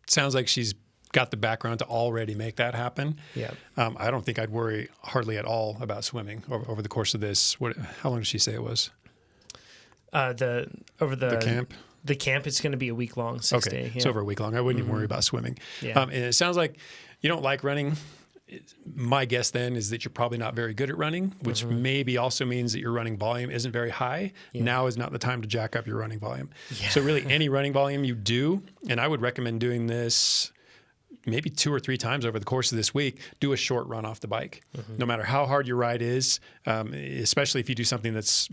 sounds like she's got the background to already make that happen. Yeah. I don't think I'd worry hardly at all about swimming over the course of this. How long did she say it was? The camp. The camp is going to be a week long, 6 day. Yeah. It's over a week long. I wouldn't even worry about swimming. Yeah. And it sounds like you don't like running. My guess then is that you're probably not very good at running, which maybe also means that your running volume isn't very high. Yeah. Now is not the time to jack up your running volume. Yeah. So really any running volume you do, and I would recommend doing this maybe 2 or 3 times over the course of this week, do a short run off the bike. No matter how hard your ride is, especially if you do something that's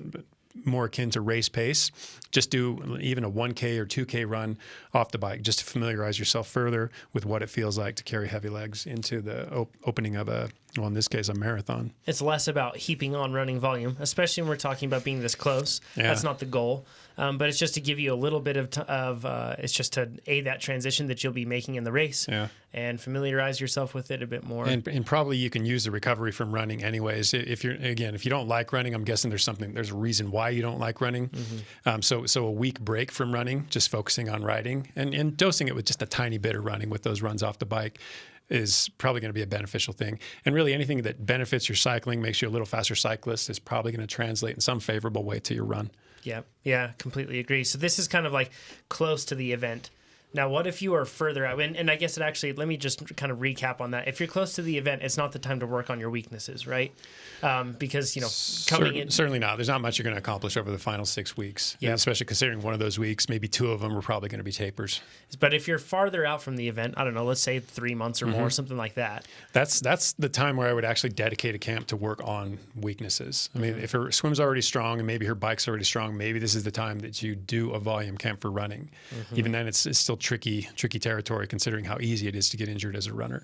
more akin to race pace, just do even a 1K or 2K run off the bike just to familiarize yourself further with what it feels like to carry heavy legs into the opening of in this case, a marathon. It's less about heaping on running volume, especially when we're talking about being this close. Yeah. That's not the goal. But it's just to give you a little bit it's just to aid that transition that you'll be making in the race and familiarize yourself with it a bit more. And probably you can use the recovery from running anyways. If you don't like running, I'm guessing there's a reason why you don't like running. So a week break from running, just focusing on riding and dosing it with just a tiny bit of running with those runs off the bike is probably going to be a beneficial thing. And really anything that benefits your cycling, makes you a little faster cyclist, is probably going to translate in some favorable way to your run. Yeah, completely agree. So this is kind of like close to the event. Now, what if you are further out? And I guess it actually, let me just kind of recap on that. If you're close to the event, it's not the time to work on your weaknesses, right? Because, coming in. Certainly not. There's not much you're going to accomplish over the final 6 weeks. Yeah. Especially considering one of those weeks, maybe 2 of them are probably going to be tapers. But if you're farther out from the event, I don't know, let's say 3 months or more, something like that. That's the time where I would actually dedicate a camp to work on weaknesses. I mean, if her swim's already strong and maybe her bike's already strong, maybe this is the time that you do a volume camp for running. Even then, it's still tricky territory considering how easy it is to get injured as a runner.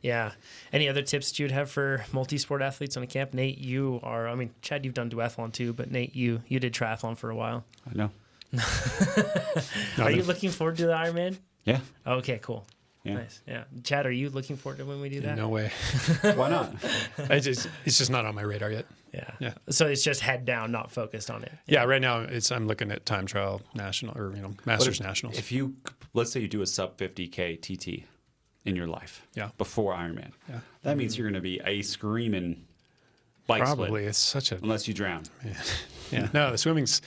Yeah. Any other tips that you'd have for multi-sport athletes on a camp? Nate, Chad, you've done duathlon too, but Nate, you did triathlon for a while. I know. Are you looking forward to the Ironman? Yeah. Okay, cool. Yeah. Nice. Yeah. Chad, are you looking forward to when we do that? No way. Why not? It's just not on my radar yet. Yeah. So it's just head down, not focused on it. Yeah, right now I'm looking at time trial national or Masters nationals. If you, let's say you do a sub 50K TT in your life, before Ironman, that means you're going to be a screaming bike Probably split, it's such a unless you drown. yeah. No, the swimming's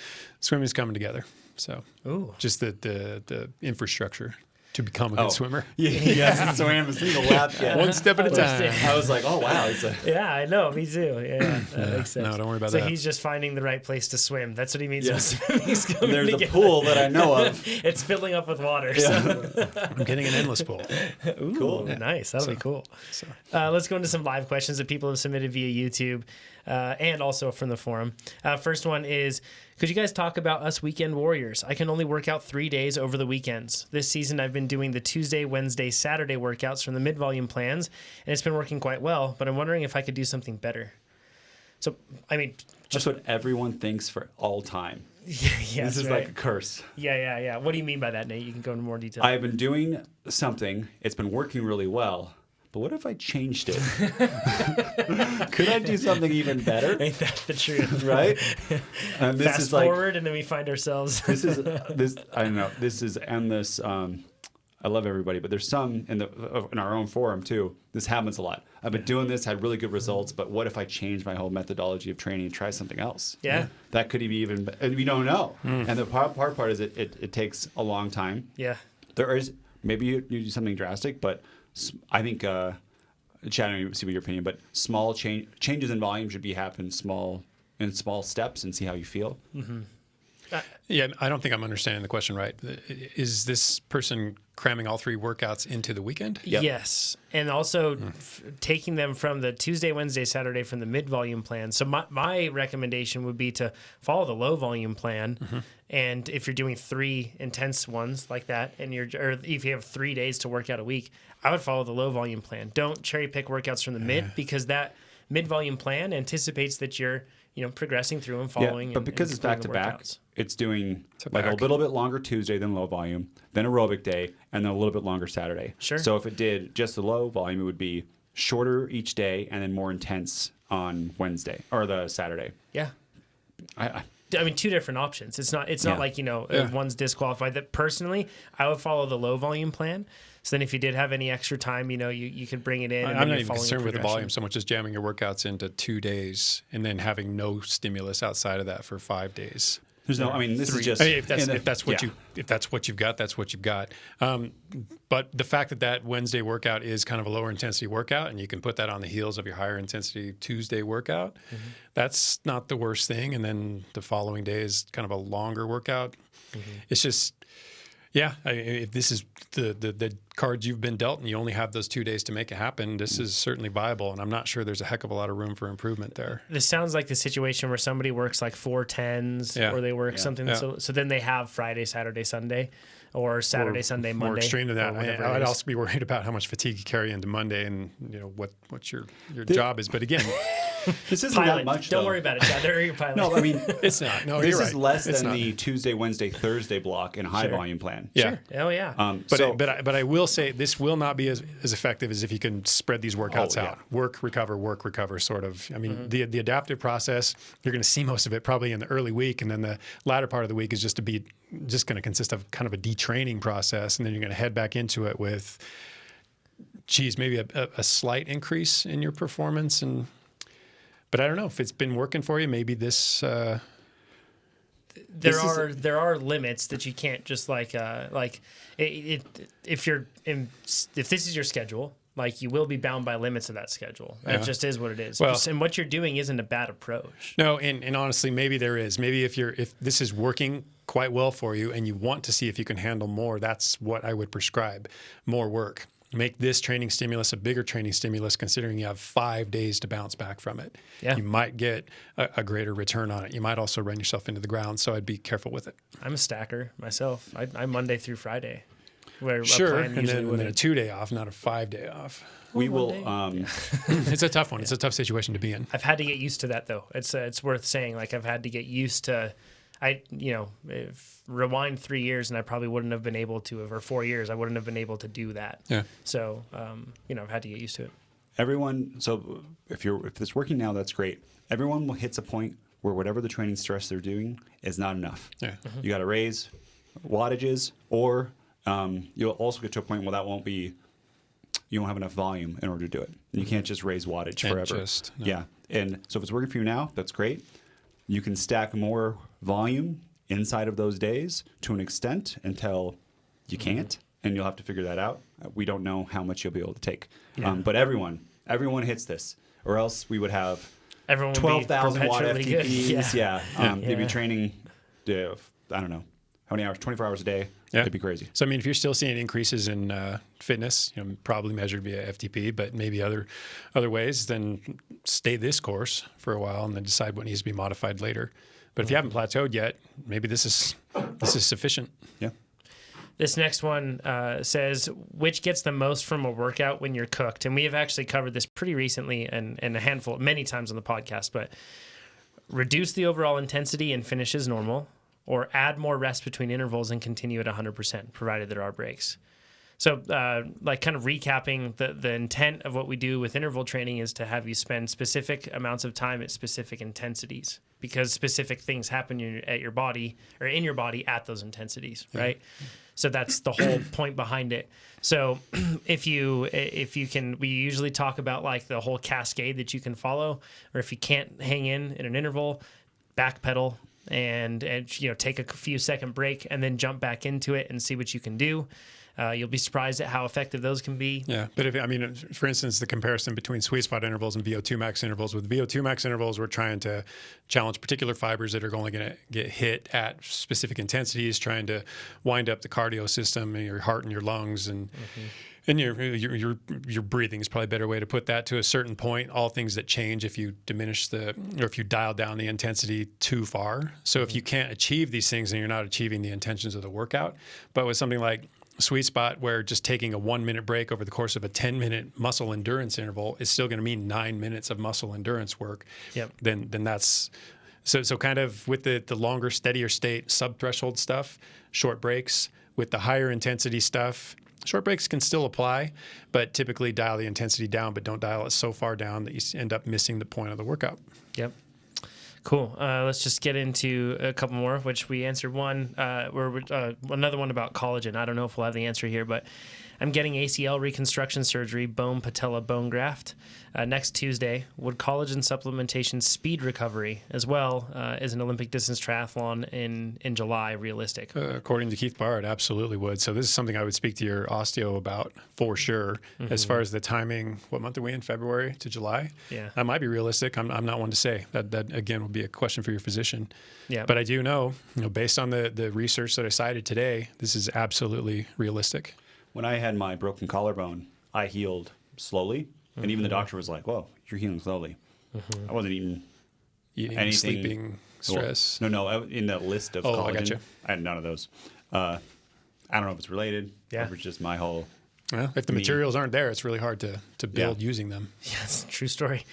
coming together. So Ooh. just the infrastructure to become a good swimmer. Yeah. So I am a single lap. Yeah. One step at a time. I was like, oh wow, Yeah, I know. Me too. Yeah, that makes sense. No, don't worry about so that. So he's just finding the right place to swim. That's what he means. Yeah. When swimming's coming There's together. a pool that I know of. It's filling up with water. So. I'm getting an endless pool. Ooh, Cool. Nice. That'll be cool. Let's go into some live questions that people have submitted via YouTube and also from the forum. First one is, could you guys talk about us weekend warriors? I can only work out 3 days over the weekends. This season, I've been doing the Tuesday, Wednesday, Saturday workouts from the mid-volume plans, and it's been working quite well, but I'm wondering if I could do something better. So, I mean... Just what everyone thinks for all time. Yes, this is like a curse. Yeah. What do you mean by that, Nate? You can go into more detail. I've been doing something. It's been working really well. But what if I changed it? Could I do something even better? Ain't that the truth? Right? And this Fast is like, forward, and then we find ourselves. I don't know. This is endless. I love everybody, but there's some in our own forum too. This happens a lot. I've been doing this, had really good results, but what if I change my whole methodology of training and try something else? Yeah. That could be even, and we don't know. And the hard part is it takes a long time. Yeah. There is, maybe you do something drastic, but I think, Chad, I see what your opinion, but small changes in volume should happen in small steps and see how you feel. Mm-hmm. Yeah, I don't think I'm understanding the question right. Is this person cramming all 3 workouts into the weekend? Yep. Yes. And also taking them from the Tuesday, Wednesday, Saturday from the mid-volume plan. So my recommendation would be to follow the low-volume plan. And if you're doing 3 intense ones like that, or if you have 3 days to work out a week, I would follow the low-volume plan. Don't cherry-pick workouts from the mid, because that mid-volume plan anticipates that you're progressing through and following. Yeah, but because it's back to back, it's doing like a little bit longer Tuesday than low volume, then aerobic day, and then a little bit longer Saturday. Sure. So if it did just the low volume, it would be shorter each day and then more intense on Wednesday or the Saturday. Yeah. I mean, 2 different options. It's not like, one's disqualified. That personally, I would follow the low volume plan. So then if you did have any extra time, you could bring it in. And I'm not even concerned with the volume so much as jamming your workouts into 2 days and then having no stimulus outside of that for 5 days. There's no, I mean, this is just... if that's what you've got, that's what you've got. But the fact that Wednesday workout is kind of a lower intensity workout and you can put that on the heels of your higher intensity Tuesday workout, that's not the worst thing. And then the following day is kind of a longer workout. It's just... Yeah, if this is the cards you've been dealt and you only have those 2 days to make it happen, this is certainly viable. And I'm not sure there's a heck of a lot of room for improvement there. This sounds like the situation where somebody works like 4 10s or they work something. Yeah. So then they have Friday, Saturday, Sunday, or Saturday, Sunday, Monday. More extreme than that. I'd also be worried about how much fatigue you carry into Monday and what your job is. But again... This isn't pilot. that much. Don't worry about it, Chad. They're your pilot. No, I mean it's not. No, this you're is right. less than the Tuesday, Wednesday, Thursday block in a high volume plan. Yeah. Sure. Oh yeah. But I will say this will not be as effective as if you can spread these workouts out. Work, recover, sort of. I mean, the adaptive process, you're going to see most of it probably in the early week, and then the latter part of the week is just going to consist of kind of a detraining process, and then you're going to head back into it with geez, maybe a slight increase in your performance. But I don't know if it's been working for you. Maybe this. There are limits that you can't just if this is your schedule, like you will be bound by limits of that schedule. That just is what it is. Well, and what you're doing isn't a bad approach. No, and honestly, maybe there is. Maybe if this is working quite well for you and you want to see if you can handle more, that's what I would prescribe. More work. Make this training stimulus a bigger training stimulus, considering you have 5 days to bounce back from it. Yeah. You might get a greater return on it. You might also run yourself into the ground, so I'd be careful with it. I'm a stacker myself. I'm Monday through Friday. Where Sure, a plan and usually then a 2-day off, not a 5-day off. We will. It's a tough one. It's a tough situation to be in. I've had to get used to that though. It's worth saying. Like I've had to get used to. If rewind 3 years and I probably wouldn't have been able to, or 4 years, I wouldn't have been able to do that. Yeah. So, I've had to get used to it. Everyone. So if it's working now, that's great. Everyone will hit a point where whatever the training stress they're doing is not enough. Yeah. You got to raise wattages, or you'll also get to a point where that won't be. You won't have enough volume in order to do it. You can't just raise wattage forever. Yeah. And so if it's working for you now, that's great. You can stack more volume inside of those days to an extent until you can't, and you'll have to figure that out. We don't know how much you'll be able to take. Yeah. But everyone hits this, or else we would have Everyone would 12,000 be watt perpetually FTPs. good. Yeah. They'd be training, I don't know, how many hours? 24 hours a day. Yeah. It'd be crazy. So, I mean, if you're still seeing increases in fitness, probably measured via FTP, but maybe other ways, then stay this course for a while and then decide what needs to be modified later. But if you haven't plateaued yet, maybe this is sufficient. Yeah. This next one says, which gets the most from a workout when you're cooked? And we have actually covered this pretty recently and many times on the podcast, but reduce the overall intensity and finish as normal, or add more rest between intervals and continue at 100%, provided there are breaks. So kind of recapping, the intent of what we do with interval training is to have you spend specific amounts of time at specific intensities, because specific things happen at your body or in your body at those intensities, right? So that's the whole point behind it. So if you can, we usually talk about like the whole cascade that you can follow, or if you can't hang in an interval, backpedal and take a few second break and then jump back into it and see what you can do. You'll be surprised at how effective those can be. Yeah, but for instance, the comparison between sweet spot intervals and VO2 max intervals. With VO2 max intervals, we're trying to challenge particular fibers that are only going to get hit at specific intensities, trying to wind up the cardio system and your heart and your lungs and your breathing is probably a better way to put that, to a certain point. All things that change if you diminish or if you dial down the intensity too far. So if you can't achieve these things, then you're not achieving the intentions of the workout. But with something like sweet spot, where just taking a 1 minute break over the course of a 10-minute muscle endurance interval is still going to mean 9 minutes of muscle endurance work. Yep. Then that's so kind of with the longer, steadier state sub-threshold stuff, short breaks. With the higher intensity stuff, short breaks can still apply, but typically dial the intensity down, but don't dial it so far down that you end up missing the point of the workout. Yep. Cool. Let's just get into a couple more, which we answered one. Another one about collagen. I don't know if we'll have the answer here, but I'm getting ACL reconstruction surgery, bone patella bone graft, next Tuesday. Would collagen supplementation speed recovery as well as an Olympic distance triathlon in July realistic? According to Keith Barr, it absolutely would. So this is something I would speak to your osteo about for sure. Mm-hmm. As far as the timing, what month are we in? February to July? Yeah. That might be realistic. I'm not one to say. That again would be a question for your physician. Yeah. But I do know, based on the research that I cited today, this is absolutely realistic. When I had my broken collarbone, I healed slowly. Mm-hmm. And even the doctor was like, whoa, you're healing slowly. Mm-hmm. I wasn't eating anything. Sleeping, stress. Well, no, in the list of collagen, I gotcha. I had none of those. I don't know if it's related. Yeah. Or it's just my whole... Well, if the materials aren't there, it's really hard to build using them. Yes, true story.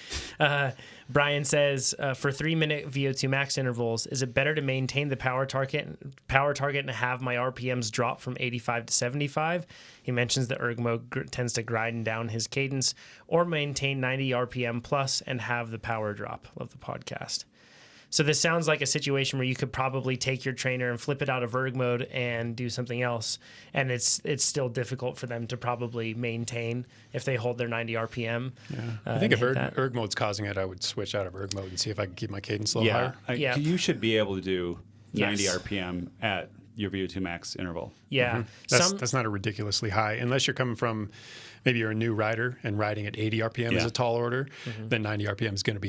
Brian says, for 3-minute VO2 max intervals, is it better to maintain the power target and have my RPMs drop from 85 to 75? He mentions that erg mode tends to grind down his cadence, or maintain 90 RPM plus and have the power drop. Love the podcast. So this sounds like a situation where you could probably take your trainer and flip it out of erg mode and do something else, and it's still difficult for them to probably maintain if they hold their 90 RPM. Yeah. I think if hit that. erg mode's causing it, I would switch out of erg mode and see if I can keep my cadence a little higher. Yeah. You should be able to do 90 Yes. RPM at your VO2 max interval. Yeah, That's not a ridiculously high, unless you're coming from maybe you're a new rider and riding at 80 RPM is Yeah. a tall order. Then 90 RPM is going to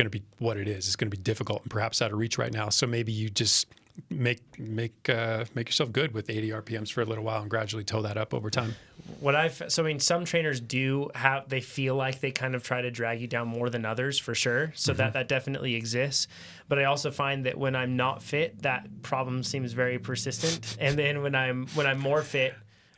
be what it is. It's going to be difficult and perhaps out of reach right now. So maybe you just make yourself good with 80 RPMs for a little while and gradually toe that up over time. Some trainers they feel like they kind of try to drag you down more than others for sure. So that definitely exists. But I also find that when I'm not fit, that problem seems very persistent. And then when I'm more fit,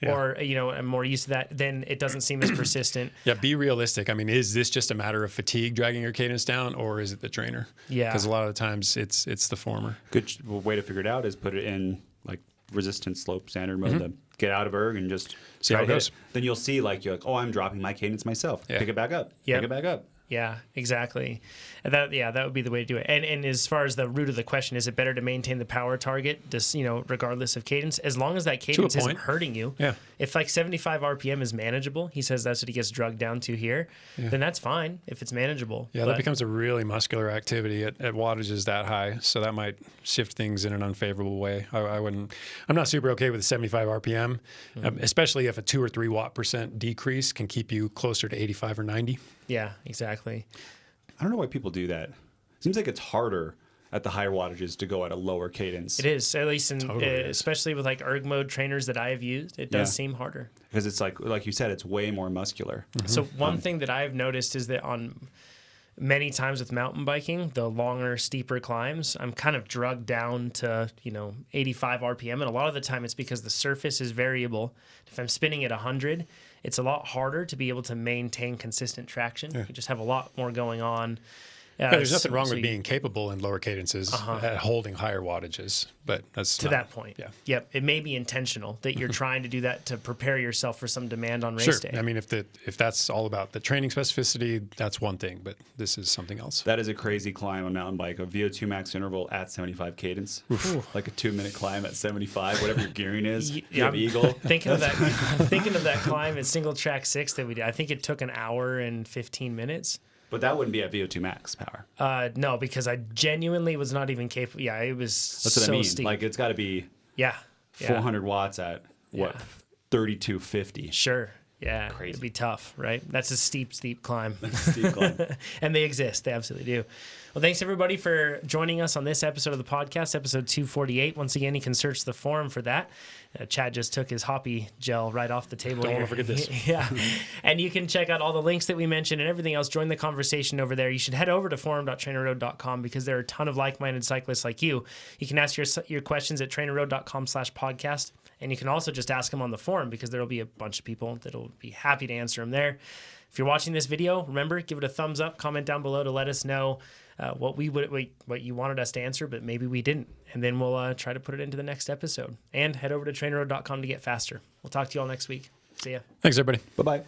or I'm more used to that, then it doesn't seem as persistent. Yeah, be realistic. I mean, is this just a matter of fatigue dragging your cadence down, or is it the trainer? Yeah. Because a lot of the times it's the former. Good way to figure it out is put it in like resistance slope standard mode. To get out of erg and just See how try it to hit goes. Then you'll see you're like, oh, I'm dropping my cadence myself. Yeah. Pick it back up. Yep. Pick it back up. Yeah, exactly. That would be the way to do it. And as far as the root of the question, is it better to maintain the power target, just regardless of cadence, as long as that cadence isn't point. hurting you? Yeah. If like 75 RPM is manageable, he says that's what he gets drugged down to here. Then that's fine if it's manageable. Yeah, that becomes a really muscular activity at wattages that high, so that might shift things in an unfavorable way. I'm not super okay with 75 RPM, especially if a 2 or 3 watt % decrease can keep you closer to 85 or 90. Yeah, exactly. I don't know why people do that. Seems like it's harder at the higher wattages to go at a lower cadence. It is, at least Totally is. especially with like erg mode trainers that I have used, it does Yeah. seem harder. Because it's like you said, it's way more muscular. So one thing that I've noticed is that on many times with mountain biking, the longer, steeper climbs, I'm kind of drugged down to 85 RPM, and a lot of the time it's because the surface is variable. If I'm spinning at 100, it's a lot harder to be able to maintain consistent traction. You just have a lot more going on. Yeah, there's nothing so wrong with you- being capable in lower cadences at holding higher wattages, but that's to that point. Yeah. Yep. It may be intentional that you're trying to do that to prepare yourself for some demand on race Sure. day. I mean, if that's all about the training specificity, that's one thing, but this is something else. That is a crazy climb on mountain bike, a VO2 max interval at 75 cadence. Like a 2-minute climb at 75, whatever your gearing is. You have I'm Eagle. Thinking of that, I'm thinking of that climb at single track 6 that we did. I think it took an hour and 15 minutes. But that wouldn't be at VO2 max power. No, because I genuinely was not even capable. Yeah, it was That's so what I mean. steep. Like it's got to be yeah. 400 watts at what, Yeah. 3250. Sure. Yeah, Crazy. it'd be tough, right? That's a steep climb. Steep climb. And they exist. They absolutely do. Well, thanks everybody for joining us on this episode of the podcast, episode 248. Once again, you can search the forum for that. Chad just took his Hoppy gel right off the table. Don't here. wanna forget this. Yeah. And you can check out all the links that we mentioned and everything else. Join the conversation over there. You should head over to forum.trainerroad.com because there are a ton of like-minded cyclists like you. You can ask your questions at trainerroad.com/podcast. And you can also just ask them on the forum because there will be a bunch of people that will be happy to answer them there. If you're watching this video, remember, give it a thumbs up, comment down below to let us know what you wanted us to answer, but maybe we didn't. And then we'll try to put it into the next episode. And head over to trainerroad.com to get faster. We'll talk to you all next week. See ya. Thanks, everybody. Bye-bye.